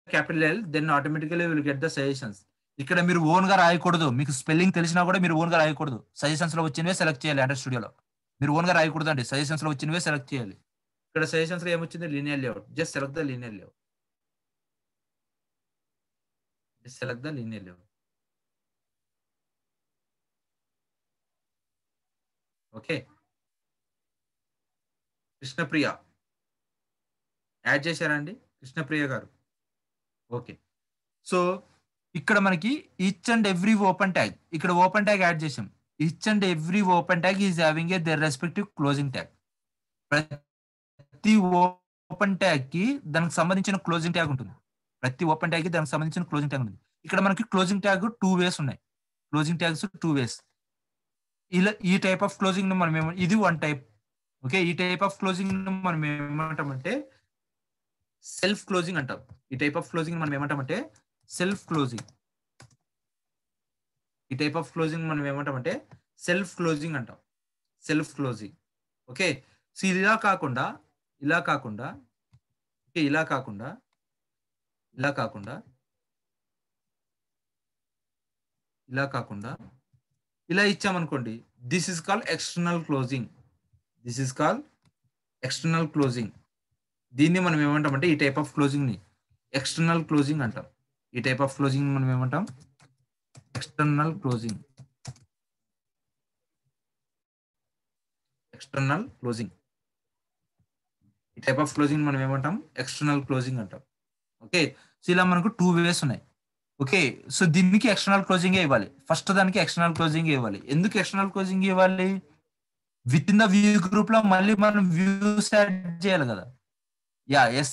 capital L, then automatically you will get the suggestions. ఇక్కడ మీరు own గా రాయకూడదు. మీకు spelling తెలిసినా కూడా మీరు own గా రాయకూడదు. సజెషన్స్ లో వచ్చినవే సెలెక్ట్ చేయాలి. Ender Studioలో మీరు ఓన్ గా రాయకూడదు అండి. సజెషన్స్ లో వచ్చినవే సెలెక్ట్ చేయాలి. ఇక్కడ సజెషన్స్ లో ఏమొచ్చింది? Linear layout. Just select the linear layout. Just select the linear layout. Okay, Krishnapriya add చేశారండి కృష్ణప్రియ గారు? ఓకే, సో ఇక్కడ మనకి each and every open tag, ఇక్కడ ఓపెన్ ట్యాగ్ యాడ్ చేసాం. Each and every open tag is having a their respective closing tag. ప్రతి open tag కి దానికి సంబంధించిన క్లోజింగ్ ట్యాగ్ ఉంటుంది. ప్రతి ఓపెన్ ట్యాగ్ కి దానికి సంబంధించిన క్లోజింగ్ ట్యాగ్ ఉంటుంది. ఇక్కడ మనకి క్లోజింగ్ ట్యాగ్ 2 ways ఉన్నాయి. Closing tags 2 ways. ఇలా ఈ టైప్ ఆఫ్ క్లోజింగ్ మనం ఇది 1 టైప్. ఓకే, ఈ టైప్ ఆఫ్ క్లోజింగ్ మనం ఏమంటామంటే సెల్ఫ్ క్లోజింగ్ అంటాం. ఈ టైప్ ఆఫ్ క్లోజింగ్ మనం ఏమంటామంటే సెల్ఫ్ క్లోజింగ్. ఈ టైప్ ఆఫ్ క్లోజింగ్ మనం ఏమంటామంటే సెల్ఫ్ క్లోజింగ్ అంటాం. Self closing. ఓకే, సో ఇలా కాకుండా ఇలా కాకుండా ఓకే ఇలా కాకుండా ఇలా కాకుండా ఇలా కాకుండా ఇలా ఇచ్చామనుకోండి, this is called external closing. This is called external closing. దీన్ని మనం ఏమంటామంటే ఈ టైప్ ఆఫ్ క్లోజింగ్ ని ఎక్స్టర్నల్ క్లోజింగ్ అంటాం. ఈ టైప్ ఆఫ్ క్లోజింగ్ మనం ఏమంటాం? External closing. External closing. ఈ టైప్ ఆఫ్ క్లోజింగ్ మనం ఏమంటాం? ఎక్స్టర్నల్ క్లోజింగ్ అంటాం. ఓకే, సో ఇలా మనకు 2 ways ఉన్నాయి. ఓకే, సో దీనికి ఎక్స్టర్నల్ క్లోజింగ్ ఇవ్వాలి. ఫస్ట్ దానికి ఎక్స్టర్నల్ క్లోజింగ్ ఇవ్వాలి. ఎందుకు ఎక్స్టర్నల్ క్లోజింగ్ ఇవ్వాలి? Within the view group లో మళ్ళీ మనం వ్యూస్ యాడ్ చేయాలి కదా. యా, ఎస్,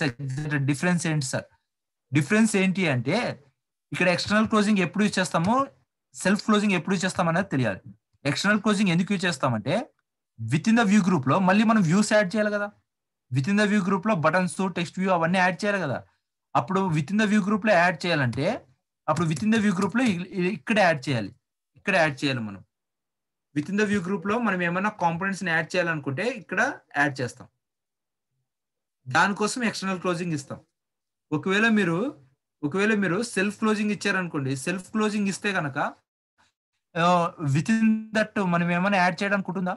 డిఫరెన్స్ ఏంటి సార్? డిఫరెన్స్ ఏంటి అంటే ఇక్కడ ఎక్స్టర్నల్ క్లోజింగ్ ఎప్పుడు యూజ్ చేస్తామో, సెల్ఫ్ క్లోజింగ్ ఎప్పుడు యూజ్ చేస్తాం అనేది తెలియాలి. ఎక్స్టర్నల్ క్లోజింగ్ ఎందుకు యూజ్ చేస్తామంటే with in the view group లో మళ్ళీ మనం వ్యూస్ యాడ్ చేయాలి కదా. With in the view group లో బటన్స్, టెక్స్ట్ వ్యూ అవన్నీ యాడ్ చేయాలి కదా. అప్పుడు with in the view group లో యాడ్ చేయాలంటే అప్పుడు with in the view group లో ఇక్కడ యాడ్ చేయాలి. ఇక్కడ యాడ్ చేయాలి. మనం with in the view group లో మనం ఏమైనా కాంపోనెంట్స్ ని యాడ్ చేయాలనుకుంటే ఇక్కడ యాడ్ చేస్తాం. దానికోసం ఎక్స్టర్నల్ క్లోజింగ్ ఇస్తాం. ఒకవేళ మీరు సెల్ఫ్ క్లోజింగ్ ఇచ్చారనుకోండి, సెల్ఫ్ క్లోజింగ్ ఇస్తే కనుక విత్ ఇన్ దట్ మనం ఏమైనా యాడ్ చేయడానికి ఉంటుందా?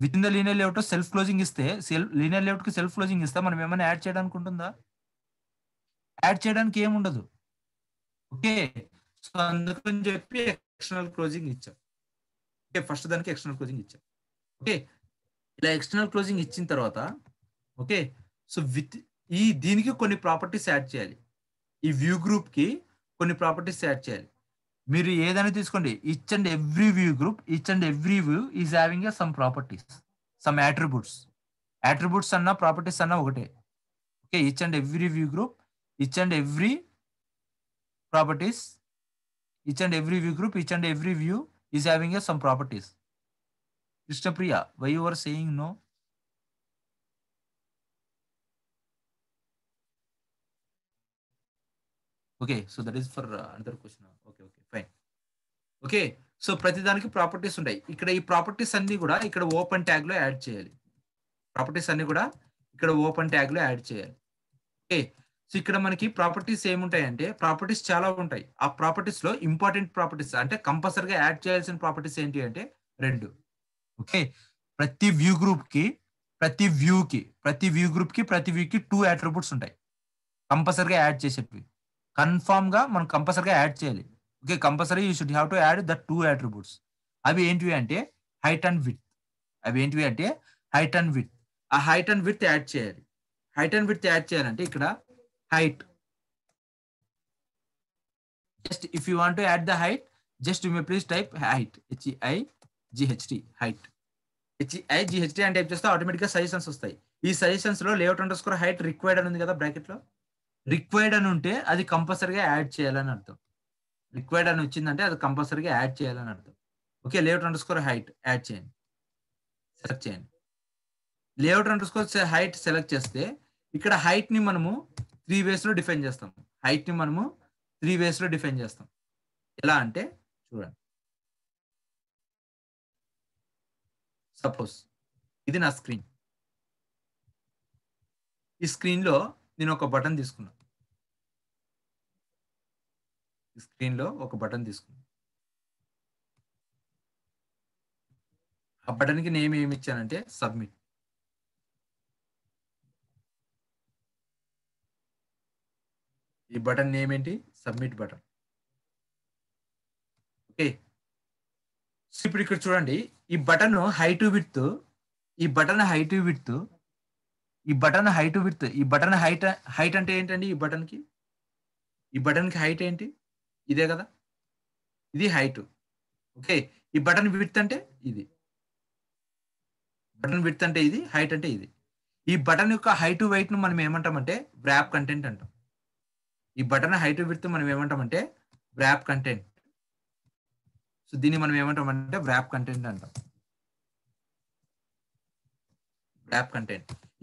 With in the linear layout self closing ఇస్తే లీనియర్ లేఅవుట్ కి సెల్ఫ్ క్లోజింగ్ ఇస్తే మనం ఏమైనా యాడ్ చేయడానికి ఉంటుందా? యాడ్ చేయడానికి ఏముండదు. ఓకే, సో అందుకని చెప్పి ఎక్స్టర్నల్ క్లోజింగ్ ఇచ్చాం. ఓకే, ఫస్ట్ దానికి ఎక్స్టర్నల్ క్లోజింగ్ ఇచ్చాం. ఓకే, ఇలా ఎక్స్టర్నల్ క్లోజింగ్ ఇచ్చిన తర్వాత ఓకే, సో దీనికి కొన్ని ప్రాపర్టీస్ యాడ్ చేయాలి. ఈ వ్యూ గ్రూప్ కి కొన్ని ప్రాపర్టీస్ యాడ్ చేయాలి. మీరు ఏదైనా తీసుకోండి, each and every view group, each and every view is having some properties, some attributes అన్న ప్రాపర్టీస్ అన్న ఒకటే. Okay, each and every view group, each and every properties, each and every view group, each and every view is having some properties. Krishnapriya, why you are saying no? Okay, so that is for another question. Okay, fine. Okay, so ప్రతి దానికి properties ఉంటాయి. ఇక్కడ ఈ properties అన్ని కూడా ఇక్కడ open tag లో add చేయాలి. ఓకే, సో ఇక్కడ మనకి ప్రాపర్టీస్ ఏముంటాయంటే ప్రాపర్టీస్ చాలా ఉంటాయి. ఆ ప్రాపర్టీస్ లో ఇంపార్టెంట్ ప్రాపర్టీస్ అంటే కంపల్సరీగా యాడ్ చేయాల్సిన ప్రాపర్టీస్ ఏంటి అంటే 2. ఓకే, ప్రతి వ్యూ గ్రూప్ కి ప్రతి వ్యూకి 2 అట్రిబ్యూట్స్ ఉంటాయి కంపల్సరీగా యాడ్ చేసేవి. కన్ఫామ్ గా మనం కంపల్సరీగా యాడ్ చేయాలి. Okay, compulsory you should have to add the 2 attributes. అవి ఏంటివి అంటే హైట్ అండ్ విడ్త్. ఆ హైట్ అండ్ విడ్త్ యాడ్ చేయాలి. చేయాలంటే ఇక్కడ height, just if you want to add the height, just you may please type height, HEIGHT, height. HEIGHT అని type చేస్తే automatic గా సజెషన్స్ వస్తాయి. ఈ సజెషన్స్ లో layout_height రిక్వైర్డ్ అని ఉంది కదా బ్రాకెట్ లో. రిక్వైర్డ్ అని ఉంటే అది కంపల్సరీగా యాడ్ చేయాలని అర్థం. రిక్వైర్డ్ అని వచ్చిందంటే అది కంపల్సరీగా యాడ్ చేయాలని అర్థం. ఓకే, layout_height యాడ్ చేయండి, సెలెక్ట్ చేయండి. layout_height సెలెక్ట్ చేస్తే ఇక్కడ హైట్ ని మనము 3 ways లో డిఫైన్ చేస్తాం. ఎలా అంటే చూడండి, సపోజ్ ఇది నా స్క్రీన్. ఈ స్క్రీన్ లో నేను ఒక బటన్ తీసుకున్నా. ఆ బటన్ కి నేమ్ ఏమి ఇచ్చానంటే సబ్మిట్. ఈ బటన్ నేమ్ ఏంటి? Submit button. ఓకే, ఇప్పుడు ఇక్కడ చూడండి, ఈ బటన్ హైట్ విడ్త్ హైట్ అంటే ఏంటండి? ఈ బటన్ కి హైట్ ఏంటి? ఇదే కదా, ఇది హైట్. ఓకే, ఈ బటన్ విడ్త్ అంటే ఇది, హైట్ అంటే ఇది. ఈ బటన్ యొక్క హైట్ వెయిట్ ను మనం ఏమంటామంటే వ్రాప్ కంటెంట్ అంటాం. ఈ బటన్ హైట్ విడ్త్ మనం ఏమంటామంటే వ్రాప్ కంటెంట్. సో దీన్ని మనం ఏమంటామంటే వ్రాప్ కంటెంట్ అంటాం.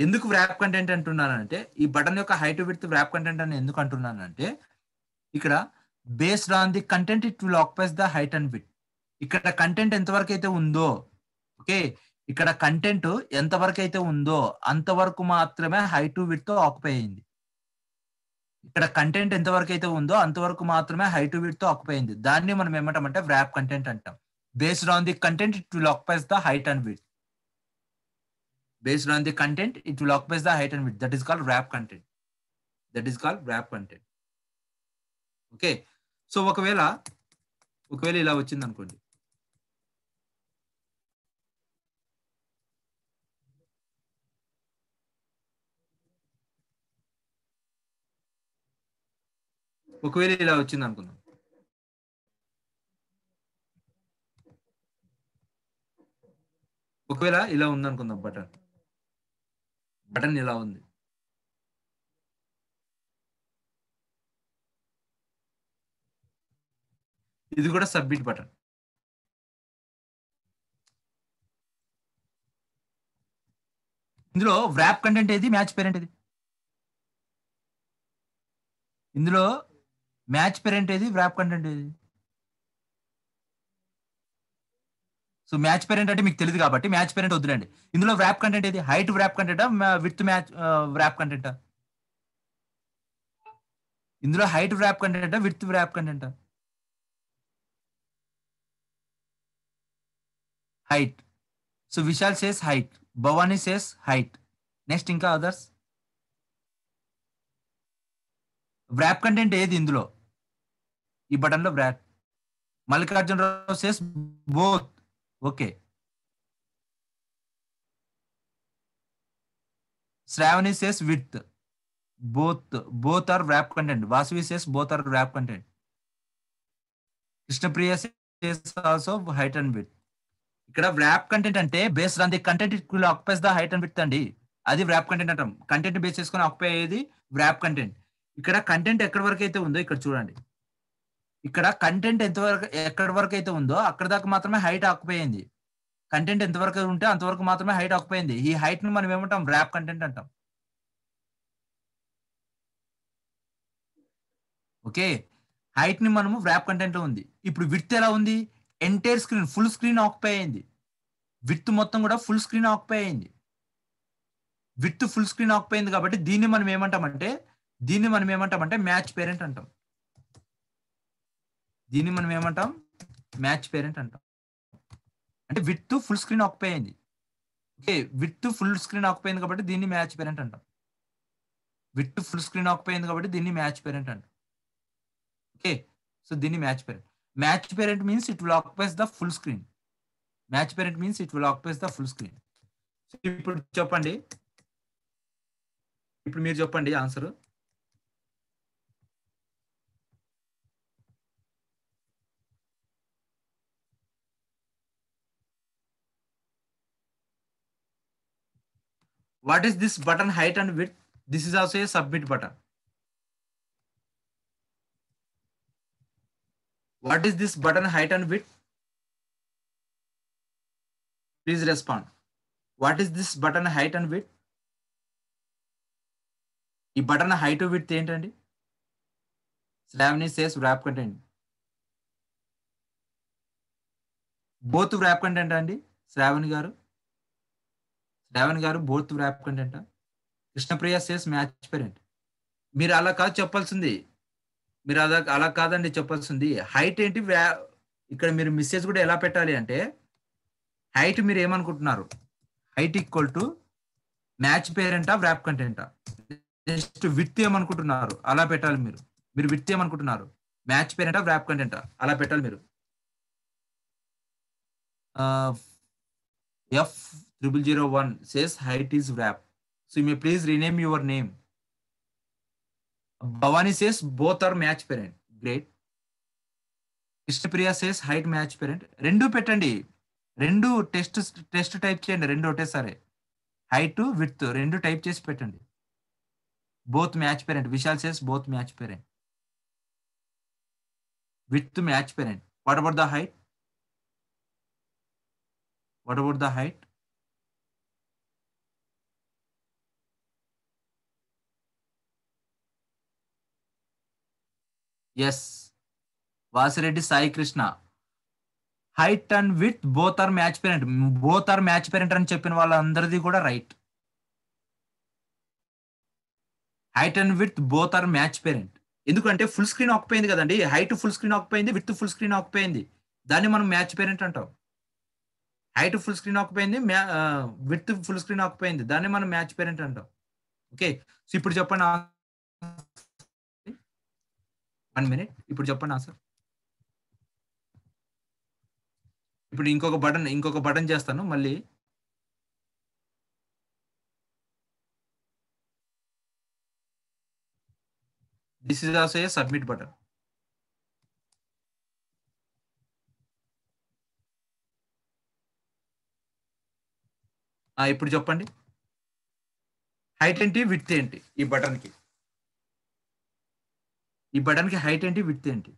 ఎందుకు వ్రాప్ కంటెంట్ అంటున్నానంటే, ఈ బటన్ యొక్క హైట్ విడ్త్ వ్రాప్ కంటెంట్ అని ఎందుకు అంటున్నానంటే, ఇక్కడ based on the content it will occupies the height and width. ఇక్కడ కంటెంట్ ఎంతవరకు అయితే ఉందో, ఓకే, అంతవరకు మాత్రమే హైట్ విడ్త్ ఆక్యుపై అయింది. దాన్ని మనం ఏమంటామంటే వ్రాప్ కంటెంట్ అంటాం. Based on the content it will occupies the height and width. That is called wrap content. Okay, so ఒకవేళ ఇలా వచ్చింది అనుకోండి, అనుకుందాం. ఒకవేళ ఇలా ఉందనుకుందాం, బటన్ ఇలా ఉంది. ఇది కూడా సబ్మిట్ బటన్. ఇందులో వ్రాప్ కంటెంట్ ఏది, మ్యాచ్ పేరెంట్ ఏది? ఇందులో మ్యాచ్ పేరెంట్ ఏది, వ్రాప్ కంటెంట్ ఏది? సో మ్యాచ్ పేరెంట్ అంటే మీకు తెలియదు కాబట్టి మ్యాచ్ పేరెంట్ వద్దులండి. ఇందులో వ్రాప్ కంటెంట్ ఏది? హైట్ వ్రాప్ కంటెంటా, విడ్త్ మ్యాచ్ వ్రాప్ కంటెంటా? ఇందులో హైట్ వ్రాప్ కంటెంటా, విడ్త్ వ్రాప్ కంటెంటా? height. So Vishal says height. Bhavani says height. Next ఇంకా others. wrap కంటెంట్ ఏది ఇందులో? ఈ బటన్ లో wrap. Mallikarjunarao says both. Okay. Shravani says width. both are wrap content. Vasavi says both are wrap content. Krishnapriya says also height and width. ఇక్కడ wrap content అంటే based on the content it will occupies the height and width అండి. అది wrap content అంటాం. Content base చేసుకొని occupy అయ్యేది wrap content. ఇక్కడ content ఎక్కడి వరకు అయితే ఉందో ఇక్కడ చూడండి. ఇక్కడ కంటెంట్ ఎక్కడి వరకు అయితే ఉందో అక్కడ దాకా మాత్రమే హైట్ ఆక్యుపై అయింది. కంటెంట్ ఎంతవరకు ఉంటే అంతవరకు మాత్రమే హైట్ ఆక్యుపై అయింది. ఈ హైట్ ను మనం ఏమంటాం? wrap కంటెంట్ అంటాం. ఓకే, హైట్ ని మనము wrap కంటెంట్ లో ఉంది. ఇప్పుడు విడ్త్ ఎలా ఉంది? Entire screen full screen occupy అయింది. విడ్త్ మొత్తం కూడా ఫుల్ స్క్రీన్ ఆక్యుపై అయింది. విడ్త్ ఫుల్ స్క్రీన్ ఆక్యుపై అయింది కాబట్టి దీన్ని మనం ఏమంటామంటే మ్యాచ్ పేరెంట్ అంటాం. దీన్ని మనం ఏమంటాం? మ్యాచ్ పేరెంట్ అంటాం. అంటే విడ్త్ ఫుల్ స్క్రీన్ ఆక్యుపై అయింది. Okay, width full screen occupy అయింది కాబట్టి దీన్ని మ్యాచ్ పేరెంట్ అంటాం. విడ్త్ ఫుల్ స్క్రీన్ ఆక్యుపై అయింది కాబట్టి దీన్ని మ్యాచ్ పేరెంట్ అంటాం. ఓకే, సో దీన్ని match parent. Match parent means it will occupies the full screen. Match parent means it will occupies the full screen. ఇప్పుడు చెప్పండి, ఇప్పుడు మీరు చెప్పండి answer. What is this button height and width? This is also a submit button. What is this button height and width? Please respond. What is this button height and width? ఈ button height width ఏంటండి? Shravani says wrap content. Both wrap content అండి శ్రావణి గారు both wrap content. Krishnapriya says match parent. మీరు అలా కాదు చెప్పాల్సింది, మీరు అలా కాదండి చెప్పాల్సింది. హైట్ ఏంటి? ఇక్కడ మీరు మెసేజ్ కూడా ఎలా పెట్టాలి అంటే హైట్ మీరు ఏమనుకుంటున్నారు? హైట్ ఈక్వల్ టు మ్యాచ్ పేరెంటా wrap కంటెంటా? నెక్స్ట్ విడ్త్ ఏమనుకుంటున్నారు? అలా పెట్టాలి మీరు. విడ్త్ ఏమనుకుంటున్నారు? మ్యాచ్ పేరెంటా wrap కంటెంటా? అలా పెట్టాలి మీరు. F0001 says height is wrap. So you may please rename your name. Bhavani says both are match parent. Great. Krishnapriya says height match parent. రెండు పెట్టండి, రెండు టెస్ట్ టైప్ చేయండి, రెండు ఒకటేసారి. హైట్ విడ్త్ రెండు టైప్ చేసి పెట్టండి. Both match parent. Vishal says both match parent. Width match parent. What about the height? What about the height? Yes. Vasireddy Sai Krishna. Height and width both are match parent. Both are match parent అని చెప్పిన వాళ్ళందరిది కూడా right. Height and width both are match parent. ఎందుకంటే full screen occupy అయింది కదండి. Height full screen occupy అయింది, width full screen occupy అయింది. దాన్ని మనం మ్యాచ్ పేరెంట్ అంటాం. హైట్ ఫుల్ స్క్రీన్ ఆక్యుపై అయింది, విడ్త్ ఫుల్ స్క్రీన్ ఆక్యుపై అయింది, దాన్ని మనం మ్యాచ్ పేరెంట్ అంటాం. ఓకే, సో ఇప్పుడు చెప్పండి. 1 minute. ఇప్పుడు చెప్పండి ఆన్సర్. ఇప్పుడు ఇంకొక బటన్ చేస్తాను మళ్ళీ. This is also a submit button. ఇప్పుడు చెప్పండి, హైట్ ఏంటి విడ్త్ ఏంటి? ఈ బటన్ కి హైట్ ఏంటి విడ్త్ ఏంటి?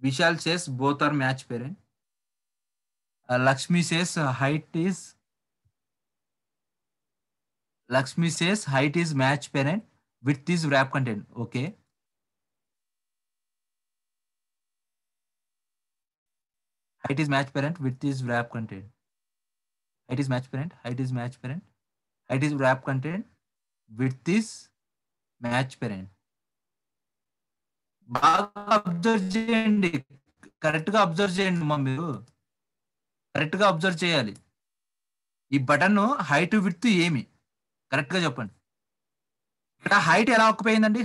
Vishal says both are match parent. Lakshmi says height is match parent, width is wrap content. Okay, height is match parent, width is wrap content. Height is match parent, height is wrap content, width is match parent. బాగా observe చేయండి, correct గా observe చేయండి అమ్మా, మీరు correct గా observe చేయాలి. ఈ button height width ఏమి కరెక్ట్ గా చెప్పండి. ఇక్కడ హైట్ ఎలా ఆక్యుపై అయిందండి?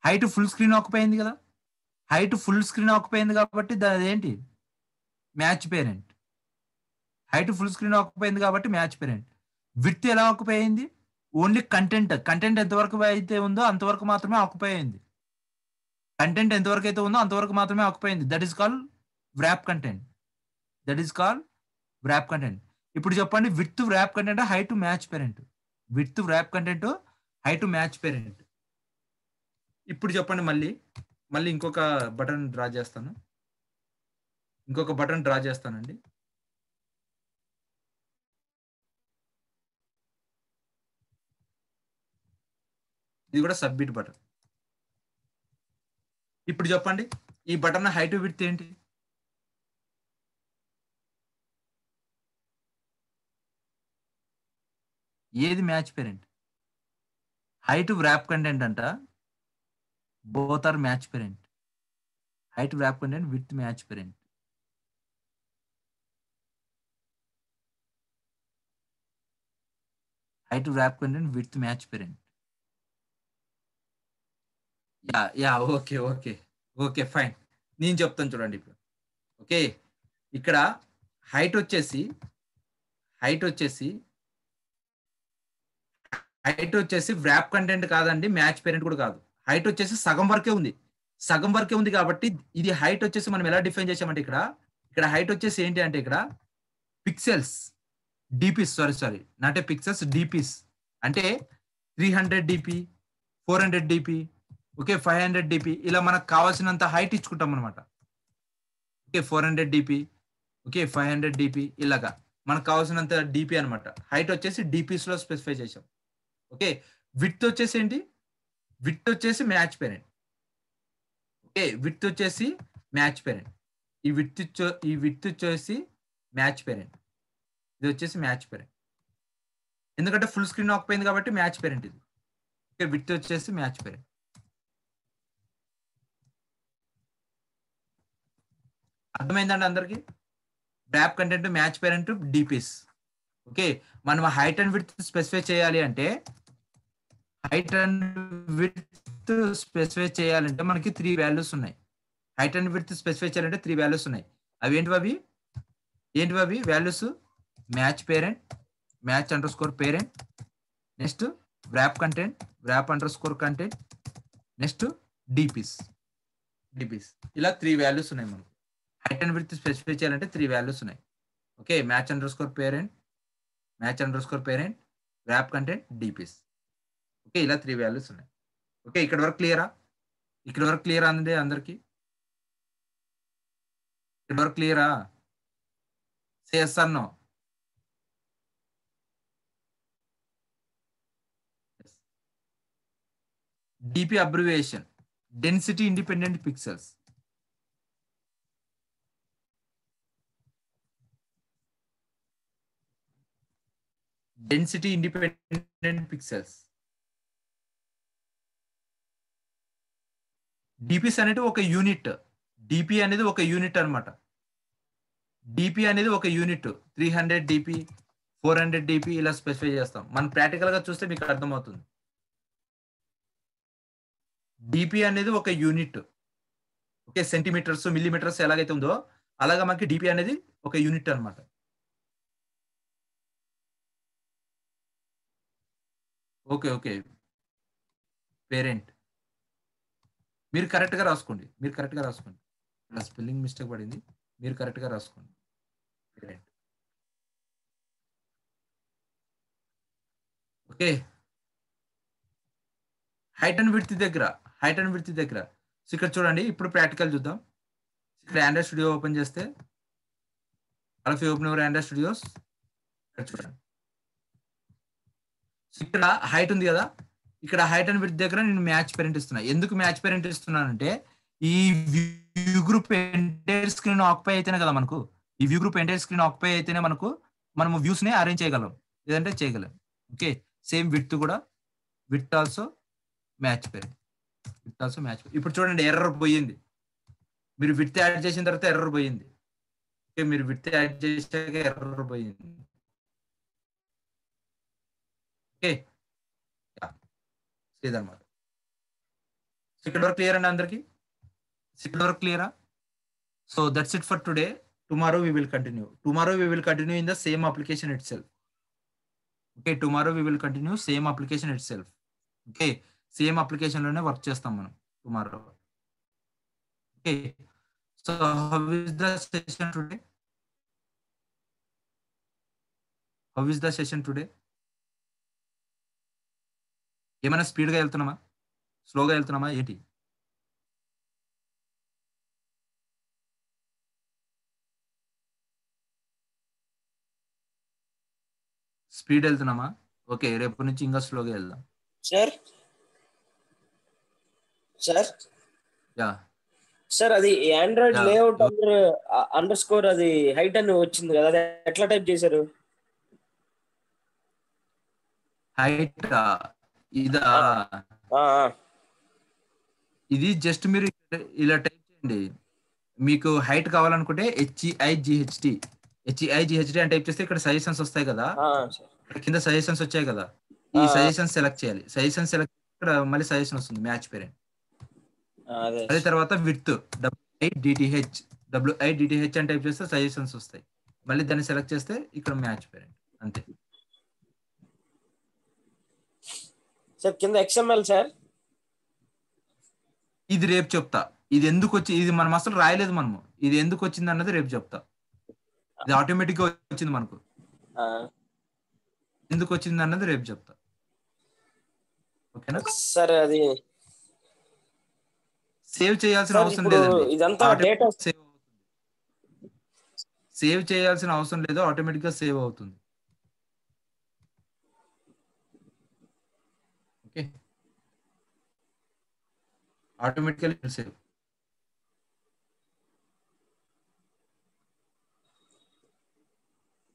హైట్ ఫుల్ స్క్రీన్ ఆక్యుపై అయింది కదా. హైట్ ఫుల్ స్క్రీన్ ఆక్యుపై అయింది కాబట్టి అదేంటి? Match parent. Height full screen occupy అయింది కాబట్టి మ్యాచ్ పేరెంట్. విడ్త్ ఎలా ఆక్యుపై అయింది? ఓన్లీ కంటెంట్ ఎంతవరకు అయితే ఉందో అంతవరకు మాత్రమే ఆక్యుపై అయింది. కంటెంట్ ఎంతవరకు అయితే ఉందో అంతవరకు మాత్రమే ఆక్యుపై అయింది. That is call wrap content. ఇప్పుడు చెప్పండి, width wrap content, height match parent. Width wrap content, height match parent. ఇప్పుడు చెప్పండి, మళ్ళీ ఇంకొక బటన్ డ్రా చేస్తానండి. ఇది కూడా సబ్మిట్ బటన్. ఇప్పుడు చెప్పండి, ఈ బటన్ హైట్ విడ్త్ ఏంటి? ఏది match parent? Height wrap content అంట, both are match parent. Height wrap content with match parent. Height wrap content with match parent. Okay fine. నేను చెప్తాను చూడండి ఇప్పుడు. ఓకే, ఇక్కడ హైట్ వచ్చేసి వ్రాప్ కంటెంట్ కాదండి, మ్యాచ్ పేరెంట్ కూడా కాదు. హైట్ వచ్చేసి సగం వరకే ఉంది కాబట్టి ఇది హైట్ వచ్చేసి మనం ఎలా డిఫైన్ చేసామంటే ఇక్కడ హైట్ వచ్చేసి ఏంటి అంటే ఇక్కడ pixels DPs, sorry not a pixels, DPs అంటే 300 డిపి, 400 డిపి, ఓకే 500 డిపి, ఇలా మనకు కావాల్సినంత హైట్ ఇచ్చుకుంటాం అనమాట. ఓకే 400 డిపి, ఓకే 500 డిపి, ఇలాగా మనకు కావాల్సినంత డిపి అనమాట. హైట్ వచ్చేసి డిపిస్ లో స్పెసిఫై చేసాం. ఓకే, విడ్త్ వచ్చేసి ఏంటి? విడ్త్ వచ్చేసి మ్యాచ్ పేరెంట్. ఓకే, విడ్త్ వచ్చేసి మ్యాచ్ పేరెంట్. ఈ విడ్త్ వచ్చేసి మ్యాచ్ పేరెంట్. ఇది వచ్చేసి మ్యాచ్ పేరెంట్, ఎందుకంటే ఫుల్ స్క్రీన్ ఆక్యుపై కాబట్టి మ్యాచ్ పేరెంట్ ఇది. ఓకే, విడ్త్ వచ్చేసి మ్యాచ్ పేరెంట్. అర్థమైందండి అందరికి? Wrap content, match parent, DPs. Okay, మనం హైట్ అండ్ విడ్త్ స్పెసిఫై చేయాలి అంటే మనకి 3 వాల్యూస్ ఉన్నాయి. హైట్ అండ్ విడ్త్ స్పెసిఫై చేయాలంటే 3 వాల్యూస్ ఉన్నాయి. అవి ఏంటివి values? Match parent, match under score parent, next wrap content, wrap under score content, next DPs. ఇలా 3 వాల్యూస్ ఉన్నాయి మనకు. హైట్ అండ్ విడ్త్ స్పెసిఫై చేయాలంటే 3 వాల్యూస్ ఉన్నాయి. Okay, match under score parent, wrap content, DPs. Okay, ఇలా 3 values ఉన్నాయి. Okay, ఇక్కడ వరకు క్లియరా అండి అందరికి? ఇక్కడ వరకు క్లియరా? సే yes or no? DP abbreviation, density independent pixels. Density independent pixels. DPs అనేది ఒక యూనిట్. డిపి అనేది ఒక యూనిట్ అనమాట. డిపి అనేది ఒక యూనిట్. 300 డిపి, 400 డిపి ఇలా స్పెసిఫై చేస్తాం. మనం ప్రాక్టికల్ గా చూస్తే మీకు అర్థమవుతుంది. డిపి అనేది ఒక యూనిట్. ఓకే, సెంటీమీటర్స్, మిల్లీమీటర్స్ ఎలాగైతే ఉందో అలాగా మనకి డిపి అనేది ఒక యూనిట్ అనమాట. ఓకే పేరెంట్ మీరు కరెక్ట్ గా రాసుకోండి. స్పెల్లింగ్ మిస్టేక్ పడింది, మీరు కరెక్ట్ గా రాసుకోండి. ఓకే, హైట్ అండ్ విడ్త్ దగ్గర సో ఇక్కడ చూడండి, ఇప్పుడు ప్రాక్టికల్ చూద్దాం. ఇక్కడ ఆండ్రాయిడ్ స్టూడియో ఓపెన్ చేస్తే, ఓపెన్ యువర్ ఆండ్రాయిడ్ స్టూడియోస్. ఇక్కడ చూడండి, ఇక్కడ హైట్ ఉంది కదా, ఇక్కడ హైట్ అండ్ విడ్త్ దగ్గర నేను మ్యాచ్ పేరెంట్ ఇస్తున్నా. ఎందుకు మ్యాచ్ పేరెంట్ ఇస్తున్నానంటే ఈ view group entire screen occupy అయితేనే కదా మనకు, ఈ view group entire screen occupy అయితేనే మనము వ్యూస్ ని అరేంజ్ చేయగలం, లేదంటే చేయగలం. ఓకే, సేమ్ విడ్త్ కూడా, width also match parent. With also match. ఇప్పుడు చూడండి ఎర్రర్ పోయింది. మీరు విత్ యాడ్ చేసిన తర్వాత ఎర్రర్ పోయింది. ఓకే, మీరు విత్ యాడ్ చేశాక ఎర్రర్ పోయింది. ఓకే, ఇదన్నమాట. ఇక్కడ వరకు క్లియర్ అండి అందరికి? ఇక్కడ వరకు క్లియరా? So that's it for today. Tomorrow we will continue. Tomorrow we will continue in the same application itself. Okay, tomorrow we will continue same application itself. Okay, same application లోనే work చేస్తాం మనం tomorrow. Okay, so how is the session today? How is the session today? ఏమైనా స్పీడ్గా వెళ్తున్నామా, స్లోగా వెళ్తున్నామా ఏంటి? Speed వెళ్తున్నామా? Okay, రేపు నుంచి ఇంకా స్లోగా వెళ్దాం. సార్ యా సార్ అది ఆండ్రాయిడ్ లేఅవుట్ అండర్ స్కోర్ అది హైట్ అని వచ్చింది కదా, అది ఎట్లా టైప్ చేశారు? హైట్ ఇదా? ఇది జస్ట్ మీరు ఇలా టైప్ చేయండి. మీకు హైట్ కావాలనుకుంటే HEIGHT అని టైప్ చేస్తే ఇక్కడ సజెషన్స్ వస్తాయి కదా, కింద సజెషన్స్ వచ్చాయి కదా, ఈ సజెషన్స్ సెలెక్ట్ చేయాలి. సజెషన్స్ సెలెక్ట్ ఇక్కడ మళ్ళీ సజెషన్ వస్తుంది మ్యాచ్ పేరెంట్. అదే తర్వాత విత్ WIDTH అని టైప్ చేస్తే సజెషన్స్ వస్తాయి, మళ్ళీ దాన్ని సెలెక్ట్ చేస్తే ఇక్కడ మ్యాచ్ పేరెంట్. అంతే సార్. కింద XML సార్, ఇది రేపు చెప్తా. ఇది ఎందుకు వచ్చి, ఇది మనం అసలు రాయలేదు మనము, ఇది ఎందుకు వచ్చింది అన్నది రేపు చెప్తా. ఇది ఆటోమేటిక్ గా వచ్చింది మనకు, ఎందుకు వచ్చింది అన్నది రేపు చెప్తా. ఓకేనా సార్? అది సేవ్ చేయాల్సిన అవసరం లేదండి, ఇదంతా డేటా సేవ్ చేయాల్సిన అవసరం లేదు, ఆటోమేటిక్ గా సేవ్ అవుతుంది. Okay, automatically will save.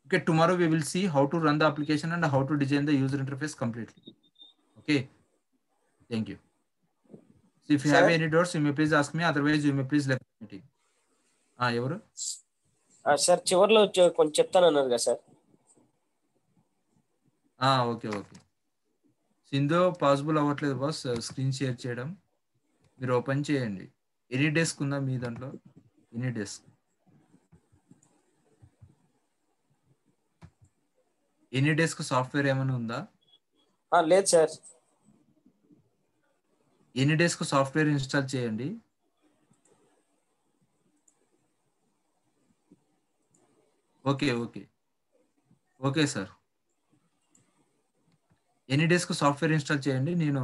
Okay, tomorrow we will see how to run the application and how to design the user interface completely. Okay, thank you. So if you have any doubts, you may please ask me, otherwise you may please let the meeting. ఎవరు sir? చివర్లో కొంచెం చెప్తానన్నారు కదా sir. Okay okay. Sindhu possible అవ్వట్లేదు boss screen share చేయడం, మీరు open చేయండి. AnyDesk ఉందా మీ దాంట్లో? AnyDesk, AnyDesk software ఏమైనా ఉందా? లేదు sir. AnyDesk software install చేయండి. Okay okay okay sir, AnyDesk software install చేయండి, నేను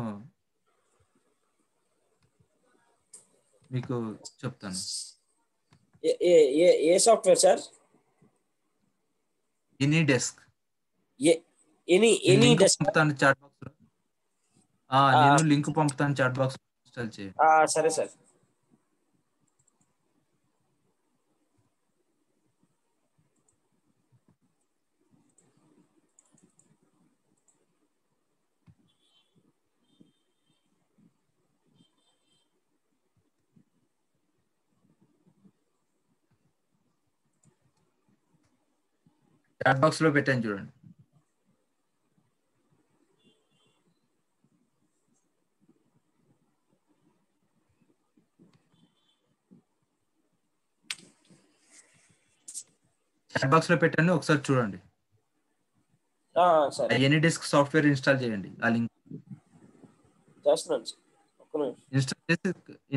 మీకు చెప్తాను. ఏ software sir? AnyDesk. AnyDesk పంపుతాను చాట్ బాక్స్ లో, నేను లింక్ పంపుతాను చాట్ బాక్స్ ఇన్స్టాల్ చేయండి. సరే సార్. చాట్ బాక్స్ లో పెట్టాను చూడండి. చాట్ బాక్స్ లో పెట్టాను, ఒకసారి చూడండి. ఎనీ డెస్క్ సాఫ్ట్వేర్ ఇన్స్టాల్ చేయండి, ఆ లింక్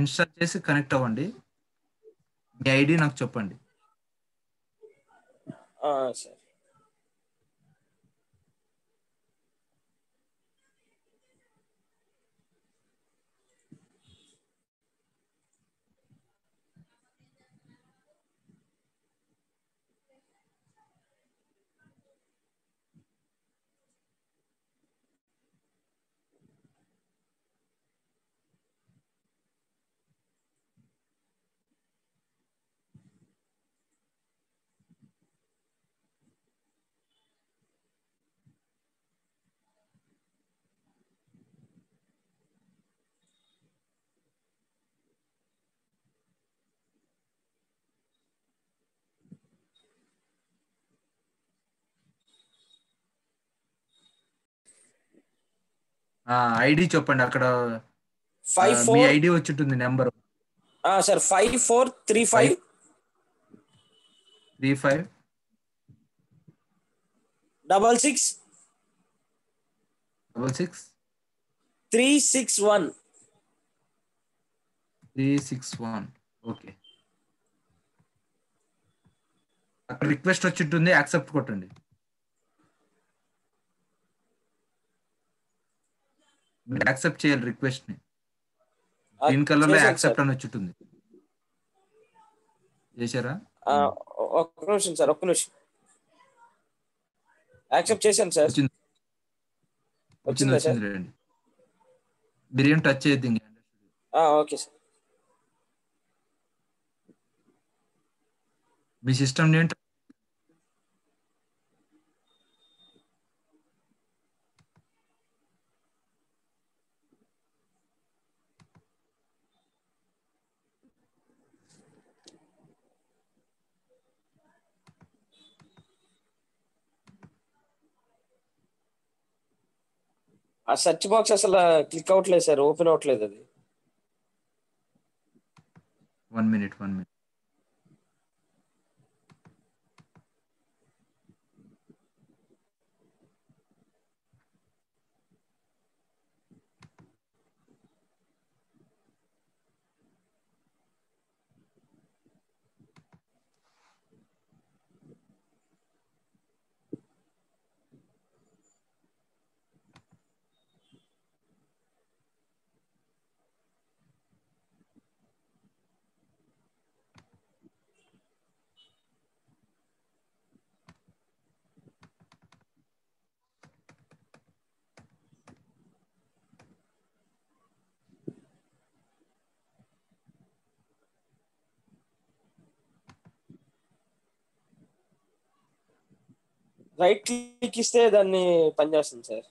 ఇన్స్టాల్ చేసి కనెక్ట్ అవ్వండి. మీ ఐడి నాకు చెప్పండి. సరే. ఐడి చెప్పండి అక్కడ. 5 మీ 4 ఐడి వచ్చి ఉంటుంది నెంబర్. సార్ 5435 35 66 66 361. 361. ఓకే, అక్కడ రిక్వెస్ట్ వచ్చి ఉంటుంది, యాక్సెప్ట్ కొట్టండి. మీరు యాక్సెప్ట్ చేయాలి రిక్వెస్ట్ ని. గ్రీన్ కలర్ లో చేశాను యాక్సెప్ట్ సార్. అని వచ్చి ఉంటుంది. చేశారా? ఒక్క నిమిషం సార్, ఒక్క నిమిషం. యాక్సెప్ట్ చేశాను సార్. వచ్చింది వచ్చిందా సార్? రండి. మీరు ఏం టచ్ చేయొద్దు ఇంకా. Okay sir. మీ సిస్టమ్ నేమ్ ఆ సెర్చ్ బాక్స్ అసలు క్లిక్ అవ్వట్లేదు సార్, ఓపెన్ అవ్వట్లేదు అది. 1 minute. రైట్ క్లిక్ ఇస్తే దాన్ని పనిచేస్తుంది సార్.